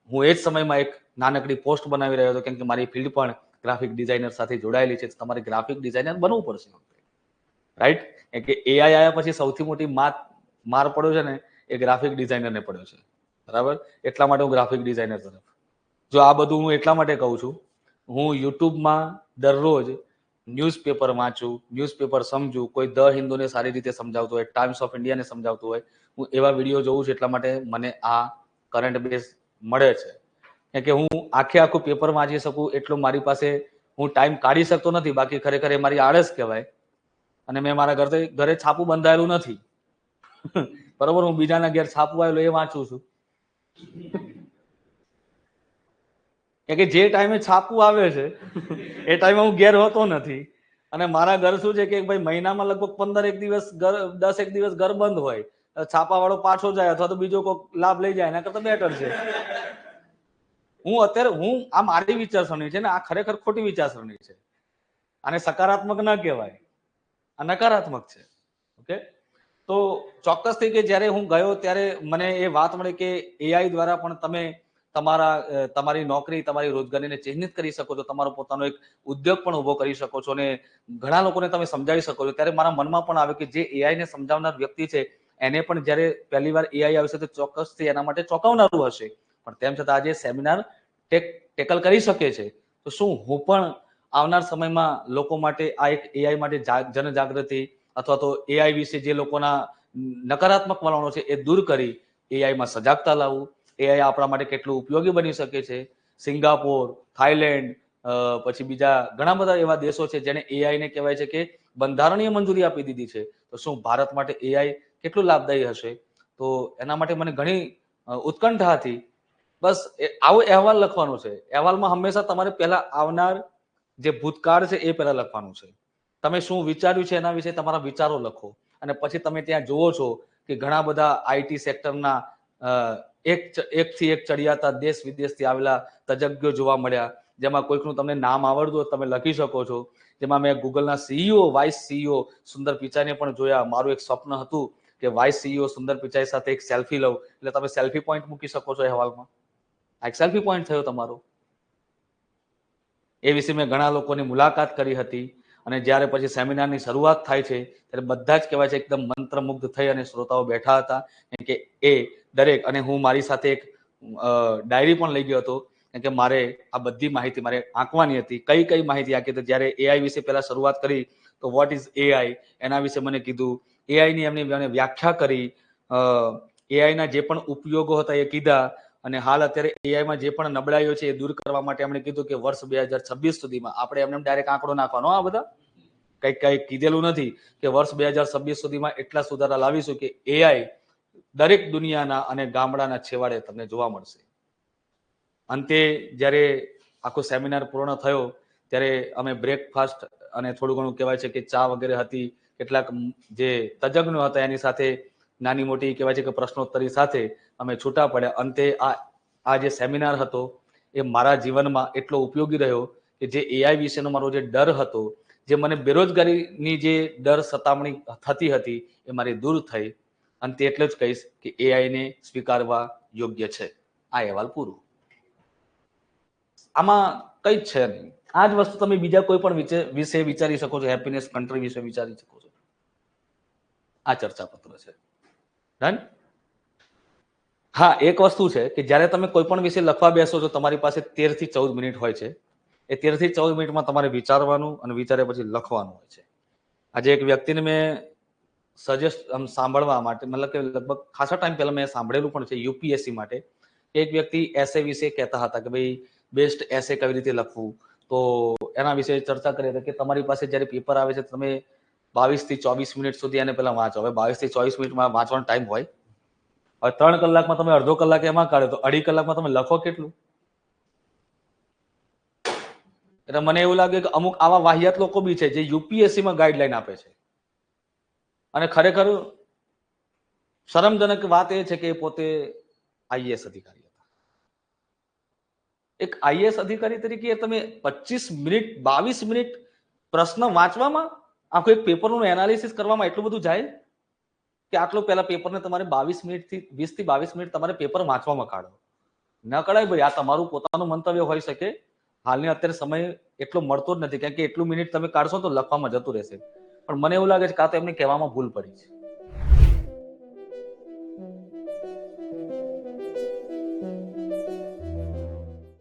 હું એ જ સમયમાં એક નાનકડી પોસ્ટ બનાવી રહ્યો હતો, કેમ કે મારી ફિલ્ડ પણ ગ્રાફિક ડિઝાઇનર સાથે જોડાયેલી છે. તમારે ગ્રાફિક ડિઝાઇનર બનવું પડશે, રાઈટ? કે એઆઈ આવ્યા પછી સૌથી મોટી માર પડ્યો છે ને એ ગ્રાફિક ડિઝાઇનરને પડ્યો છે. બરાબર. એટલા માટે હું ગ્રાફિક ડિઝાઇનર તરફ. જો આ બધું હું એટલા માટે કહું છું, હું યુટ્યુબમાં દરરોજ ન્યૂઝપેપર વાંચું, ન્યૂઝપેપર સમજું, કોઈ ધ હિન્દુને સારી રીતે સમજાવતું હોય, ટાઈમ્સ ઓફ ઇન્ડિયાને સમજાવતું હોય, હું એવા વિડીયો જોઉં છું. એટલા માટે મને આ કરંટ બેઝ મળે છે. કે હું આખું પેપર વાંચી શકું એટલું મારી પાસે હું ટાઈમ કાઢી શકતો નથી. બાકી ખરેખર એ મારી આળસ કહેવાય. અને મેં મારા ઘરે છાપું બંધાયેલું નથી. બરોબર, હું બીજાના ઘેર છાપું આવેલું એ વાંચું છું. કે જે ટાઈમે છાપું આવે છે એ ટાઈમે હું ઘેર હોતો નથી. અને મારા ઘર શું છે કે ભાઈ મહિનામાં લગભગ 15 દિવસ ઘર, 10 દિવસ ઘર બંધ હોય, છાપા વાળો પાછો જાય અથવા તો બીજો કોઈ લાભ લઈ જાય, એના કરતા બેટર છે. હું આ મારી વિચારસરણી છે ને, આ ખરેખર ખોટી વિચારસરણી છે. આને સકારાત્મક ન કહેવાય, આ નકારાત્મક છે. ઓકે, તો ચોક્કસથી કે જ્યારે હું ગયો ત્યારે મને એ વાત મળી કે એઆઈ દ્વારા પણ તમે તમારી નોકરી, તમારી રોજગારીને ચિહ્નિત કરી શકો છો, તમારો પોતાનો એક ઉદ્યોગ પણ ઉભો કરી શકો છો અને ઘણા લોકોને તમે સમજાવી શકો છો. ત્યારે મારા મનમાં પણ આવે કે જે એઆઈ ને સમજાવનાર વ્યક્તિ છે એને પણ જ્યારે પહેલી વાર એઆઈ આવશે તો ચોક્કસથી એના માટે ચોંકાવનારું હશે. પણ તેમ છતાં આજે સેમિનાર ટેકલ કરી શકે છે. તો શું હું પણ આવનાર સમયમાં લોકો માટે આ એક એઆઈ માટે જનજાગૃતિ અથવા તો એઆઈ વિશે જે લોકોના નકારાત્મક વલણો છે એ દૂર કરી એઆઈમાં સજાગતા લાવવું, એઆઈ આપણા માટે કેટલું ઉપયોગી બની શકે છે. સિંગાપોર, થાઈલેન્ડ, પછી બીજા ઘણા બધા એવા દેશો છે જેને એઆઈને કહેવાય છે કે બંધારણીય મંજૂરી આપી દીધી છે. તો શું ભારત માટે એઆઈ કેટલું લાભદાયી હશે? તો એના માટે મને ઘણી ઉત્કંઠા હતી. બસ આવો અહેવાલ લખવાનો છે. અહેવાલમાં હંમેશા તમારે પહેલા આવનાર જે ભૂતકાળ છે એ પહેલા લખવાનું છે. તમે શું વિચાર્યું છે એના વિશે તમારા વિચારો લખો. અને પછી તમે ત્યાં જુઓ છો કે ઘણા બધા આઈટી સેક્ટરના એકથી એક ચડિયાતા દેશ વિદેશથી આવેલા તજજ્ઞો જોવા મળ્યા. જેમાં કોઈકનું તમને નામ આવડતું હોય તમે લખી શકો છો. જેમાં મેં ગૂગલના સીઈઓ, વાઇસ સીઈઓ સુંદર પિચાઈને પણ જોયા. મારું એક સ્વપ્ન હતું કે વાઇસ સીઈઓ સુંદર પિચાઈ સાથે એક સેલ્ફી લઉં. એટલે તમે સેલ્ફી પોઈન્ટ મૂકી શકો છો અહેવાલમાં. આ એક સેલ્ફી પોઈન્ટ થયો તમારો. એ વિશે મેં ઘણા લોકોની મુલાકાત કરી હતી. અને જ્યારે પછી સેમિનારની શરૂઆત થાય છે ત્યારે બધા જ કહેવાય છે એકદમ મંત્રમુગ્ધ થઈ અને શ્રોતાઓ બેઠા હતા. કે એ દરેક, અને હું મારી સાથે એક ડાયરી પણ લઈ ગયો હતો કે મારે આ બધી માહિતી મારે આંકવાની હતી. કઈ માહિતી આંકી હતી? જ્યારે એઆઈ વિશે પહેલા શરૂઆત કરી તો વોટ ઇઝ એઆઈ એના વિશે મને કીધું. એઆઈની એમની વ્યાખ્યા કરી. એઆઈના જે પણ ઉપયોગો હતા એ કીધા. અને હાલ અત્યારે એઆઈમાં જે પણ નબળાઈઓ છે એ દૂર કરવા માટે એમણે કીધું કે વર્ષ 2026 સુધીમાં આપણે એમને ડાયરેક્ટ આંકડો નાખવાનો. આ બધા કઈ કીધેલું નથી કે વર્ષ 2026 સુધીમાં એટલા સુધારા લાવીશું કે એઆઈ દરેક દુનિયાના અને ગામડાના છેવાડે તમને જોવા મળશે. અંતે જ્યારે આખો સેમિનાર પૂર્ણ થયો ત્યારે અમે બ્રેકફાસ્ટ અને થોડું ઘણું કહેવાય છે કે ચા વગેરે હતી. કેટલાક જે તજજ્ઞો હતા એની સાથે નાની મોટી કહેવાય છે કે પ્રશ્નોત્તરી સાથે અમે છૂટા પડ્યા. અંતે આ જે સેમિનાર હતો એ મારા જીવનમાં એટલો ઉપયોગી રહ્યો કે જે એઆઈ વિશેનો મારો જે ડર હતો, જે મને બેરોજગારીની જે ડર સતામણી થતી હતી એ મારી દૂર થઈ. અંતે એટલે જ કહીશ કે એઆઈને સ્વીકારવા યોગ્ય છે. આ અહેવાલ પૂરું. આમાં કઈ જ છે નહીં. આ જ વસ્તુ તમે બીજા કોઈ પણ વિશે વિચારી શકો છો. હેપીનેસ કન્ટ્રી વિશે વિચારી શકો છો. આ ચર્ચાપત્ર છે. ડન. હા, એક વસ્તુ છે કે જ્યારે તમે કોઈ પણ વિશે લખવા બેસો છો તમારી પાસે 13 થી 14 મિનિટ હોય છે. એ 13 થી 14 મિનિટમાં તમારે વિચારવાનું અને વિચાર્યા પછી લખવાનું હોય છે. આજે એક વ્યક્તિને મેં સજેસ્ટ સાંભળવા માટે, મતલબ કે લગભગ ખાસા ટાઈમ પહેલા મેં સાંભળેલું પણ છે યુપીએસસી માટે. એક વ્યક્તિ એસે વિશે કહેતા હતા કે ભાઈ બેસ્ટ એસે કેવી રીતે લખવું. તો એના વિશે ચર્ચા કરી હતી કે તમારી પાસે જ્યારે પેપર આવે છે તમે 22 થી 24 મિનિટ સુધી એને પહેલા વાંચો. હવે 22 થી 24 મિનિટમાં વાંચવાનો ટાઈમ હોય. હવે 3 કલાકમાં તમે અડધો કલાક એમાં કાઢો તો 2.5 કલાકમાં તમે લખો કેટલું? એટલે મને એવું લાગે કે અમુક આવા વાહિયાત લોકો બી છે જે યુપીએસસીમાં ગાઈડલાઈન આપે છે. અને ખરેખર શરમજનક વાત એ છે કે એ પોતે આઈએએસ અધિકારી હતા. એક આઈએએસ અધિકારી તરીકે તમે 25 મિનિટ 22 મિનિટ પ્રશ્ન વાંચવામાં, આખું એક પેપરનું એનાલિસિસ કરવામાં એટલું બધું જાય કે આટલો પહેલા પેપરને તમારે 22 મિનિટથી 20 થી 22 મિનિટ તમારે પેપર વાંચવામાં કાઢો. ન કળાય ભાઈ. આ તમારું પોતાનું મંતવ્ય હોઈ શકે. હાલની અત્યારે સમય એટલો મળતો જ નથી, કારણ કે એટલું મિનિટ તમે કાઢશો તો લખવામાં જતું રહેશે. પણ મને એવું લાગે છે કાં તો એમને કહેવામાં ભૂલ પડી છે.